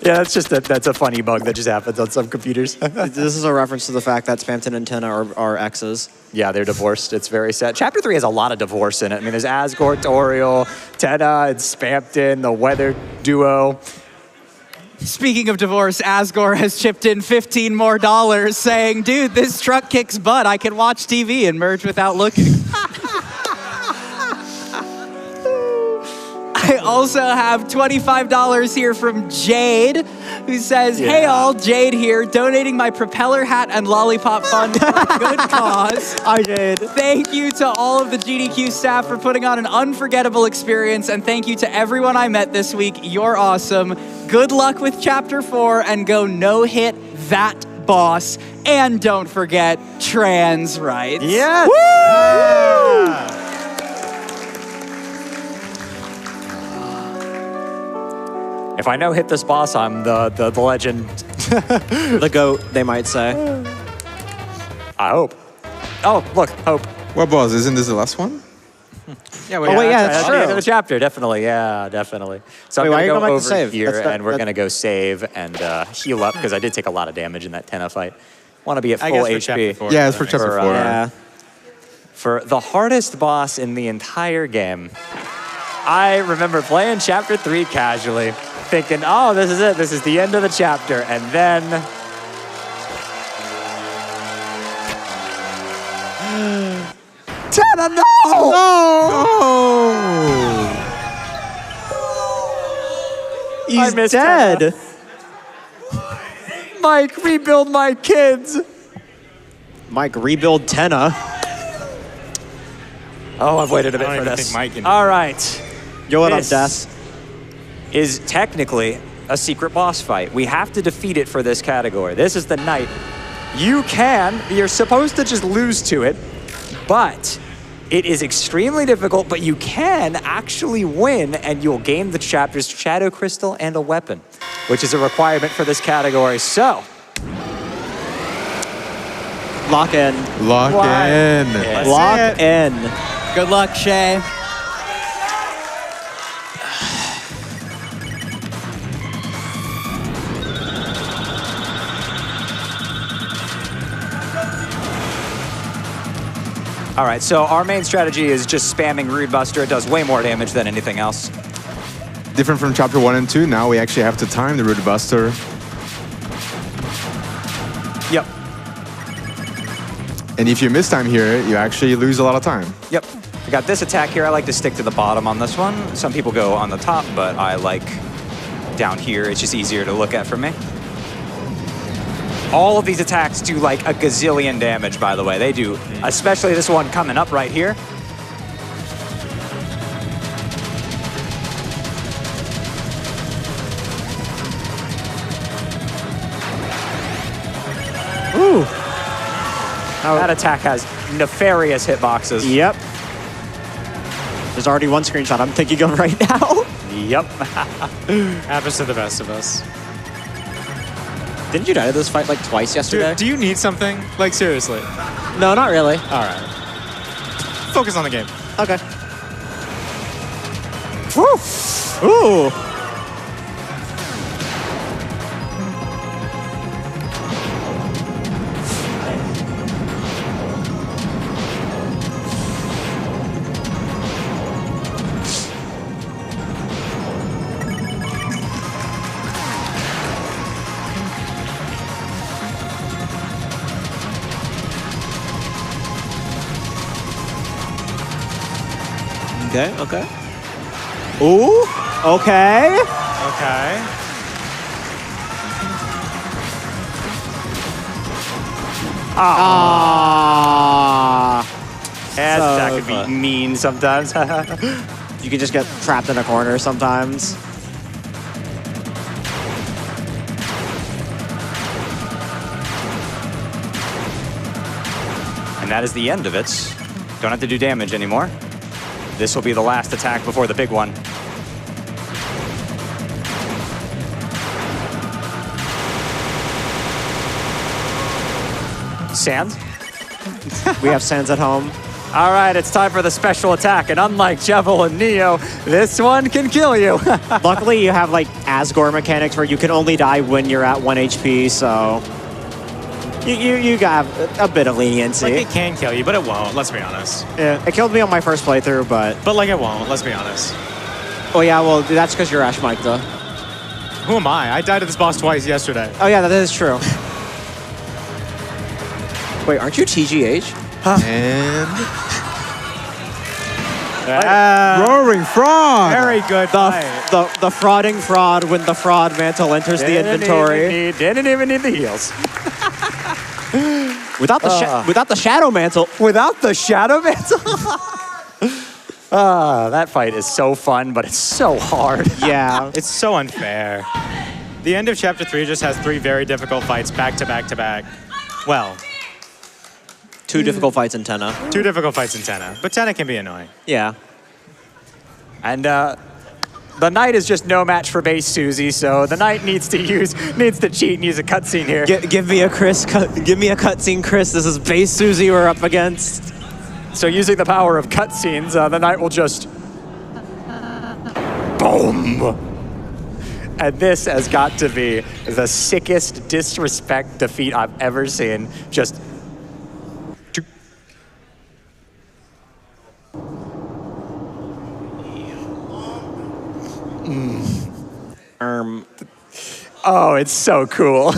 Yeah, that's a funny bug that just happens on some computers. This is a reference to the fact that Spampton and Tenna are exes. Yeah, they're divorced. It's very sad. Chapter 3 has a lot of divorce in it. I mean, there's Asgore, Toriel, Tenna, and Spampton, the weather duo. Speaking of divorce, Asgore has chipped in $15 more, saying, dude, this truck kicks butt. I can watch TV and merge without looking. I also have $25 here from Jade, who says, hey all, Jade here, donating my propeller hat and lollipop fund for a good cause. Hi, Jade. Thank you to all of the GDQ staff for putting on an unforgettable experience, and thank you to everyone I met this week. You're awesome. Good luck with Chapter 4, and go no-hit that boss. And don't forget trans rights. Yes! Woo! If I no-hit this boss, I'm the legend. The GOAT, they might say. I hope. Oh, look, hope. What boss? Isn't this the last one? Yeah, that's the end of true. the chapter, definitely. Yeah, definitely. So Wait, I'm why are you going to going go back to over save? here, That's and we're going to go save and heal up, because I did take a lot of damage in that Tenna fight. Want to be at full I guess for HP. chapter 4. Yeah, it's for chapter 4. Yeah. For the hardest boss in the entire game, I remember playing Chapter 3 casually, thinking, oh, this is it. This is the end of the chapter. And then... Tenna, no! He's miss dead. Tenna. Mike, rebuild my kids. Mike, rebuild Tenna. Oh, I've waited a bit I don't for even this. think Mike can- All right. Yo, what up, This Des? is technically a secret boss fight. We have to defeat it for this category. This is the night. You're supposed to just lose to it, but it is extremely difficult, but you can actually win, and you'll gain the chapter's Shadow Crystal and a weapon, which is a requirement for this category. So, Lock in. Lock in. Let's Lock it. in. Good luck, Shay. all right, so our main strategy is just spamming Rude Buster. It does way more damage than anything else. Different from chapter 1 and 2, now we actually have to time the Root Buster. Yep. And if you miss time here, you actually lose a lot of time. Yep. We got this attack here. I like to stick to the bottom on this one. Some people go on the top, but I like down here. It's just easier to look at for me. All of these attacks do like a gazillion damage, by the way. They do, especially this one coming up right here. Ooh. That attack has nefarious hitboxes. Yep. There's already one screenshot I'm thinking of right now. Yep. Happens to the best of us. Didn't you die to this fight like twice yesterday? Dude, do you need something? Like, seriously. No, not really. All right. Focus on the game. Okay. Woo. Ooh. Okay, okay. Ooh, okay. Okay. That could be mean sometimes. You can just get trapped in a corner sometimes. And that is the end of it. Don't have to do damage anymore. This will be the last attack before the big one. Sand? We have sands at home. All right, it's time for the special attack. And unlike Jevil and Neo, this one can kill you. Luckily, you have like Asgore mechanics where you can only die when you're at 1 HP, so you got a bit of leniency. Like, it can kill you, but it won't, let's be honest. Yeah, it killed me on my first playthrough, but... But, like, it won't, let's be honest. Oh, yeah, well, that's because you're Ash Mike, though. Who am I? I died to this boss twice yesterday. Oh, yeah, that is true. Wait, aren't you TGH? And... Roaring Frog! Very good fight. The frauding fraud when the fraud mantle enters the inventory. Didn't even need the heals. Without the shadow mantle. Without the shadow mantle? That fight is so fun, but it's so hard. Yeah. It's so unfair. The end of Chapter 3 just has 3 very difficult fights back to back to back. Well, 2 difficult fights in Tenna. 2 difficult fights in Tenna, but Tenna can be annoying. Yeah. And the Knight is just no match for base Susie, so the Knight needs to cheat and use a cutscene here. Give me a cutscene, Chris. This is base Susie we're up against. So using the power of cutscenes, the Knight will just boom. And this has got to be the sickest disrespect defeat I've ever seen. Just. Oh, it's so cool.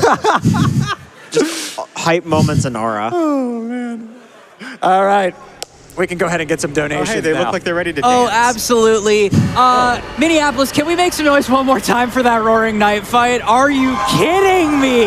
Just hype moments and aura. Oh, man. All right. We can go ahead and get some donations. Oh, hey, they now. look like they're ready to Oh, dance. absolutely. Minneapolis, can we make some noise one more time for that Roaring Knight fight? Are you kidding me?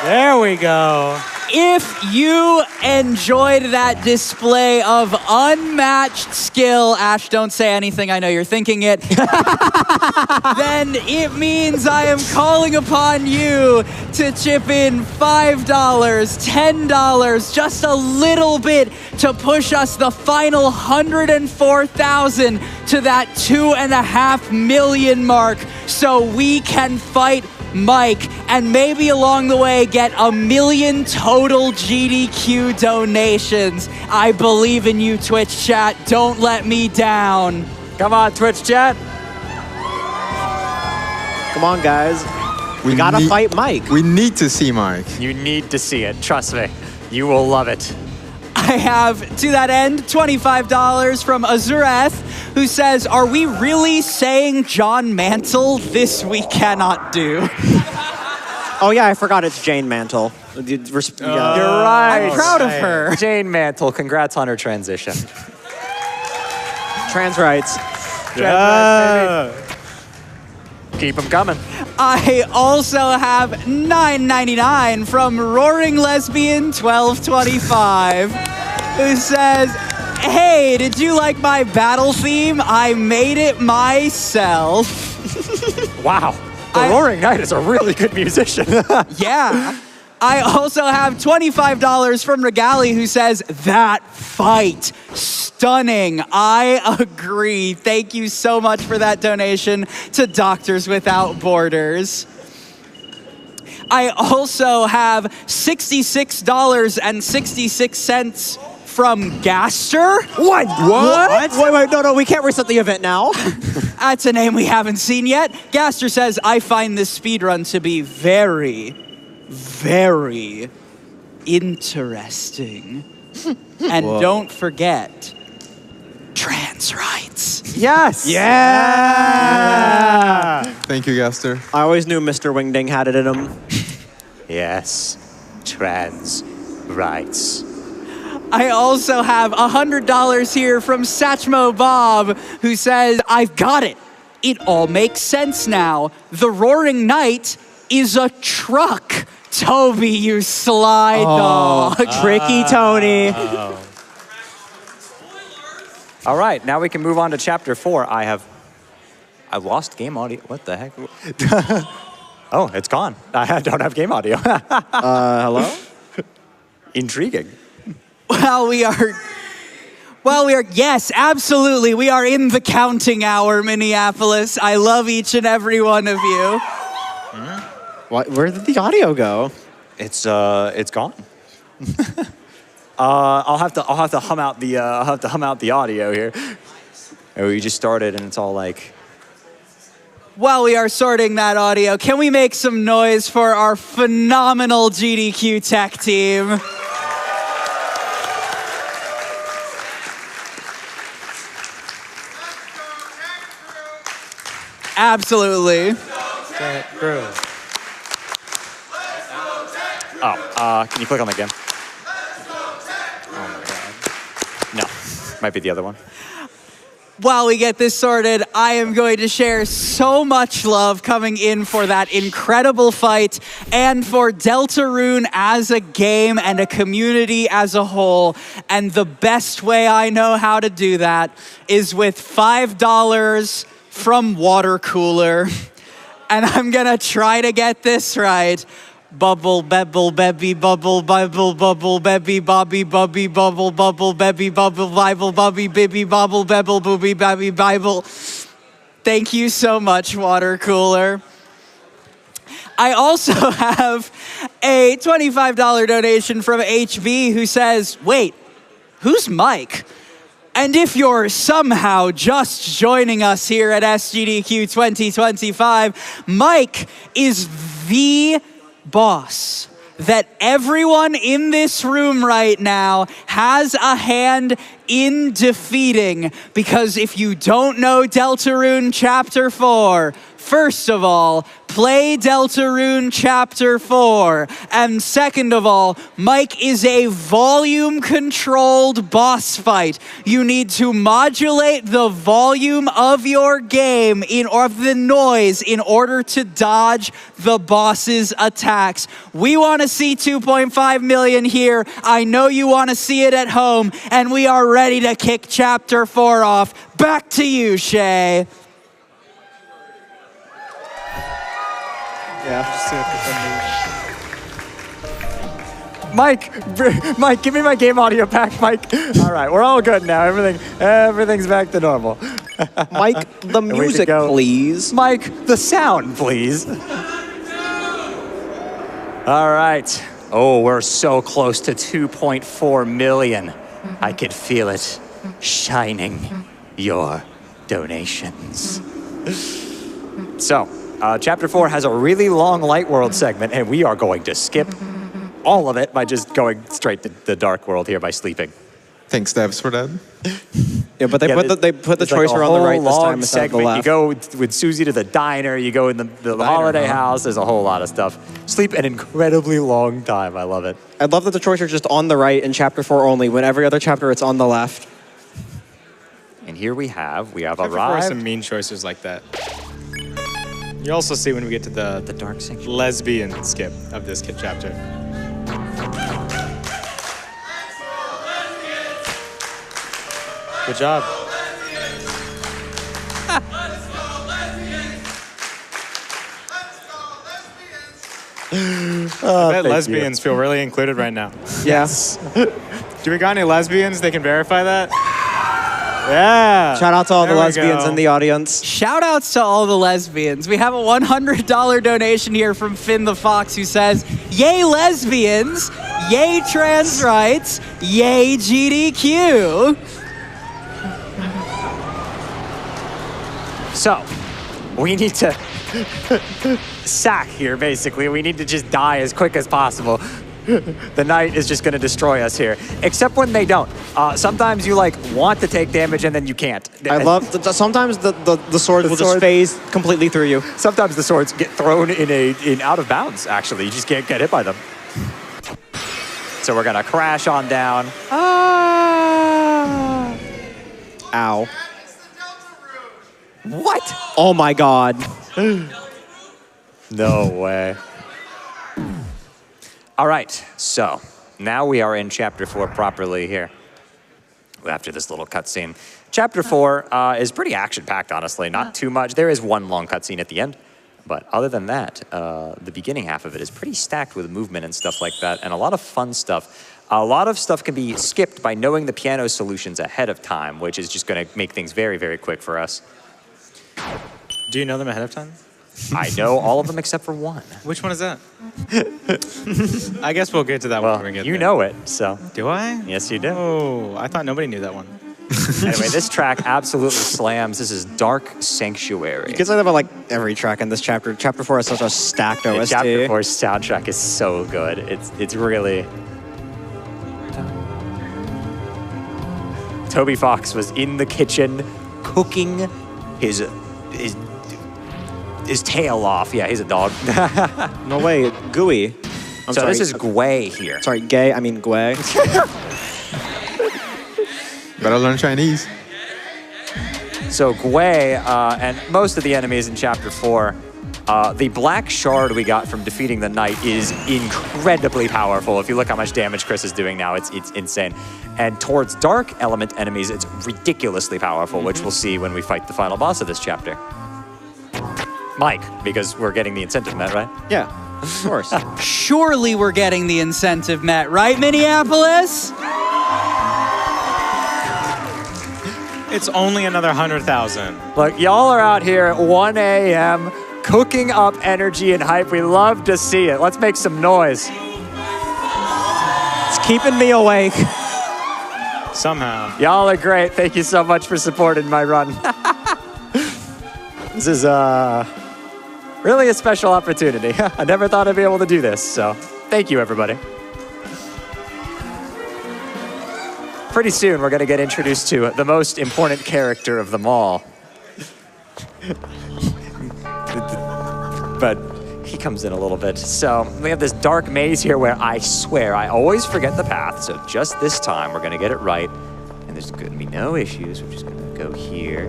There we go. If you enjoyed that display of unmatched skill, Ash, don't say anything, I know you're thinking it, then it means I am calling upon you to chip in $5, $10, just a little bit to push us the final 104,000 to that 2.5 million mark so we can fight Mike, and maybe along the way get 1 million total GDQ donations. I believe in you, Twitch chat. Don't let me down. Come on, Twitch chat. Come on, guys. We gotta fight Mike. We need to see Mike. You need to see it. Trust me. You will love it. I have, to that end, $25 from Azureth, who says, are we really saying John Mantle? This we cannot do. Oh, yeah, I forgot it's Jane Mantle. You're right. I'm proud of her. Jane Mantle, congrats on her transition. Trans rights. Keep them coming. I also have $9.99 from Roaring Lesbian 1225, who says, hey, did you like my battle theme? I made it myself. Wow. The Roaring Knight is a really good musician. Yeah. I also have $25 from Regali, who says, that fight, stunning. I agree. Thank you so much for that donation to Doctors Without Borders. I also have $66.66 from Gaster. What? Wait, no, we can't reset the event now. That's a name we haven't seen yet. Gaster says, I find this speedrun to be very, very interesting. And don't forget, trans rights. Yes. Yeah. Thank you, Gaster. I always knew Mr. Wingding had it in him. Yes. Trans rights. I also have $100 here from Satchmo Bob, who says, I've got it. It all makes sense now. The Roaring Knight is a truck. Toby, you sly dog. Tricky Tony. All right, now we can move on to chapter 4. I lost game audio. What the heck? Oh, it's gone. I don't have game audio. Hello? Intriguing. Yes, absolutely. We are in the counting hour, Minneapolis. I love each and every one of you. What? Where did the audio go? It's gone. I'll have to hum out the audio here. And we just started and it's all like. While we are sorting that audio, can we make some noise for our phenomenal GDQ tech team? Absolutely. Can you click on that again? Oh my God. No, might be the other one. While we get this sorted, I am going to share so much love coming in for that incredible fight and for Deltarune as a game and a community as a whole. And the best way I know how to do that is with $5 from Water Cooler. And I'm gonna try to get this right. Bubble, bebble, bebby, bubble, bubble, bubble, bebby, bobby, bubby, bubble, bubble, bebby, bubble, bible, bubby, bibby, bobble, bebble, booby, babby, bible. Thank you so much, Water Cooler. I also have a $25 donation from HB who says, wait, who's Mike? And if you're somehow just joining us here at SGDQ 2025, Mike is the boss that everyone in this room right now has a hand in defeating. Because if you don't know Deltarune Chapter 4, first of all, play Deltarune Chapter 4. And second of all, Mike is a volume-controlled boss fight. You need to modulate the volume of your game or of the noise in order to dodge the boss's attacks. We want to see 2.5 million here. I know you want to see it at home, and we are ready to kick Chapter 4 off. Back to you, Shay. Yeah, Mike, give me my game audio back, Mike. All right, we're all good now. Everything's back to normal. Mike, the music, please. Mike, the sound, please. All right. Oh, we're so close to 2.4 million. I could feel it shining your donations. So, Chapter 4 has a really long Light World segment, and we are going to skip all of it by just going straight to the Dark World here by sleeping. Thanks, Devs, for that. Yeah, but they put the choice on the right this time instead of the left. You go with Susie to the diner, you go in the holiday house, there's a whole lot of stuff. Sleep an incredibly long time, I love it. I love that the choice are just on the right in Chapter 4 only, when every other chapter it's on the left. And here we have Chapter 4 has some mean choices like that. You also see when we get to the Dark Sanctuary lesbian skip of this chapter. Good job. I bet lesbians feel really included right now. Yes. Do we got any lesbians? They can verify that? Yeah. Shout out to all the lesbians in the audience. Shout outs to all the lesbians. We have a $100 donation here from Finn the Fox who says, yay lesbians, yay trans rights, yay GDQ. So, we need to sack here, basically. We need to just die as quick as possible. The knight is just going to destroy us here, except when they don't. Sometimes you want to take damage and then you can't. I love sometimes the swords will just phase completely through you. Sometimes the swords get thrown in out of bounds. Actually, you just can't get hit by them. So we're gonna crash on down. Ah! Ow! What? Oh my God! No way. All right, so now we are in Chapter 4 properly here. After this little cutscene. Chapter 4 is pretty action-packed, honestly. Not too much. There is one long cutscene at the end. But other than that, the beginning half of it is pretty stacked with movement and stuff like that, and a lot of fun stuff. A lot of stuff can be skipped by knowing the piano solutions ahead of time, which is just going to make things very, very quick for us. Do you know them ahead of time? I know all of them except for one. Which one is that? I guess we'll get to that Well, when we get you there. know it, so. Do I? Yes, you do. Oh, I thought nobody knew that one. Anyway, this track absolutely slams. This is Dark Sanctuary. You can say that about like every track in this chapter. Chapter 4 is such a stacked And OST. Chapter 4's soundtrack is so good. It's really... Toby Fox was in the kitchen cooking his tail off. Yeah, he's a dog. No way, Gooey. I'm so sorry. this is Gwei here. Sorry, gay. I mean Gwei. Better learn Chinese. So Gwei and most of the enemies in Chapter 4, the black shard we got from defeating the knight is incredibly powerful. If you look how much damage Chris is doing now, it's insane. And towards dark element enemies, it's ridiculously powerful, which we'll see when we fight the final boss of this chapter. Mike, because we're getting the incentive met, right? Yeah, of course. Surely we're getting the incentive met, right, Minneapolis? It's only another 100,000. Look, y'all are out here at 1 a.m. cooking up energy and hype. We love to see it. Let's make some noise. It's keeping me awake. Somehow. Y'all are great. Thank you so much for supporting my run. This is really a special opportunity. I never thought I'd be able to do this, so thank you, everybody. Pretty soon, we're going to get introduced to the most important character of them all. But he comes in a little bit. So we have this dark maze here where I swear I always forget the path. So just this time, we're going to get it right. And there's going to be no issues. We're just going to go here,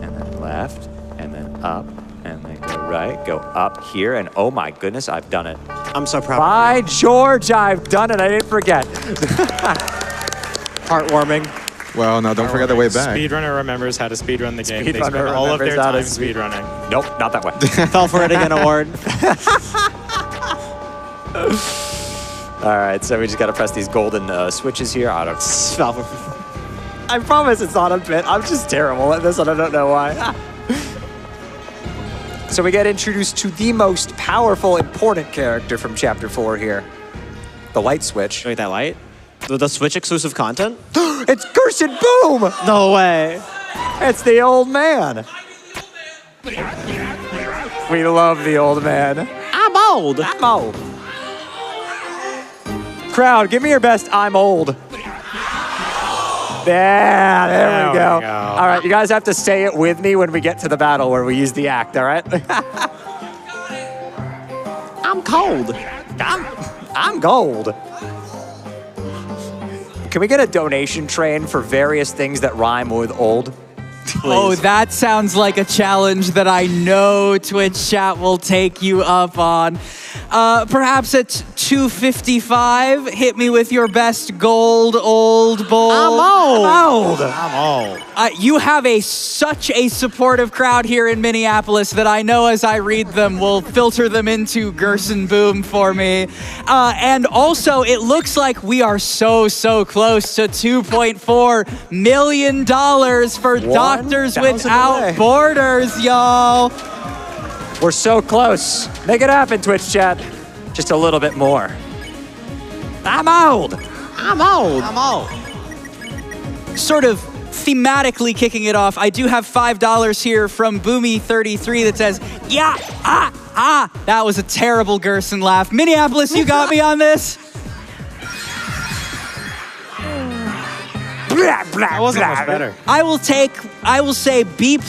and then left, and then up, and then go right, go up here. And oh my goodness, I've done it. I'm so proud. By George, I've done it. I didn't forget. Heartwarming. Well, now don't forget the way back. Speedrunner remembers how to speedrun the game. They Speedrunner spend all of their remembers how to time speedrunning. Nope, not that way. Fell for it again award. All right, so we just got to press these golden switches here. Fell for I promise it's not a bit. I'm just terrible at this, and I don't know why. So we get introduced to the most powerful, important character from Chapter 4 here. The light switch. Wait, that light? The Switch exclusive content? It's Gerson Boom! No way. It's the old man. We love the old man. I'm old. I'm old. Crowd, give me your best I'm old. Yeah, there we go. All right, you guys have to say it with me when we get to the battle where we use the act, all right? I'm cold. I'm gold. Can we get a donation train for various things that rhyme with old? Please. Oh, that sounds like a challenge that I know Twitch chat will take you up on. Perhaps at 255, hit me with your best gold, old, bold. I'm old. I'm old. You have such a supportive crowd here in Minneapolis that I know as I read them will filter them into Gerson Boom for me. And also, it looks like we are so close to $2.4 million for Doctors Without Borders, y'all. We're so close. Make it happen, Twitch chat. Just a little bit more. I'm old. I'm old. I'm old. Sort of thematically kicking it off, I do have $5 here from Boomy33 that says, yeah, that was a terrible Gerson laugh. Minneapolis, you got me on this? That wasn't much better. I will say B+,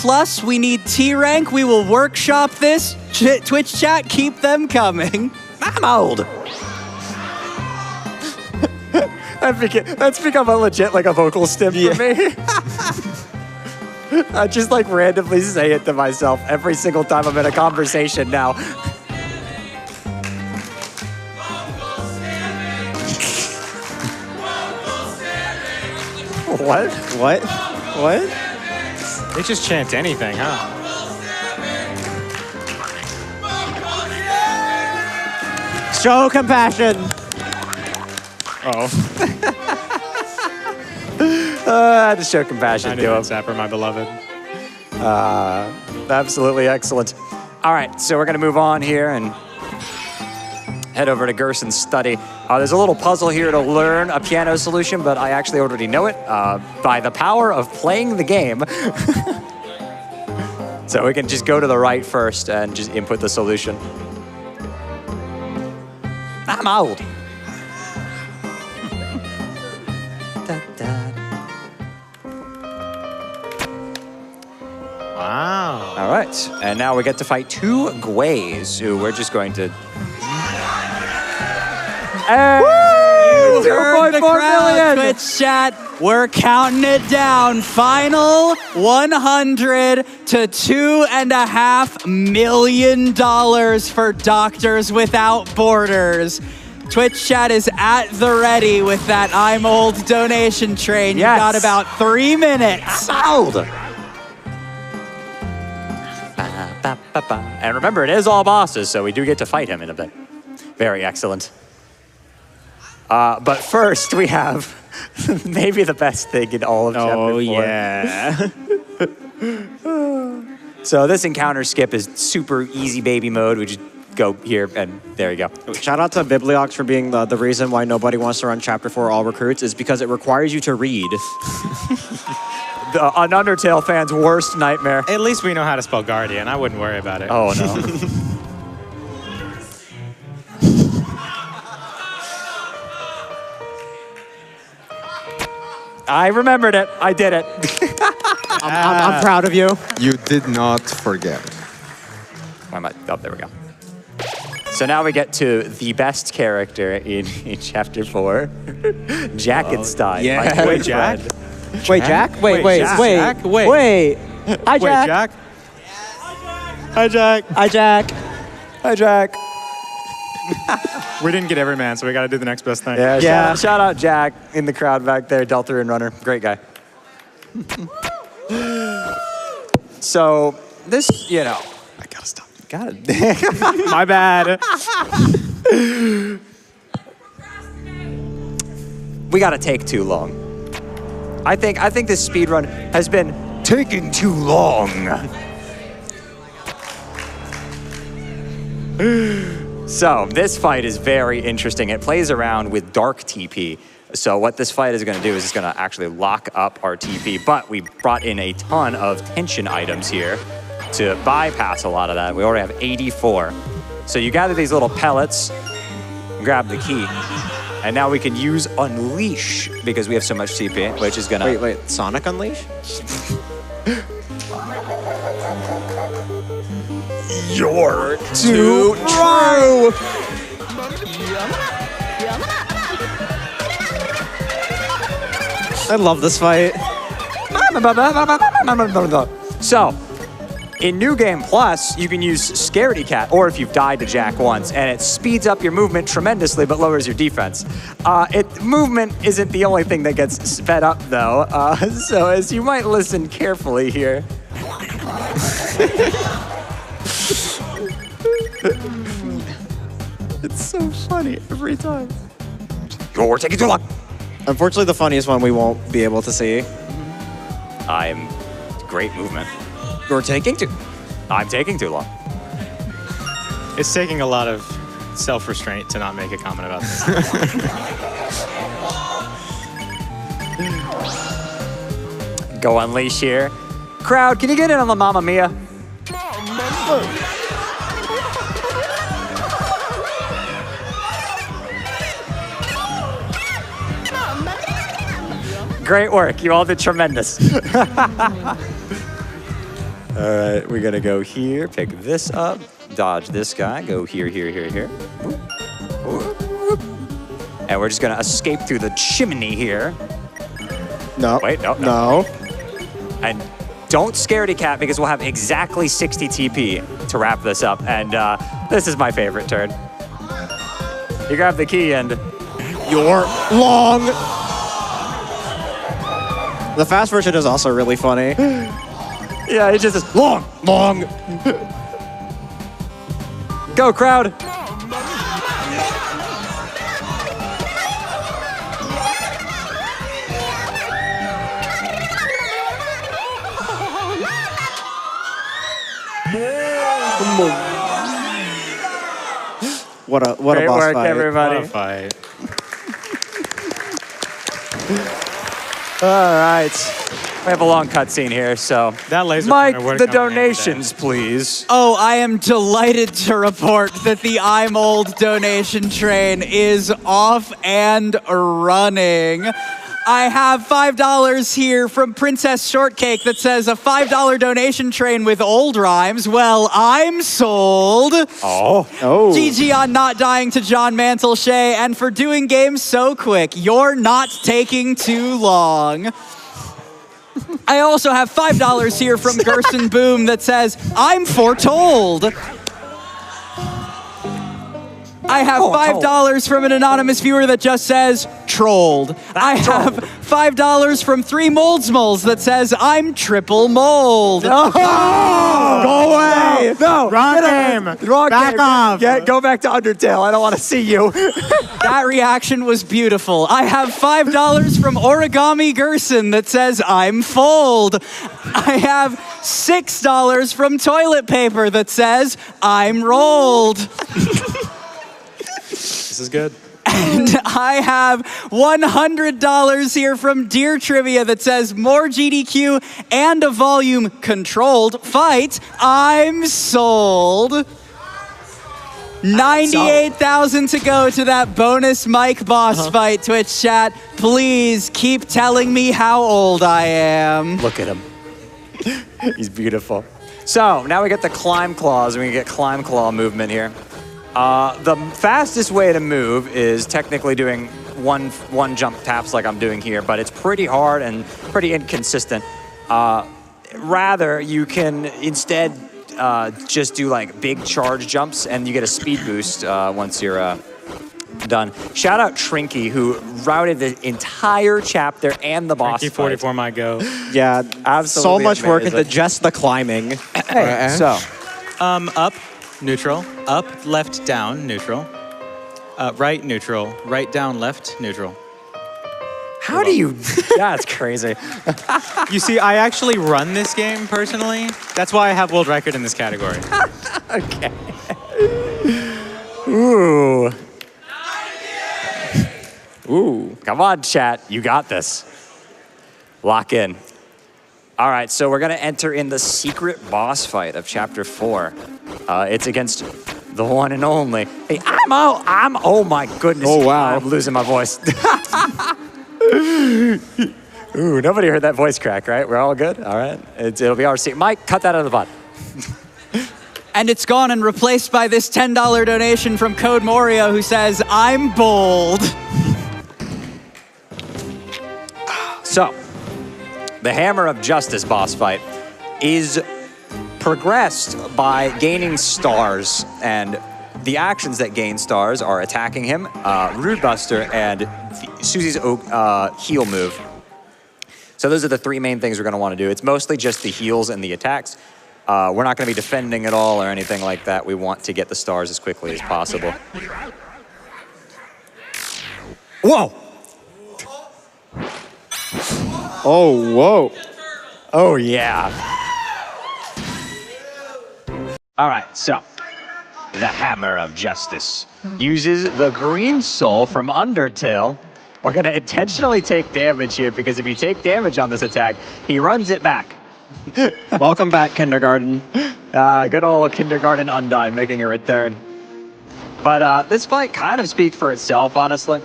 we need T rank. We will workshop this. Twitch chat, keep them coming. I'm old. That's become a legit like a vocal stim for me. I just like randomly say it to myself every single time I'm in a conversation now. What? What? They just chant anything, huh? Show compassion. Oh. I had to show compassion I to did him. that, Zapper, my beloved. Absolutely excellent. All right, so we're going to move on here and head over to Gerson's study. There's a little puzzle here to learn a piano solution, but I actually already know it by the power of playing the game. So we can just go to the right first and just input the solution. I'm old. Wow. All right, and now we get to fight two Gways, who we're just going to... You heard the 0.4 crowd, million. Twitch chat. We're counting it down. Final 100 to $2.5 million for Doctors Without Borders. Twitch chat is at the ready with that I'm old donation train. Yes. You got about 3 minutes. Old. And remember, it is all bosses, so we do get to fight him in a bit. Very excellent. But first, we have maybe the best thing in all of Chapter 4. Oh, yeah. So this encounter skip is super easy baby mode. We just go here, and there you go. Shout out to Bibliox for being the reason why nobody wants to run Chapter 4 all recruits is because it requires you to read. An Undertale fan's worst nightmare. At least we know how to spell Guardian. I wouldn't worry about it. Oh, no. I remembered it. I did it. I'm proud of you. You did not forget. Why am I? Oh, there we go. So now we get to the best character in Chapter 4, Jackenstein. yeah. my Wait, good Jack? friend. Wait, Jack? Wait. Jack? Wait. Hi, Jack. Wait, Jack? Hi, Jack. Hi, Jack. Hi, Jack. We didn't get every man, so we got to do the next best thing. Yeah, shout out Jack in the crowd back there, Deltarune runner. Great guy. So this, you know. I gotta stop. Got it. My bad. We gotta take too long. I think this speed run has been taking too long. So this fight is very interesting. It plays around with dark TP. So what this fight is going to do is it's going to actually lock up our TP, but we brought in a ton of tension items here to bypass a lot of that. We already have 84. So you gather these little pellets, grab the key, and now we can use Unleash because we have so much TP, which is going to... Wait. Sonic Unleash? You're too true. I love this fight. So, in New Game Plus, you can use Scaredy Cat, or if you've died to Jack once, and it speeds up your movement tremendously but lowers your defense. Movement isn't the only thing that gets sped up, though. So as you might listen carefully here. It's so funny every time. You're taking too long. Unfortunately, the funniest one we won't be able to see. I'm great movement. You're taking too. I'm taking too long. It's taking a lot of self-restraint to not make a comment about this. Go Unleash here. Crowd, can you get in on the Mamma Mia? Great work. You all did tremendous. All right, we're going to go here, pick this up, dodge this guy, go here, here, here, here. And we're just going to escape through the chimney here. No. Wait, no. And don't Scaredy Cat because we'll have exactly 60 TP to wrap this up. And this is my favorite turn. You grab the key and... You're long. The fast version is also really funny. Yeah, it just is long. Go, crowd. What a Great boss work, fight. everybody. What a fight. All right. We have a long cutscene here, so. That laser Mike, pointer would've the come in handy today. donations, please. Oh, I am delighted to report that the I'm Old donation train is off and running. I have $5 here from Princess Shortcake that says a $5 donation train with old rhymes. Well, I'm sold. Oh. GG on not dying to John Mantle Shea, and for doing games so quick. You're not taking too long. I also have $5 here from Gerson Boom that says, I'm foretold. I have $5 from an anonymous viewer that just says, trolled. I have $5 from 3 Moldsmoles that says, I'm triple mold. Go away! No! Wrong game! Wrong Back game. off! Go back to Undertale. I don't want to see you. That reaction was beautiful. I have $5 from Origami Gerson that says, I'm fold. I have $6 from Toilet Paper that says, I'm rolled. This is good. And I have $100 here from Dear Trivia that says, more GDQ and a volume controlled fight. I'm sold. 98,000 to go to that bonus Mike boss fight, Twitch chat. Please keep telling me how old I am. Look at him. He's beautiful. So now we get the climb claws, and we get climb claw movement here. The fastest way to move is technically doing one jump taps like I'm doing here, but it's pretty hard and pretty inconsistent. Rather, you can instead just do like big charge jumps, and you get a speed boost once you're done. Shout out Trinky, who routed the entire chapter and the boss fight. 44 might go. Yeah, Absolutely so much work amazing. into just the climbing. Hey, so Up, neutral. Up, left, down, neutral. Right, neutral. Right, down, left, neutral. how do you? That's crazy. You see, I actually run this game personally. That's why I have world record in this category. Okay. Ooh. Ooh. Come on, chat. You got this. Lock in. All right, so we're going to enter in the secret boss fight of Chapter 4. It's against the one and only. Hey, oh my goodness. Oh, wow. I'm losing my voice. Ooh, nobody heard that voice crack, right? We're all good? All right. It'll be our secret. Mike, cut that out of the pod. And it's gone and replaced by this $10 donation from Code Morio who says, I'm bold. So, the Hammer of Justice boss fight is progressed by gaining stars, and the actions that gain stars are attacking him, Rude Buster, and Susie's heal move. So those are the 3 main things we're going to want to do. It's mostly just the heals and the attacks. We're not going to be defending at all or anything like that. We want to get the stars as quickly as possible. Whoa! Oh, whoa. Oh, yeah. All right, so the Hammer of Justice uses the green soul from Undertale. We're going to intentionally take damage here because if you take damage on this attack, he runs it back. Welcome back, kindergarten. Good old kindergarten Undyne making a return. But this fight kind of speaks for itself, honestly.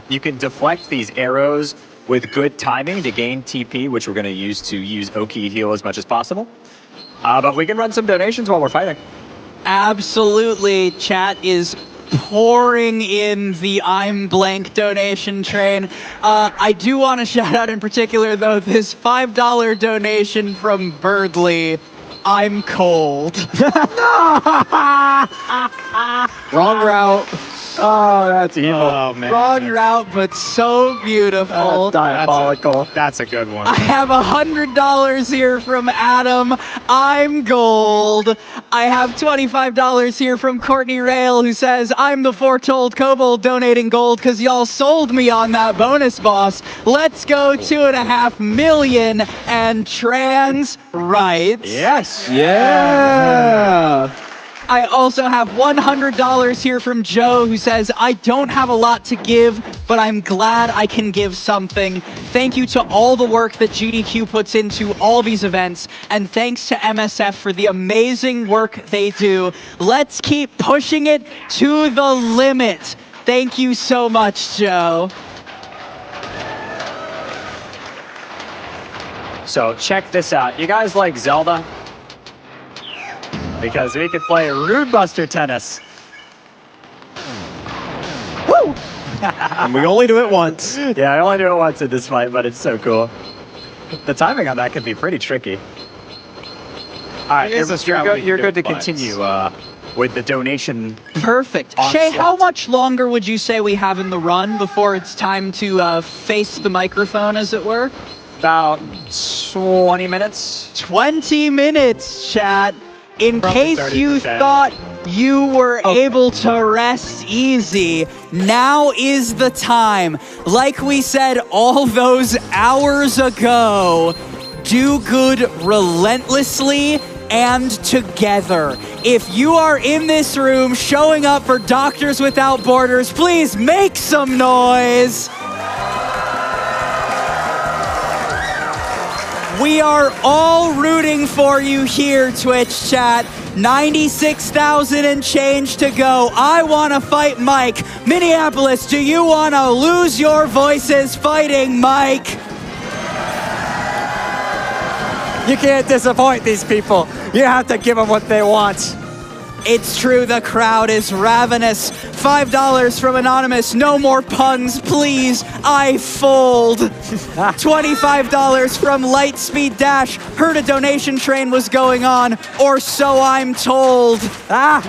You can deflect these arrows with good timing to gain TP, which we're going to use Oki heal as much as possible. But we can run some donations while we're fighting. Absolutely. Chat is pouring in the I'm blank donation train. I do want to shout out in particular, though, this $5 donation from Birdly. I'm cold. Wrong route. Oh, that's evil. Oh, man. Wrong route, but so beautiful. Diabolical. That's a good one. I have $100 here from Adam. I'm gold. I have $25 here from Courtney Rail, who says, I'm the foretold kobold donating gold because y'all sold me on that bonus boss. Let's go 2.5 million and trans rights. Yes. Yeah. I also have $100 here from Joe, who says, I don't have a lot to give, but I'm glad I can give something. Thank you to all the work that GDQ puts into all these events, and thanks to MSF for the amazing work they do. Let's keep pushing it to the limit. Thank you so much, Joe. So check this out. You guys like Zelda? Because we could play Rune Buster tennis. Woo! And we only do it once. Yeah, I only do it once in this fight, but it's so cool. The timing on that could be pretty tricky. All right, It is a strat we you're can good to do, but- continue with the donation. Perfect. Onslaught. Shay, how much longer would you say we have in the run before it's time to face the microphone, as it were? About 20 minutes. 20 minutes, chat. In Probably case you 30%. thought you were able to rest easy, now is the time. Like we said all those hours ago, do good relentlessly and together. If you are in this room showing up for Doctors Without Borders, please make some noise. We are all rooting for you here, Twitch chat. 96,000 and change to go. I want to fight Mike. Minneapolis, do you want to lose your voices fighting Mike? You can't disappoint these people. You have to give them what they want. It's true, the crowd is ravenous. $5 from Anonymous. No more puns, please. I fold. $25 from Lightspeed Dash. Heard a donation train was going on, or so I'm told. That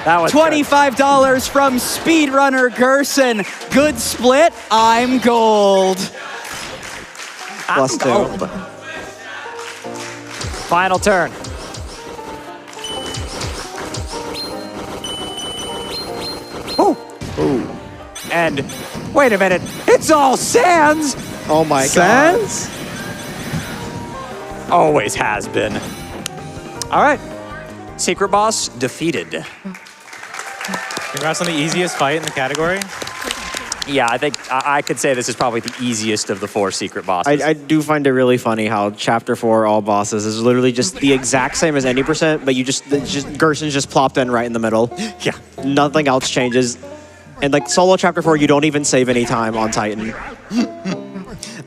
was $25 from Speedrunner Gerson. Good split. I'm gold. Plus two. Final turn. Ooh. And wait a minute, it's all Sans! Oh my Sans? Always has been. All right. Secret boss defeated. Congrats on the easiest fight in the category. Yeah, I think I could say this is probably the easiest of the 4 secret bosses. I do find it really funny how Chapter 4 all bosses is literally just the exact same as any percent, but Gerson's just plopped in right in the middle. Yeah. Nothing else changes. And like solo Chapter 4, you don't even save any time on Titan.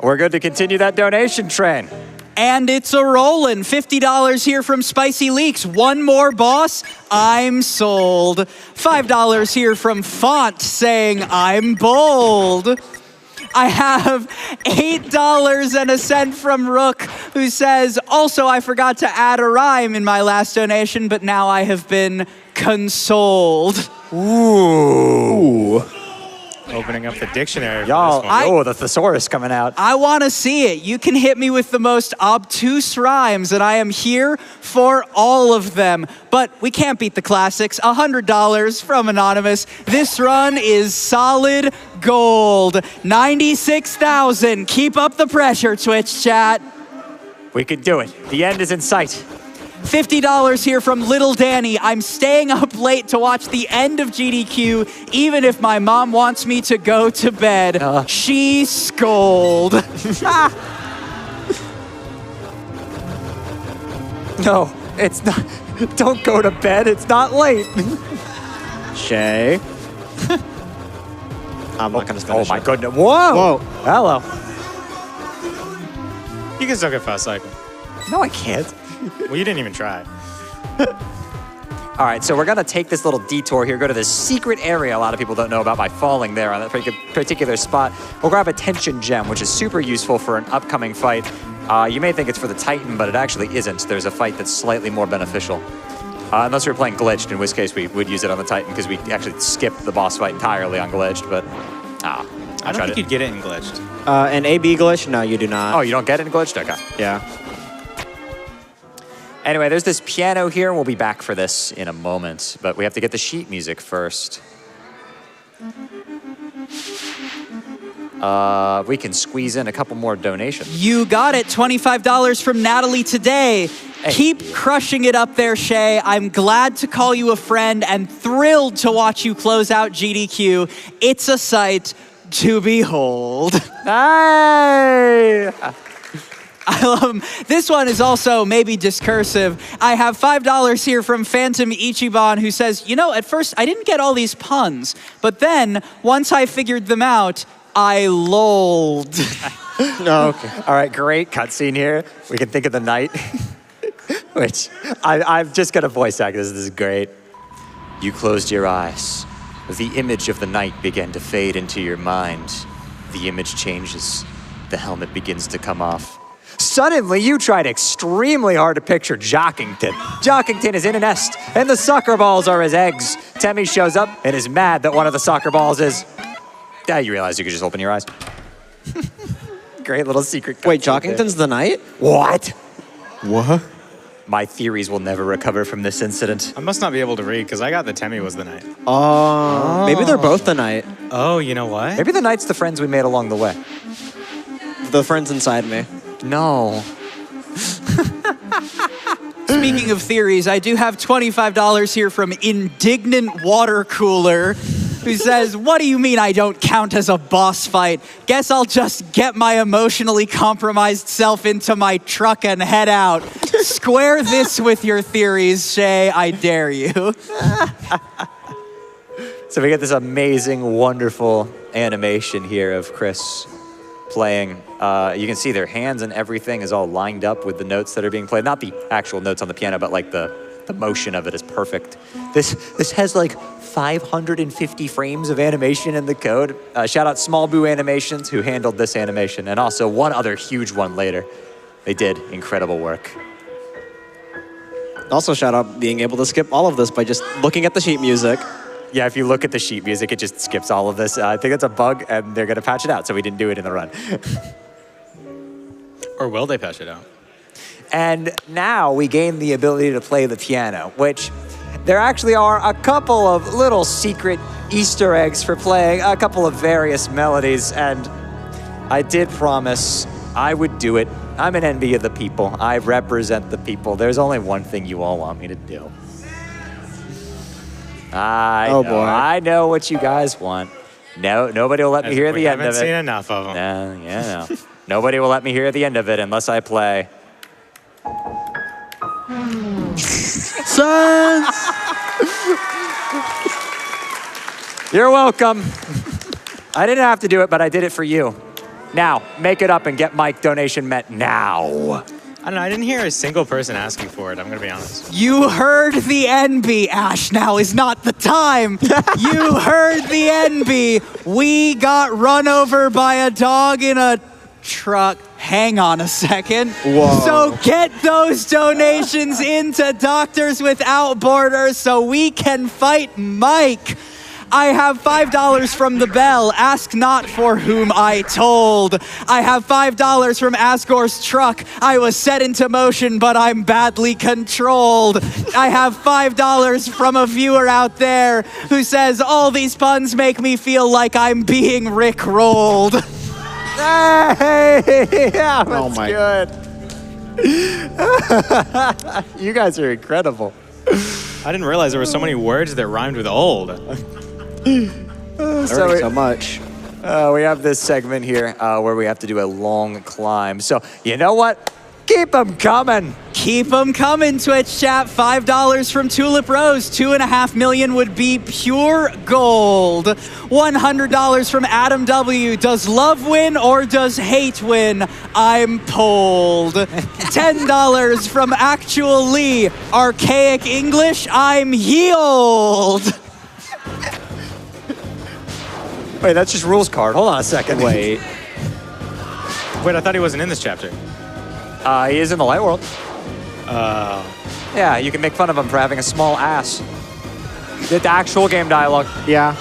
We're good to continue that donation train. And it's a rollin'. $50 here from Spicy Leaks. One more boss, I'm sold. $5 here from Font saying I'm bold. I have $8 and a cent from Rook, who says, also I forgot to add a rhyme in my last donation, but now I have been consoled. Ooh. Opening up the dictionary. Y'all, For this one. oh, the thesaurus coming out. I want to see it. You can hit me with the most obtuse rhymes, and I am here for all of them. But we can't beat the classics. $100 from Anonymous. This run is solid gold. 96,000. Keep up the pressure, Twitch chat. We can do it. The end is in sight. $50 here from Little Danny. I'm staying up late to watch the end of GDQ, even if my mom wants me to go to bed. She scold. No, it's not. Don't go to bed. It's not late. Shay. I'm not going to finish Oh my it. goodness. Whoa. Whoa. Hello. You can still get fast cycle. No, I can't. Well, you didn't even try. All right, so we're gonna take this little detour here, go to this secret area a lot of people don't know about by falling there on that particular spot. We'll grab a tension gem, which is super useful for an upcoming fight. You may think it's for the Titan, but it actually isn't. There's a fight that's slightly more beneficial. Unless we were playing glitched, in which case we would use it on the Titan because we actually skipped the boss fight entirely on glitched, but I don't think you'd get it in glitched. An AB glitch? No, you do not. Oh, you don't get it in glitched? Okay. Yeah. Anyway, there's this piano here. We'll be back for this in a moment, but we have to get the sheet music first. We can squeeze in a couple more donations. You got it. $25 from Natalie today. Hey. Keep crushing it up there, Shay. I'm glad to call you a friend and thrilled to watch you close out GDQ. It's a sight to behold. Hey! I love them. This one is also maybe discursive. I have $5 here from Phantom Ichiban who says, you know, at first I didn't get all these puns, but then once I figured them out, I lolled. No, okay. All right, great cutscene here. We can think of the night, which I'm just going to voice act this. This is great. You closed your eyes. The image of the night began to fade into your mind. The image changes. The helmet begins to come off. Suddenly, you tried extremely hard to picture Jockington. Jockington is in a nest, and the soccer balls are his eggs. Temmie shows up and is mad that one of the soccer balls is... you realize you could just open your eyes. Great little secret. Wait, Jockington's the knight? What? What? My theories will never recover from this incident. I must not be able to read because I got the Temmie was the knight. Oh. Maybe they're both the knight. Oh, you know what? Maybe the knight's the friends we made along the way. The friends inside me. No. Speaking of theories, I do have $25 here from Indignant Water Cooler, who says, what do you mean I don't count as a boss fight? Guess I'll just get my emotionally compromised self into my truck and head out. Square this with your theories, Shay. I dare you. So we get this amazing, wonderful animation here of Chris playing. You can see their hands and everything is all lined up with the notes that are being played. Not the actual notes on the piano, but like the motion of it is perfect. This has like 550 frames of animation in the code. Shout out Small Boo Animations who handled this animation, and also one other huge one later. They did incredible work. Also shout out being able to skip all of this by just looking at the sheet music. Yeah, if you look at the sheet music, it just skips all of this. I think it's a bug, and they're going to patch it out, so we didn't do it in the run. Or will they patch it out? And now we gain the ability to play the piano, which there actually are a couple of little secret Easter eggs for playing a couple of various melodies, and I did promise I would do it. I'm an envy of the people. I represent the people. There's only one thing you all want me to do. I know what you guys want. No, nobody will let me hear the end of it. I haven't seen enough of them. No, yeah, no. Nobody will let me hear the end of it unless I play. Sense! You're welcome. I didn't have to do it, but I did it for you. Now, make it up and get my donation met now. I don't know, I didn't hear a single person asking for it, I'm gonna be honest. You heard the NB, Ash. Now is not the time. You heard the NB. We got run over by a dog in a truck. Hang on a second. Whoa. So get those donations into Doctors Without Borders so we can fight Mike. I have $5 from the bell. Ask not for whom I told. I have $5 from Asgore's truck. I was set into motion, but I'm badly controlled. I have $5 from a viewer out there who says, all these puns make me feel like I'm being Rick-rolled. Hey, yeah, Oh that's my- good. You guys are incredible. I didn't realize there were so many words that rhymed with old. So much. We have this segment here where we have to do a long climb. So, you know what? Keep them coming. Keep them coming, Twitch chat. $5 from Tulip Rose. 2.5 million would be pure gold. $100 from Adam W. Does love win or does hate win? I'm polled. $10 from Actual Lee. Archaic English, I'm yield. Wait, that's just rules card. Hold on a second. Wait. Wait, I thought he wasn't in this chapter. He is in the light world. Yeah, you can make fun of him for having a small ass. The actual game dialogue. Yeah.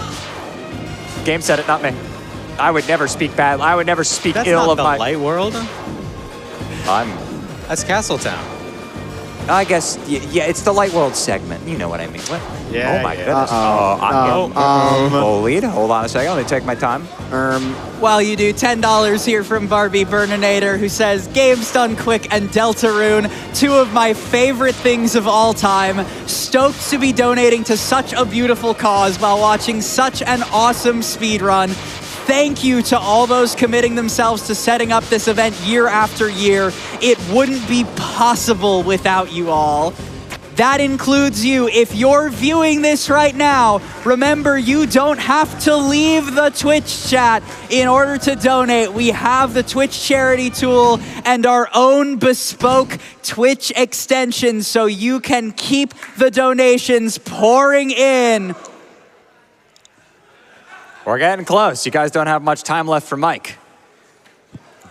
Game said it, not me. I would never speak bad. I would never speak That's ill not of the my. light world. That's Castletown. I guess, yeah, it's the Light World segment. You know what I mean. What? Yeah, Oh my yeah. goodness. I'm getting bullied. Hold on a second. Let me take my time. While you do, $10 here from Barbie Burninator, who says, Game's done quick and Deltarune, two of my favorite things of all time. Stoked to be donating to such a beautiful cause while watching such an awesome speedrun. Thank you to all those committing themselves to setting up this event year after year. It wouldn't be possible without you all. That includes you. If you're viewing this right now, remember you don't have to leave the Twitch chat in order to donate. We have the Twitch charity tool and our own bespoke Twitch extension so you can keep the donations pouring in. We're getting close. You guys don't have much time left for Mike.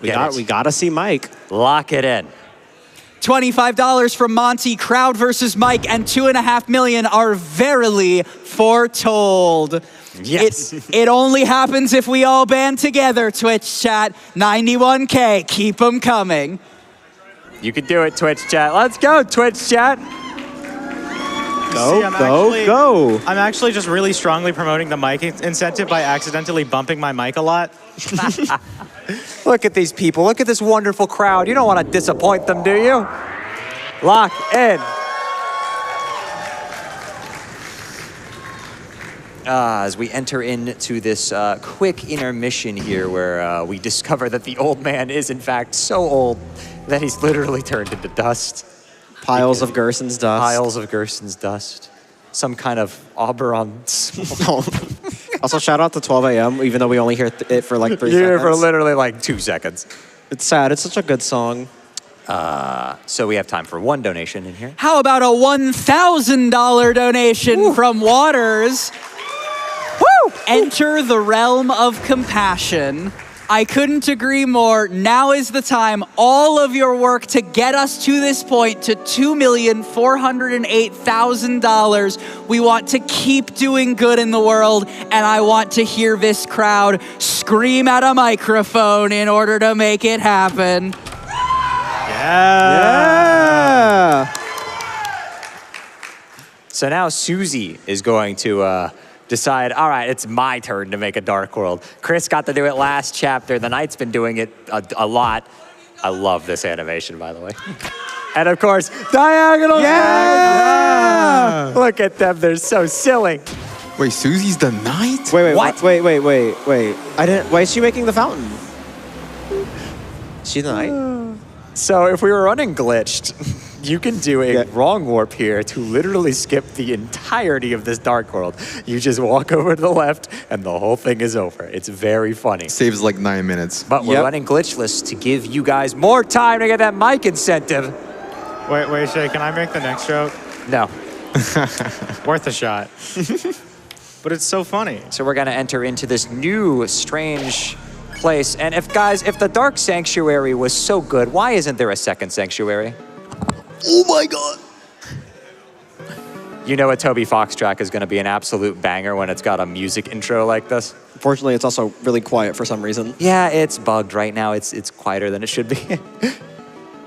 We gotta see Mike. Lock it in. $25 from Monty, Crowd versus Mike, and 2.5 million are verily foretold. Yes. It only happens if we all band together, Twitch chat. 91K, keep them coming. You can do it, Twitch chat. Let's go, Twitch chat. Go. I'm actually just really strongly promoting the mic incentive by accidentally bumping my mic a lot. Look at these people. Look at this wonderful crowd. You don't want to disappoint them, do you? Lock in. As we enter into this quick intermission here where we discover that the old man is in fact so old that he's literally turned into dust. Piles of Gerson's dust. Piles of Gerson's dust. Some kind of Oberon. Also, shout out to 12 a.m., even though we only hear it for like 3 You hear seconds. for literally like 2 seconds. It's sad. It's such a good song. So we have time for one donation in here. How about a $1,000 donation from Waters? Woo! Enter the realm of compassion. I couldn't agree more. Now is the time. All of your work to get us to this point, to $2,408,000. We want to keep doing good in the world, and I want to hear this crowd scream at a microphone in order to make it happen. Yeah. So now Susie is going to decide, all right, it's my turn to make a Dark World. Chris got to do it last chapter. The Knight's been doing it a lot. I love this animation, by the way. And of course, Diagonal Yeah! Look at them, they're so silly. Wait, Susie's the Knight? Wait, What? wait. I didn't. Why is she making the fountain? She's the Knight? So if we were running Glitched, you can do a wrong warp here to literally skip the entirety of this Dark World. You just walk over to the left and the whole thing is over. It's very funny. Saves like 9 minutes. But we're running Glitchless to give you guys more time to get that mic incentive. Wait, Shay, can I make the next joke? No. Worth a shot. But it's so funny. So we're gonna enter into this new strange place. And if the Dark Sanctuary was so good, why isn't there a second Sanctuary? Oh my god. You know a Toby Fox track is gonna be an absolute banger when it's got a music intro like this. Unfortunately, it's also really quiet for some reason. Yeah, it's bugged right now. It's quieter than it should be.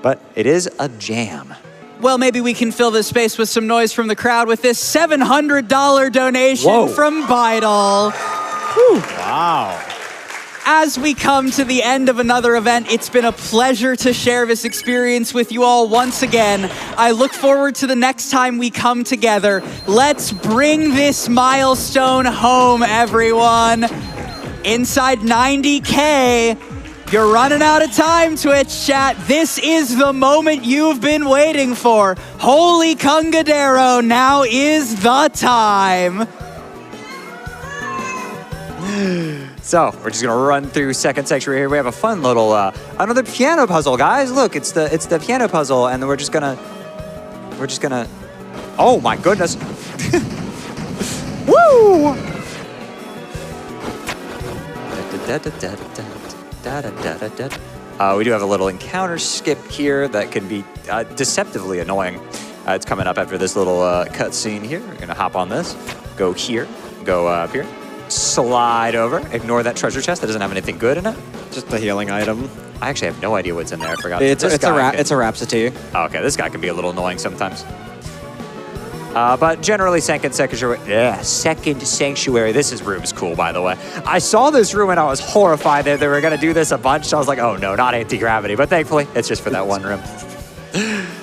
But it is a jam. Well, maybe we can fill this space with some noise from the crowd with this $700 donation from Bidal. Wow. As we come to the end of another event, it's been a pleasure to share this experience with you all once again. I look forward to the next time we come together. Let's bring this milestone home, everyone. Inside 90K, you're running out of time, Twitch chat. This is the moment you've been waiting for. Holy Kungadero, now is the time. So we're just gonna run through Second Sanctuary here. We have a fun little another piano puzzle, guys. Look, it's the piano puzzle, and then we're just gonna. Oh my goodness! Woo! We do have a little encounter skip here that can be deceptively annoying. It's coming up after this little cutscene here. We're gonna hop on this, go here, go up here, slide over, ignore that treasure chest that doesn't have anything good in it. Just the healing item. I actually have no idea what's in there. I forgot. It's a Rhapsody. Oh, okay, this guy can be a little annoying sometimes. But generally, Second Sanctuary. This room's cool, by the way. I saw this room and I was horrified that they were gonna do this a bunch. So I was like, oh no, not anti-gravity. But thankfully, it's just for that one room.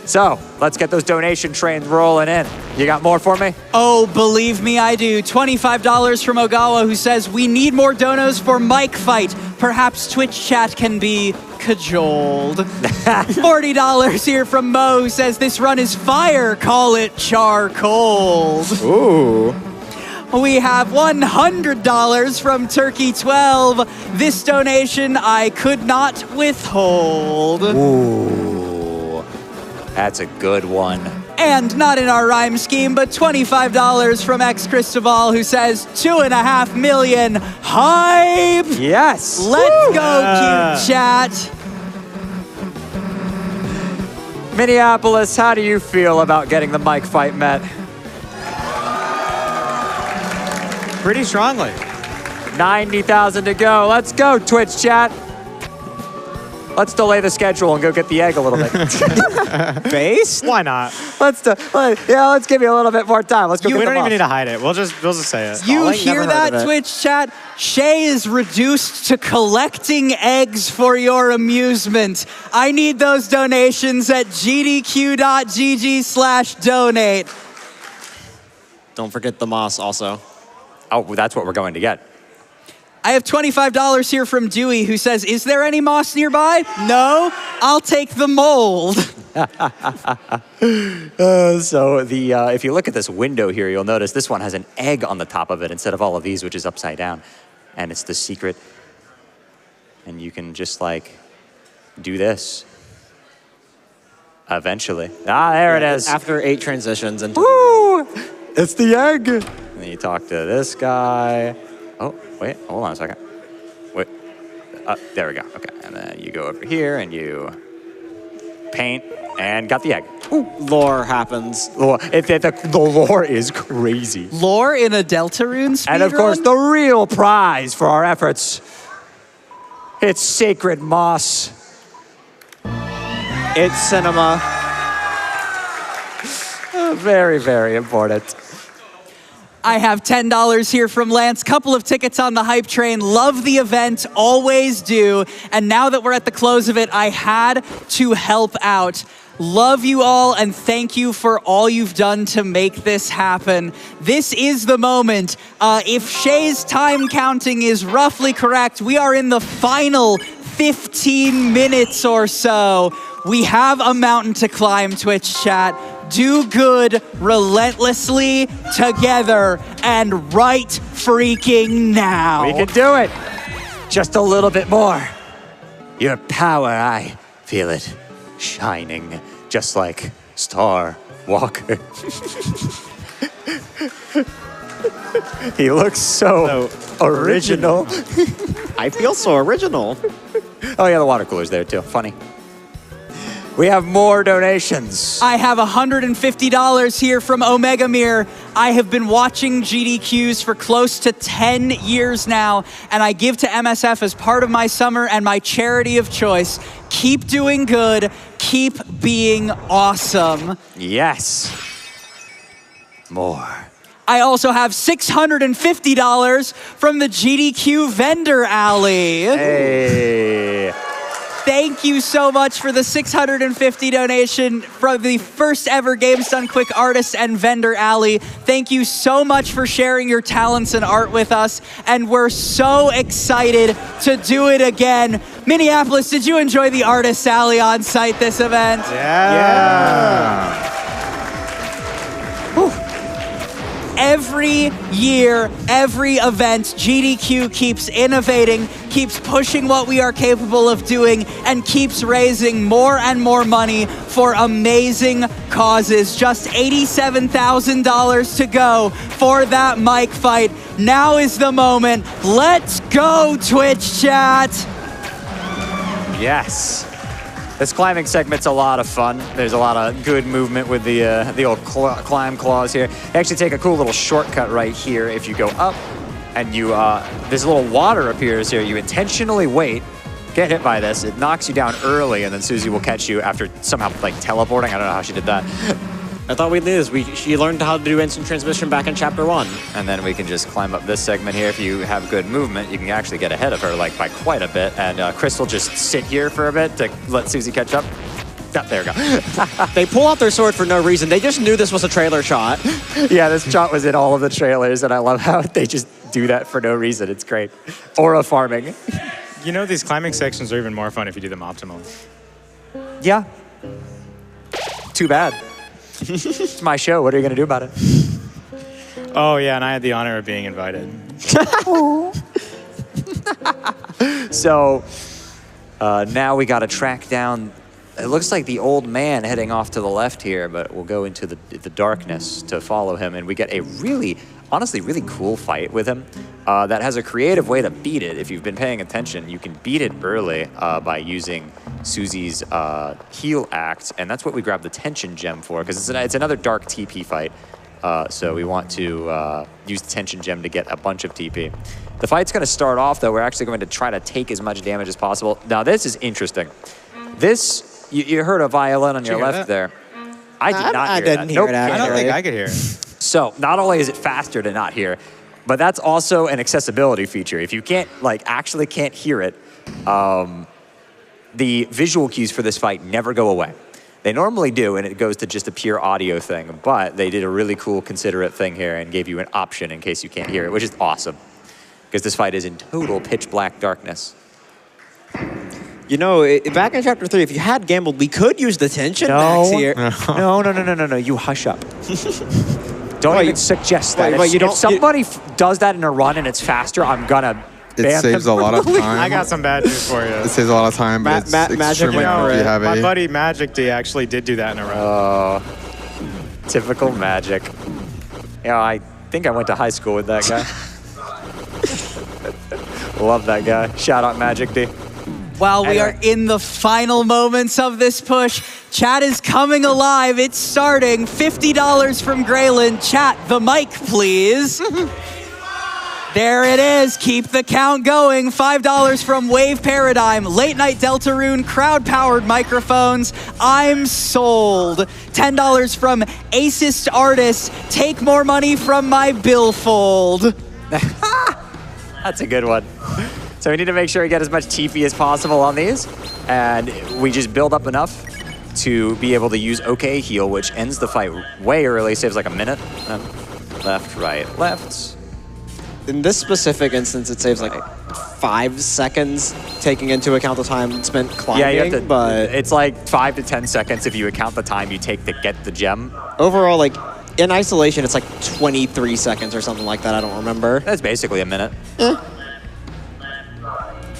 So, let's get those donation trains rolling in. You got more for me? Oh, believe me, I do. $25 from Ogawa, who says, we need more donos for Mike Fight. Perhaps Twitch chat can be cajoled. $40 here from Mo, who says, this run is fire, call it charcoal. Ooh. We have $100 from Turkey12. This donation I could not withhold. Ooh. That's a good one. And not in our rhyme scheme, but $25 from X Cristobal, who says 2.5 million hype. Yes. Let's go, cute chat. Minneapolis, how do you feel about getting the Mike Fight met? Pretty strongly. 90,000 to go. Let's go, Twitch chat. Let's delay the schedule and go get the egg a little bit. Based? Why not? Let's give you a little bit more time. Let's go. We get don't the even need moss. to hide it. We'll just say it. You Never hear heard that, of it. Twitch chat? Shay is reduced to collecting eggs for your amusement. I need those donations at gdq.gg/donate. Don't forget the moss also. Oh, that's what we're going to get. I have $25 here from Dewey, who says, is there any moss nearby? No? I'll take the mold. If you look at this window here, you'll notice this one has an egg on the top of it instead of all of these, which is upside down. And it's the secret. And you can just like do this. Eventually. Ah, there it is. After 8 transitions into Woo! It's the egg. And then you talk to this guy. Oh, wait, hold on a second. Wait, there we go, okay. And then you go over here and you paint and got the egg. Ooh, lore happens. The lore is crazy. Lore in a Deltarune speedrun? And of course, the real prize for our efforts. It's sacred moss. It's cinema. Very, very important. I have $10 here from Lance. Couple of tickets on the hype train. Love the event, always do. And now that we're at the close of it, I had to help out. Love you all and thank you for all you've done to make this happen. This is the moment. If Shay's time counting is roughly correct, we are in the final 15 minutes or so. We have a mountain to climb, Twitch chat. Do good relentlessly together and right freaking now. We can do it. Just a little bit more. Your power, I feel it shining just like Star Walker. He looks so original. I feel so original. Oh yeah, the water cooler's there too. Funny. We have more donations. I have $150 here from Omega Mirror. I have been watching GDQs for close to 10 years now, and I give to MSF as part of my summer and my charity of choice. Keep doing good. Keep being awesome. Yes. More. I also have $650 from the GDQ Vendor Alley. Hey. Thank you so much for the 650 donation from the first ever Games Done Quick Artists and Vendor Alley. Thank you so much for sharing your talents and art with us, and we're so excited to do it again. Minneapolis, did you enjoy the Artists Alley on site this event? Yeah. Every year, every event, GDQ keeps innovating, keeps pushing what we are capable of doing, and keeps raising more and more money for amazing causes. Just $87,000 to go for that mic fight. Now is the moment. Let's go, Twitch chat. Yes. This climbing segment's a lot of fun. There's a lot of good movement with the old climb claws here. You actually take a cool little shortcut right here. If you go up and you, this little water appears here, you intentionally wait, get hit by this, it knocks you down early, and then Susie will catch you after somehow like teleporting. I don't know how she did that. I thought we knew this. She learned how to do instant transmission back in Chapter 1. And then we can just climb up this segment here. If you have good movement, you can actually get ahead of her like by quite a bit. And Chris will just sit here for a bit to let Susie catch up. Oh, there we go. They pull out their sword for no reason. They just knew this was a trailer shot. Yeah, this shot was in all of the trailers, and I love how they just do that for no reason. It's great. Aura farming. You know, these climbing sections are even more fun if you do them optimally. Yeah. Too bad. It's my show. What are you going to do about it? Oh, yeah, and I had the honor of being invited. So now we got to track down, it looks like the old man heading off to the left here, but we'll go into the darkness to follow him, and we get a really, honestly, really cool fight with him that has a creative way to beat it. If you've been paying attention, you can beat it early by using Susie's heal act, and that's what we grab the tension gem for, because it's another dark TP fight. So we want to use the tension gem to get a bunch of TP. The fight's going to start off, though. We're actually going to try to take as much damage as possible. Now, this is interesting. This, you heard a violin on your left there. I did not hear I didn't that. hear Nope. it, I don't actually. think I could hear it. So not only is it faster to not hear, but that's also an accessibility feature. If you can't, like, actually can't hear it, the visual cues for this fight never go away. They normally do, and it goes to just a pure audio thing, but they did a really cool, considerate thing here and gave you an option in case you can't hear it, which is awesome, because this fight is in total pitch black darkness. You know, back in Chapter 3, if you had gambled, we could use the tension max here. No, you hush up. Don't even suggest that. Wait, If somebody does that in a run and it's faster, I'm gonna It saves a lot of time. I got some bad news for you. It saves a lot of time, but it's Magic extremely went hard for if you it. have My a... buddy Magic D actually did do that in a row. Typical Magic. Yeah, I think I went to high school with that guy. Love that guy. Shout out Magic D. While we are in the final moments of this push, chat is coming alive. It's starting. $50 from Grayland. Chat, the mic, please. There it is. Keep the count going. $5 from Wave Paradigm. Late Night Deltarune crowd-powered microphones. I'm sold. $10 from Acist Artists. Take more money from my billfold. That's a good one. So we need to make sure we get as much TP as possible on these, and we just build up enough to be able to use OK Heal, which ends the fight way early, saves like a minute. Left, right, left. In this specific instance, it saves like 5 seconds, taking into account the time spent climbing, Yeah, you have to, but it's like 5 to 10 seconds if you account the time you take to get the gem. overall, like, in isolation, it's like 23 seconds or something like that. I don't remember. That's basically a minute.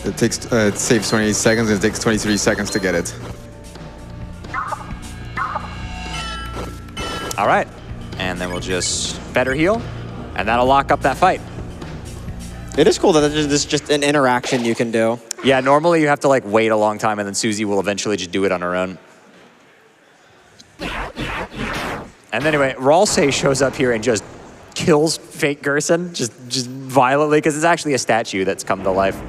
It saves 28 seconds and it takes 23 seconds to get it. All right, and then we'll just better heal, and that'll lock up that fight. It is cool that there's just an interaction you can do. Yeah, normally you have to like wait a long time, and then Susie will eventually just do it on her own. And anyway, Ralsei shows up here and just kills fake Gerson, just violently, because it's actually a statue that's come to life.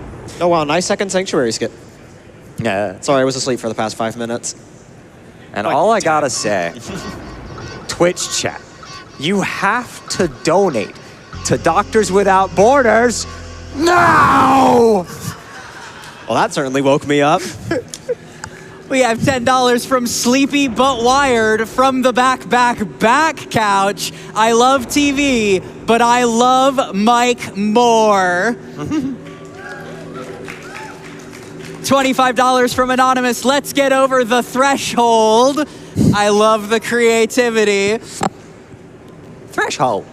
Oh wow, nice second Sanctuary skip. Yeah. Sorry, I was asleep for the past 5 minutes. And all I gotta say, Twitch chat, you have to donate to Doctors Without Borders now! Well, that certainly woke me up. We have $10 from Sleepy But Wired from the back couch. I love TV, but I love Mike more. $25 from Anonymous. Let's get over the threshold. I love the creativity. Threshold.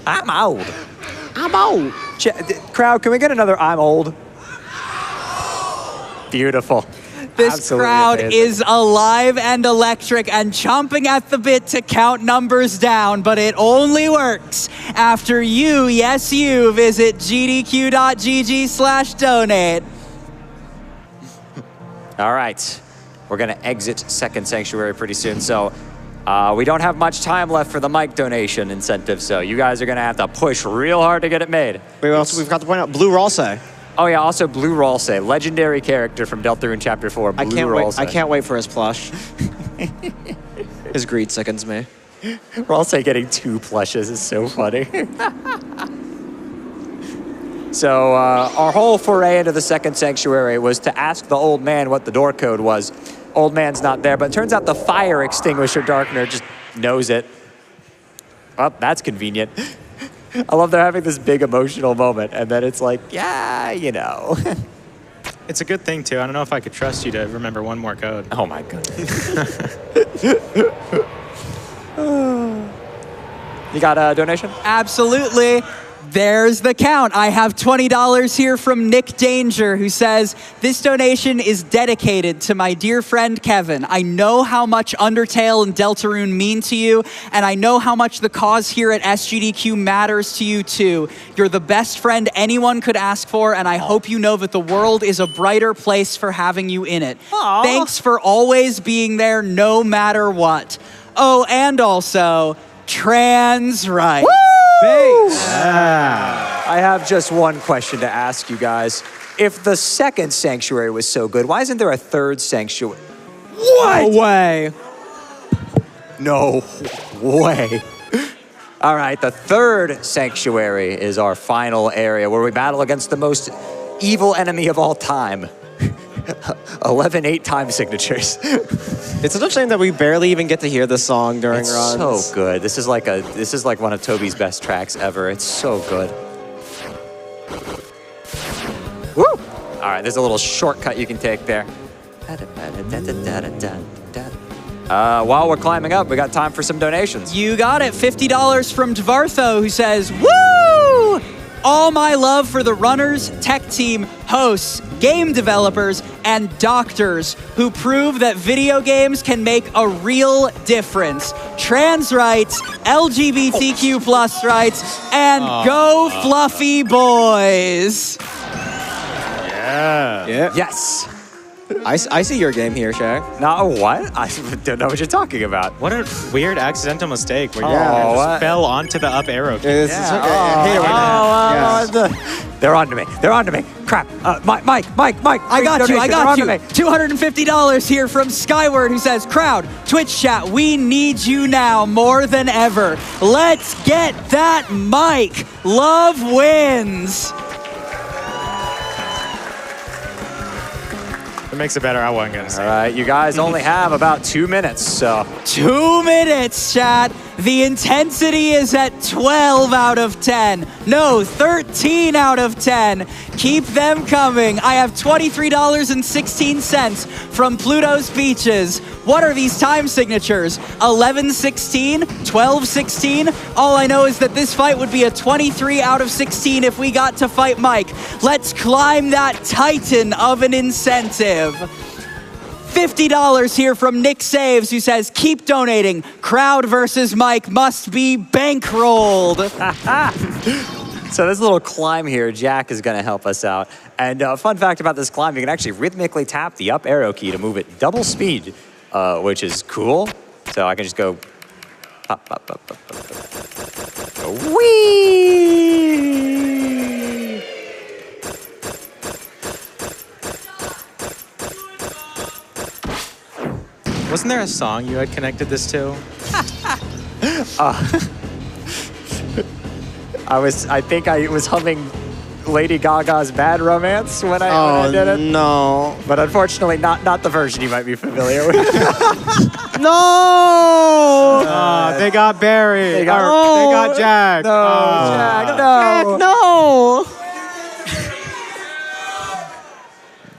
I'm old. I'm old. Crowd, can we get another I'm old? Beautiful. This Absolutely crowd amazing. is alive and electric and chomping at the bit to count numbers down, but it only works after you, yes you, visit gdq.gg/donate. All right. We're going to exit Second Sanctuary pretty soon. So we don't have much time left for the mic donation incentive. So you guys are going to have to push real hard to get it made. We've got to point out Blue Ralsei. Oh, yeah. Also, Blue Ralsei, legendary character from Deltarune Chapter 4. Blue Ralsei. I can't wait for his plush. His greed sickens me. Ralsei getting 2 plushes is so funny. So our whole foray into the Second Sanctuary was to ask the old man what the door code was. Old man's not there, but it turns out the fire extinguisher darkener just knows it. Well, that's convenient. I love they're having this big emotional moment, and then it's like, yeah, you know. It's a good thing, too. I don't know if I could trust you to remember one more code. Oh, my goodness. You got a donation? Absolutely. There's the count. I have $20 here from Nick Danger, who says, this donation is dedicated to my dear friend Kevin. I know how much Undertale and Deltarune mean to you, and I know how much the cause here at SGDQ matters to you too. You're the best friend anyone could ask for, and I hope you know that the world is a brighter place for having you in it. Aww. Thanks for always being there no matter what. Oh, and also, trans rights. I have just one question to ask you guys. If the second sanctuary was so good, why isn't there a third sanctuary? What? No way. No way. All right, the third sanctuary is our final area where we battle against the most evil enemy of all time. 11 8-time signatures. It's such a shame that we barely even get to hear this song during It's runs. so good. This is like one of Toby's best tracks ever. It's so good. Woo! All right, there's a little shortcut you can take there. While we're climbing up, we got time for some donations. You got it. $50 from Dvartho, who says, woo! All my love for the runners, tech team, hosts, game developers, and doctors who prove that video games can make a real difference. Trans rights, LGBTQ plus rights, and go fluffy boys. Yeah. Yes. I see your game here, Shaq. No, what? I don't know what you're talking about. What a weird accidental mistake where you what? just fell onto the up arrow key. It's okay. They're on to me. They're on to me. Crap. Mike. I got you. $250 here from Skyward, who says, crowd, Twitch chat, we need you now more than ever. Let's get that mic. Love wins. It makes it better. I wasn't going to say. All right, you guys only have about 2 minutes, so. 2 minutes, chat. The intensity is at 12 out of 10. No, 13 out of 10. Keep them coming. I have $23.16 from Pluto's Beaches. What are these time signatures? 11-16, 12-16? All I know is that this fight would be a 23 out of 16 if we got to fight Mike. Let's climb that titan of an incentive. $50 here from Nick Saves, who says, keep donating. Crowd versus Mike must be bankrolled. So this little climb here, Jack is going to help us out. And fun fact about this climb, you can actually rhythmically tap the up arrow key to move it double speed, which is cool. So I can just go pop, pop, pop, pop, pop, pop. Whee! Wasn't there a song you had connected this to? I think I was humming Lady Gaga's Bad Romance when I did it. No. But unfortunately, not the version you might be familiar with. No! They got Barry. They got Jack. No, Jack, no. Jack,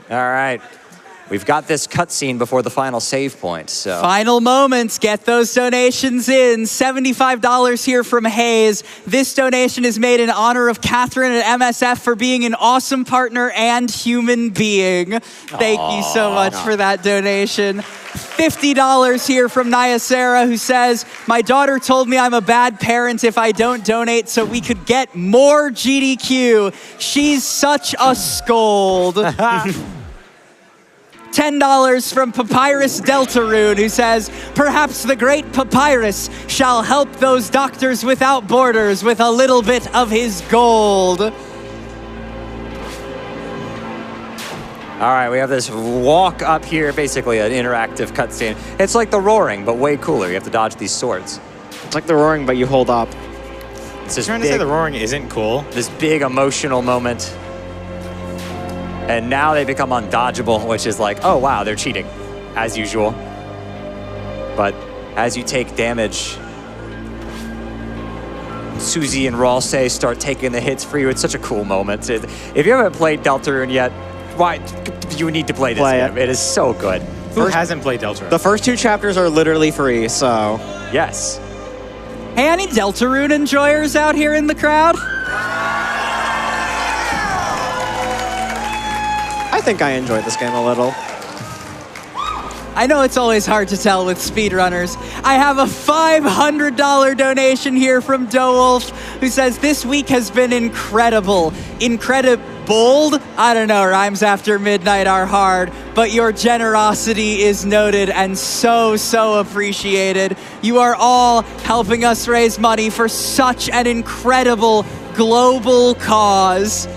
no! All right. We've got this cutscene before the final save point, so. Final moments, get those donations in. $75 here from Hayes. This donation is made in honor of Catherine at MSF for being an awesome partner and human being. Thank you so much for that donation. $50 here from Naya Sarah, who says, my daughter told me I'm a bad parent if I don't donate so we could get more GDQ. She's such a scold. $10 from Papyrus Deltarune, who says, perhaps the great Papyrus shall help those doctors without borders with a little bit of his gold. All right, we have this walk up here, basically an interactive cutscene. It's like the Roaring, but way cooler. You have to dodge these swords. It's like the Roaring, but you hold up. It's this Trying to say the Roaring isn't cool. This big emotional moment. And now they become undodgeable, which is like, oh wow, they're cheating, as usual. But as you take damage, Susie and Ralsei start taking the hits for you. It's such a cool moment. If you haven't played Deltarune yet, why you need to play this game. It is so good. Who hasn't played Deltarune? The first 2 chapters are literally free, so... Yes. Hey, any Deltarune enjoyers out here in the crowd? I think I enjoyed this game a little. I know it's always hard to tell with speedrunners. I have a $500 donation here from Dowolf, who says, this week has been incredible. Bold? I don't know, rhymes after midnight are hard, but your generosity is noted and so appreciated. You are all helping us raise money for such an incredible global cause.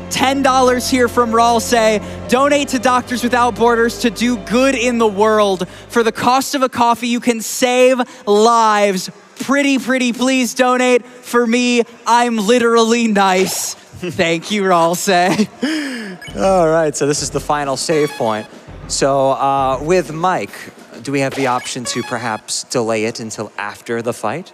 $10 here from Ralsei. Donate to Doctors Without Borders to do good in the world. For the cost of a coffee, you can save lives. Pretty please donate. For me, I'm literally nice. Thank you, Ralsei. All right, so this is the final save point. So with Mike, do we have the option to perhaps delay it until after the fight?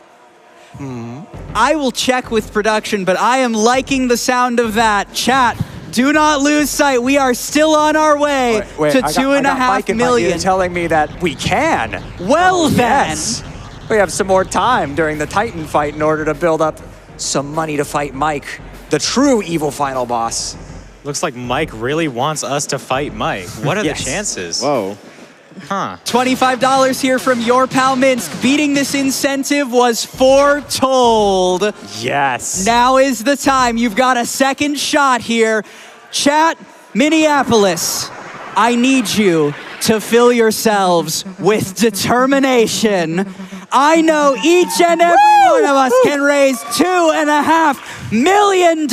I will check with production, but I am liking the sound of that. Chat, do not lose sight. We are still on our way to $2.5 million. You're telling me that we can. Well, then. Yes. We have some more time during the Titan fight in order to build up some money to fight Mike, the true evil final boss. Looks like Mike really wants us to fight Mike. What are the chances? Whoa. Huh. $25 here from your pal Minsk. Beating this incentive was foretold. Yes. Now is the time. You've got a second shot here. Chat, Minneapolis, I need you to fill yourselves with determination. I know each and every one of us can raise $2.5 million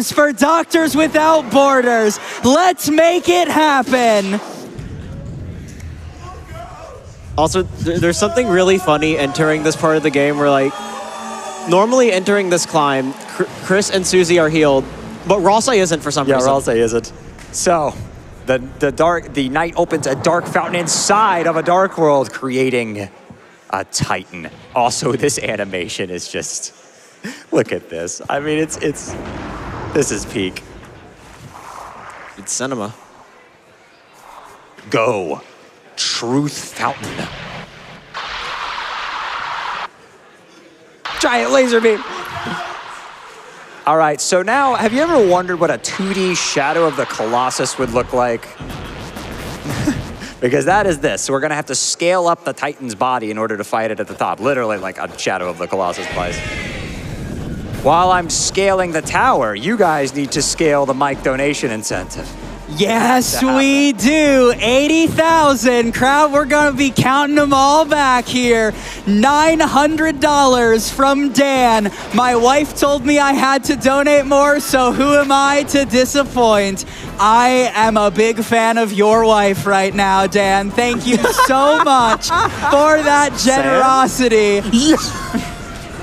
for Doctors Without Borders. Let's make it happen. Also, there's something really funny entering this part of the game where, like, normally entering this climb, Chris and Susie are healed, but Ralsei isn't for some reason. Yeah, Ralsei isn't. So, the night opens a dark fountain inside of a dark world, creating a Titan. Also, this animation is just, look at this. I mean, this is peak. It's cinema. Go. Truth Fountain. Giant laser beam. All right, so now, have you ever wondered what a 2D Shadow of the Colossus would look like? Because that is this. So we're gonna have to scale up the Titan's body in order to fight it at the top. Literally like a Shadow of the Colossus place. While I'm scaling the tower, you guys need to scale the Mike donation incentive. Yes, we do. 80,000. Crowd, we're going to be counting them all back here. $900 from Dan. My wife told me I had to donate more, so who am I to disappoint? I am a big fan of your wife right now, Dan. Thank you so much for that generosity.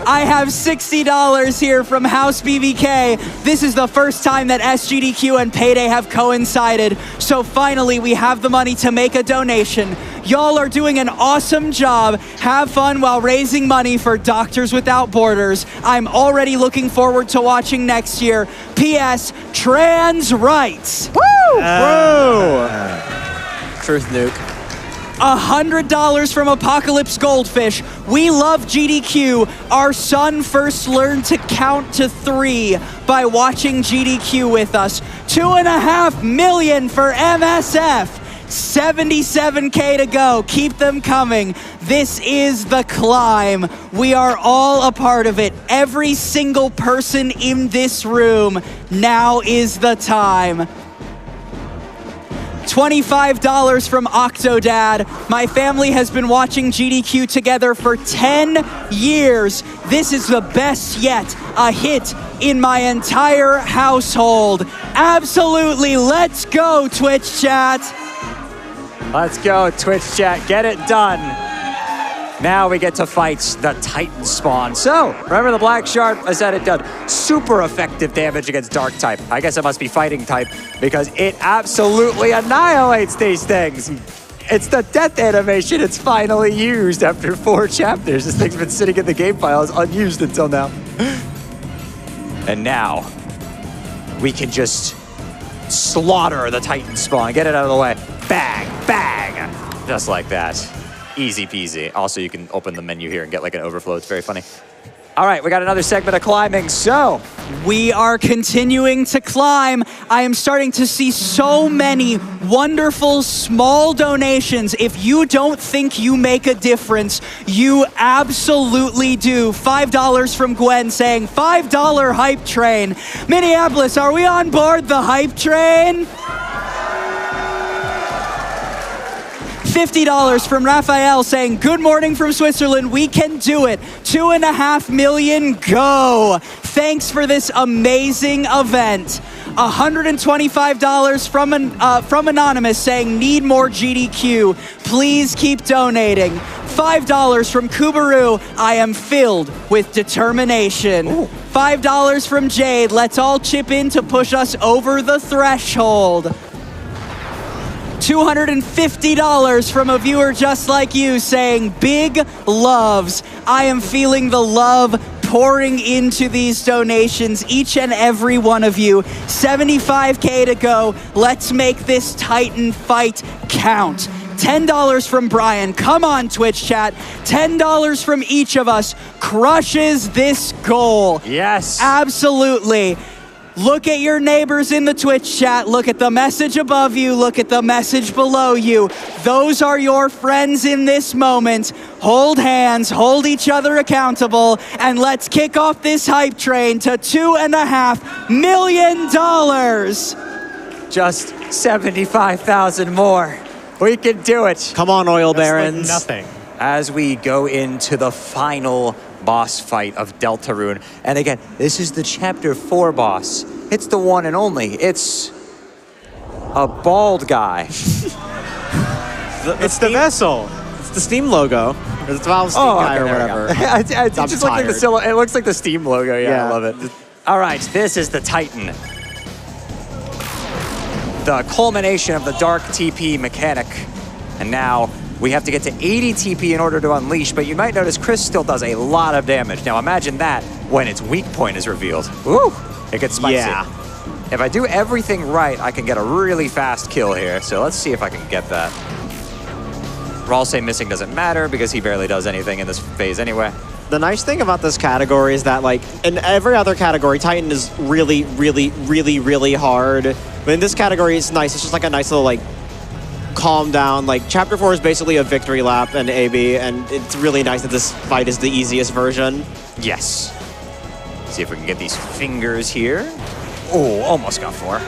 I have $60 here from House BBK. This is the first time that SGDQ and Payday have coincided. So finally, we have the money to make a donation. Y'all are doing an awesome job. Have fun while raising money for Doctors Without Borders. I'm already looking forward to watching next year. P.S. Trans rights. Woo! Truth nuke. $100 from Apocalypse Goldfish. We love GDQ. Our son first learned to count to 3 by watching GDQ with us. $2.5 million for MSF. 77K to go. Keep them coming. This is the climb. We are all a part of it. Every single person in this room. Now is the time. $25 from Octodad. My family has been watching GDQ together for 10 years. This is the best yet. A hit in my entire household. Absolutely. Let's go, Twitch chat. Let's go, Twitch chat. Get it done. Now we get to fight the Titan spawn. So, remember the Black Shard? I said it does super effective damage against Dark type. I guess it must be Fighting type because it absolutely annihilates these things. It's the death animation it's finally used after 4 chapters. This thing's been sitting in the game files unused until now. And now, we can just slaughter the Titan spawn. Get it out of the way. Bang, bang. Just like that. Easy peasy. Also, you can open the menu here and get like an overflow. It's very funny. All right, we got another segment of climbing. So, we are continuing to climb. I am starting to see so many wonderful small donations. If you don't think you make a difference, you absolutely do. $5 from Gwen saying, $5 hype train. Minneapolis, are we on board the hype train? $50 from Raphael saying, good morning from Switzerland, we can do it. 2.5 million, go. Thanks for this amazing event. $125 from Anonymous saying, need more GDQ. Please keep donating. $5 from Kubaru, I am filled with determination. Ooh. $5 from Jade, let's all chip in to push us over the threshold. $250 from a viewer just like you saying, big loves. I am feeling the love pouring into these donations, each and every one of you. 75K to go. Let's make this Titan fight count. $10 from Brian. Come on, Twitch chat. $10 from each of us crushes this goal. Yes. Absolutely. Look at your neighbors in the Twitch chat. Look at the message above you. Look at the message below you. Those are your friends in this moment. Hold hands, hold each other accountable, and let's kick off this hype train to $2.5 million. Just 75,000 more. We can do it. Come on, oil barons. Like nothing. As we go into the final boss fight of Deltarune. And again, this is the Chapter 4 boss. It's the one and only. It's a bald guy. It's the vessel. It's the Steam logo. Or the Valve Steam guy or whatever. it just looks like it looks like the Steam logo. Yeah, I love it. All right, this is the Titan. The culmination of the Dark TP mechanic. And now we have to get to 80 TP in order to unleash, but you might notice Chris still does a lot of damage. Now imagine that when its weak point is revealed. Ooh, it gets spicy. Yeah. If I do everything right, I can get a really fast kill here. So let's see if I can get that. Rawl say missing doesn't matter because he barely does anything in this phase anyway. The nice thing about this category is that, like, in every other category, Titan is really, really, really, really hard. But in this category, it's nice. It's just like a nice little, like, calm down. Like, Chapter 4 is basically a victory lap in AB, and it's really nice that this fight is the easiest version. Yes. See if we can get these fingers here. Oh, almost got 4.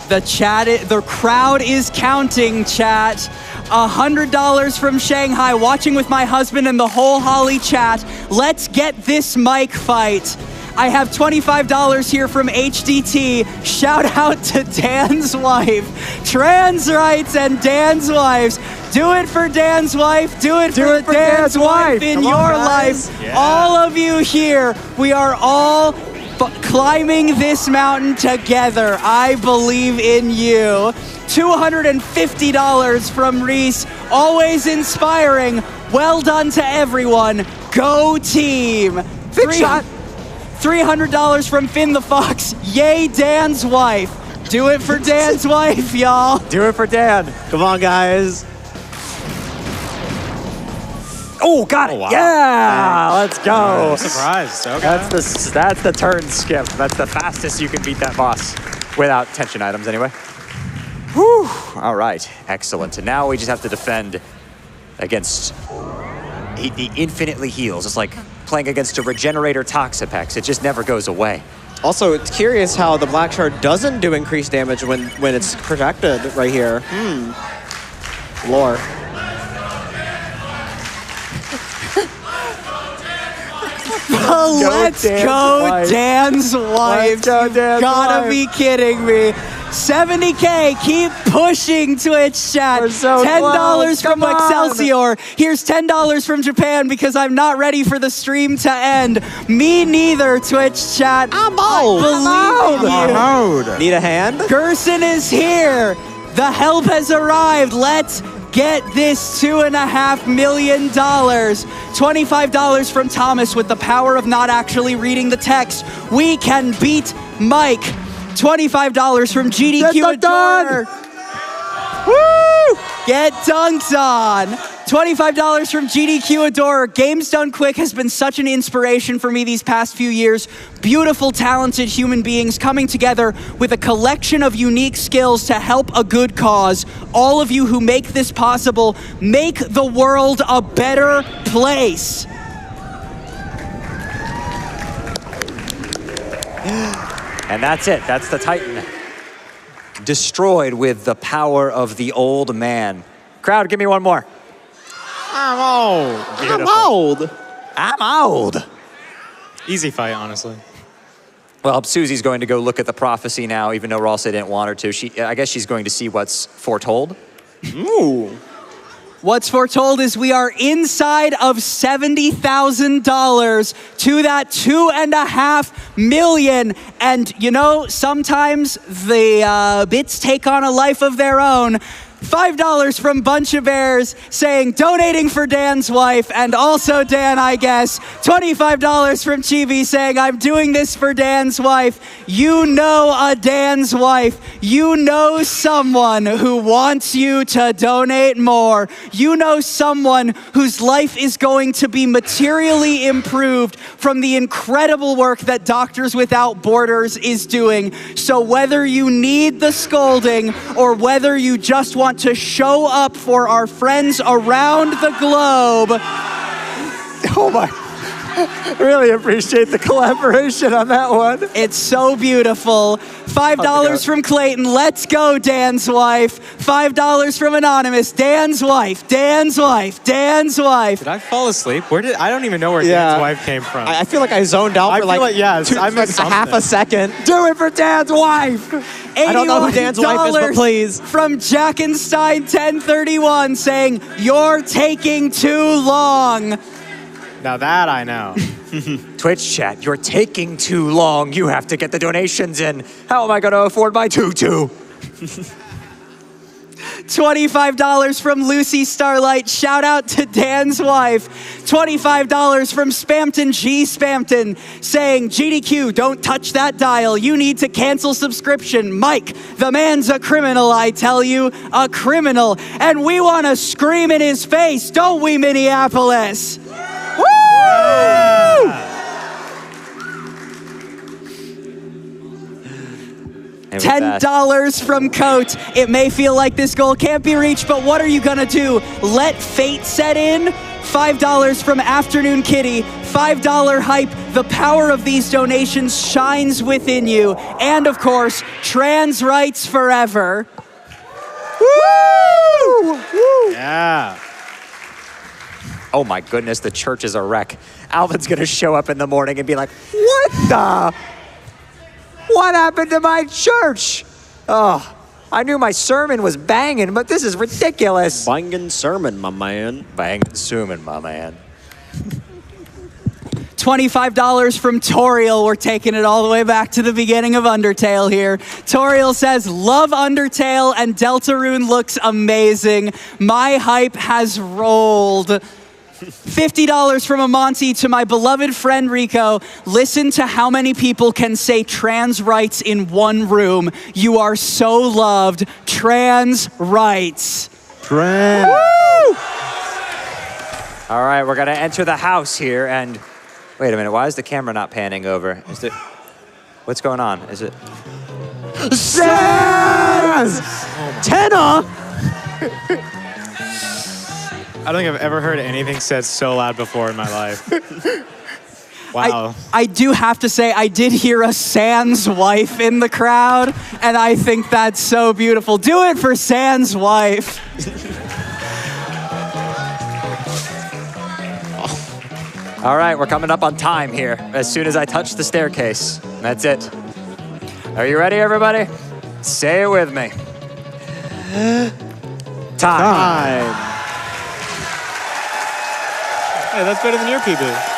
The crowd is counting, chat. $100 from Shanghai, watching with my husband and the whole Holly chat. Let's get this mic fight. I have $25 here from HDT. Shout out to Dan's wife. Trans rights and Dan's wives. Do it for Dan's wife. Do it for Dan's wife in your life. Yeah. All of you here, we are all climbing this mountain together. I believe in you. $250 from Reese. Always inspiring. Well done to everyone. Go team. Big shot. $300 from Finn the Fox. Yay, Dan's wife. Do it for Dan's wife, y'all. Do it for Dan. Come on, guys. Oh, got it. Wow. Yeah, let's go. Surprise. Okay. That's the turn skip. That's the fastest you can beat that boss without tension items anyway. Whew. All right, excellent. And now we just have to defend against the infinitely heals. It's like playing against a Regenerator Toxapex. It just never goes away. Also, it's curious how the Black Shard doesn't do increased damage when it's protected right here. Lore. Let's go, Dan's wife. You gotta be kidding me. 70K, keep pushing Twitch chat. $10 from Excelsior. Here's $10 from Japan because I'm not ready for the stream to end. Me neither, Twitch chat. I'm old. I'm old. Need a hand? Gerson is here. The help has arrived. Let's get this $2.5 million. $25 from Thomas with the power of not actually reading the text. We can beat Mike. $25 from GDQ Adore. Woo! Get dunked on. $25 from GDQ Adore. Games Done Quick has been such an inspiration for me these past few years. Beautiful, talented human beings coming together with a collection of unique skills to help a good cause. All of you who make this possible, make the world a better place. And that's it. That's the Titan. Destroyed with the power of the old man. Crowd, give me one more. I'm old. Beautiful. I'm old. I'm old. Easy fight, honestly. Well, Susie's going to go look at the prophecy now, even though Ross didn't want her to. I guess she's going to see what's foretold. Ooh. What's foretold is we are inside of $70,000 to that $2.5 million. And you know, sometimes the bits take on a life of their own. $5 from Bunch of Bears saying donating for Dan's wife, and also Dan, I guess. $25 from Chibi saying I'm doing this for Dan's wife. You know a Dan's wife. You know someone who wants you to donate more. You know someone whose life is going to be materially improved from the incredible work that Doctors Without Borders is doing. So whether you need the scolding or whether you just want to show up for our friends around the globe. Oh my. Really appreciate the collaboration on that one. It's so beautiful. $5 from Clayton. Let's go, Dan's wife. $5 from Anonymous. Dan's wife. Dan's wife. Dan's wife. Did I fall asleep? I don't even know where Dan's wife came from. I feel like I zoned out for like half a second. Do it for Dan's wife. I don't know who Dan's wife is, but please. From Jackenstein 1031 saying, you're taking too long. Now that I know. Twitch chat, you're taking too long. You have to get the donations in. How am I going to afford my tutu? $25 from Lucy Starlight. Shout out to Dan's wife. $25 from Spampton G. Spampton saying, GDQ, don't touch that dial. You need to cancel subscription. Mike, the man's a criminal, I tell you. A criminal. And we want to scream in his face, don't we, Minneapolis? Woo! $10 from Coat. It may feel like this goal can't be reached, but what are you gonna do? Let fate set in? $5 from Afternoon Kitty. $5 hype. The power of these donations shines within you. And of course, trans rights forever. Woo! Woo! Yeah. Oh my goodness, the church is a wreck. Alvin's gonna show up in the morning and be like, what the? What happened to my church? Oh, I knew my sermon was banging, but this is ridiculous. Banging sermon, my man. Banging sermon, my man. $25 from Toriel. We're taking it all the way back to the beginning of Undertale here. Toriel says, love Undertale and Deltarune looks amazing. My hype has rolled. $50 from Amonte to my beloved friend Rico. Listen to how many people can say trans rights in one room. You are so loved. Trans rights. Trans. Woo! All right, we're gonna enter the house here and wait a minute, why is the camera not panning over? What's going on? Is it? Sans! Tenna! I don't think I've ever heard anything said so loud before in my life. Wow. I do have to say, I did hear a Sans wife in the crowd, and I think that's so beautiful. Do it for Sans wife. All right, we're coming up on time here. As soon as I touch the staircase, that's it. Are you ready, everybody? Say it with me. Time. Hey, that's better than your PB.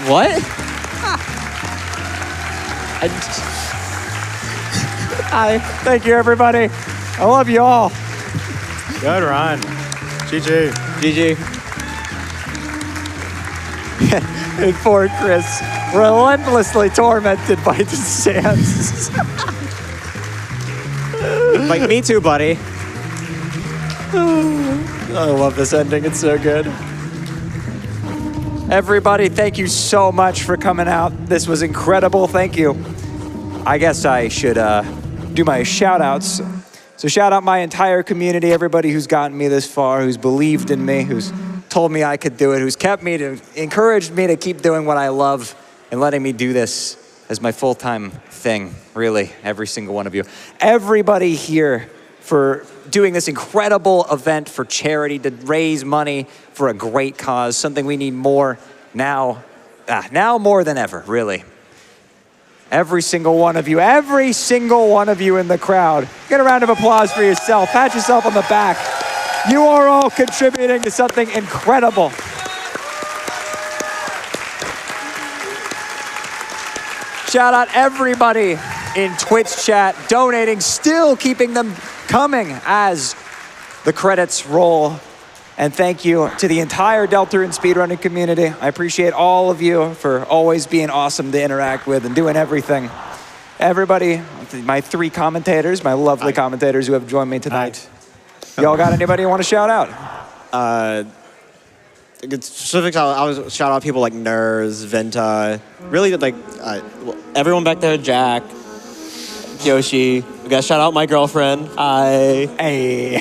What? Thank you, everybody. I love you all. Good run. GG. GG. And poor Chris, relentlessly tormented by the sands. Like, me too, buddy. I love this ending. It's so good. Everybody, thank you so much for coming out. This was incredible. Thank you. I guess I should do my shout outs. So shout out my entire community, everybody who's gotten me this far, who's believed in me, who's told me I could do it, who's kept me to, encouraged me to keep doing what I love and letting me do this as my full-time thing, really, every single one of you. Everybody here for doing this incredible event for charity to raise money for a great cause, something we need more now more than ever, really. Every single one of you in the crowd. Get a round of applause for yourself. Pat yourself on the back. You are all contributing to something incredible. Shout out everybody in Twitch chat, donating, still keeping them coming as the credits roll. And thank you to the entire Deltarune speedrunning community. I appreciate all of you for always being awesome to interact with and doing everything. Everybody, my three commentators, my lovely commentators who have joined me tonight. Y'all got anybody you want to shout out? Specific, I was shout out people like Nurs, Venta, really like everyone back there, Jack, Yoshi. We got to shout out my girlfriend. Hey.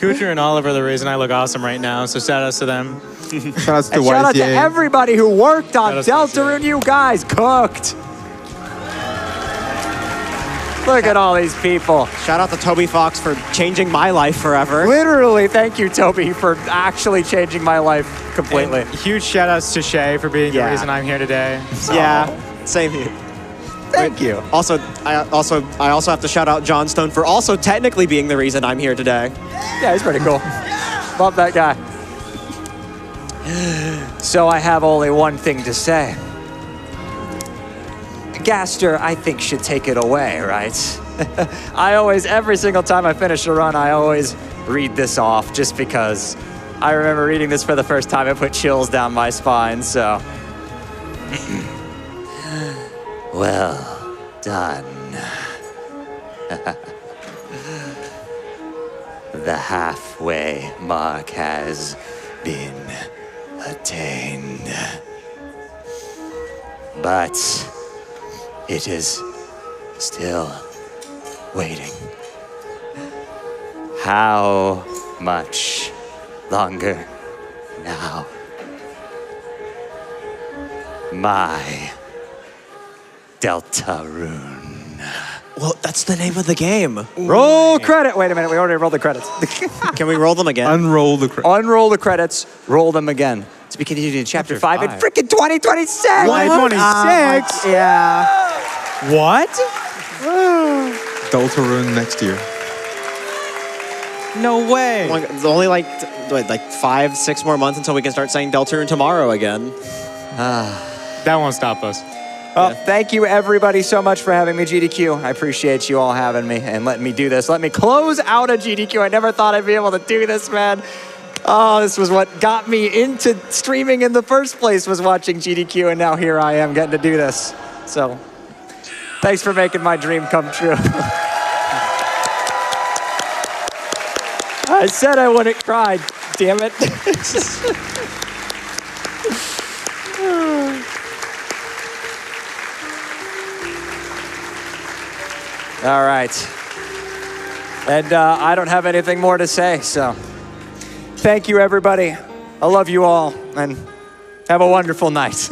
Kucher and Oliver are the reason I look awesome right now, so shout outs to them. Shout outs to Shout out to YCA. everybody who worked on Shout outs to Deltarune. You guys cooked. Look at all these people. Shout out to Toby Fox for changing my life forever. Literally, thank you, Toby, for actually changing my life completely. And huge shout outs to Shay for being the reason I'm here today. Yeah, same here. Thank you. Also, I also have to shout out John Stone for also technically being the reason I'm here today. Yeah, he's pretty cool. Love that guy. So I have only one thing to say. Gaster, I think, should take it away, right? Every single time I finish a run, I always read this off just because I remember reading this for the first time. It put chills down my spine, so. Well done. The halfway mark has been attained. But it is still waiting. How much longer now? My Deltarune. Well, that's the name of the game. Roll credit. Wait a minute, we already rolled the credits. Can we roll them again? Unroll the credits. Unroll the credits, roll them again. To be continued in Chapter 5 in freaking 2026. 2026? Yeah. What? Deltarune next year. No way. It's only like 5-6 more months until we can start saying Deltarune tomorrow again. That won't stop us. Well, thank you everybody so much for having me, GDQ. I appreciate you all having me and letting me do this. Let me close out a GDQ. I never thought I'd be able to do this, man. Oh, this was what got me into streaming in the first place, was watching GDQ, and now here I am getting to do this. So, thanks for making my dream come true. I said I wouldn't cry, damn it. All right. And I don't have anything more to say, so thank you, everybody. I love you all, and Have a wonderful night.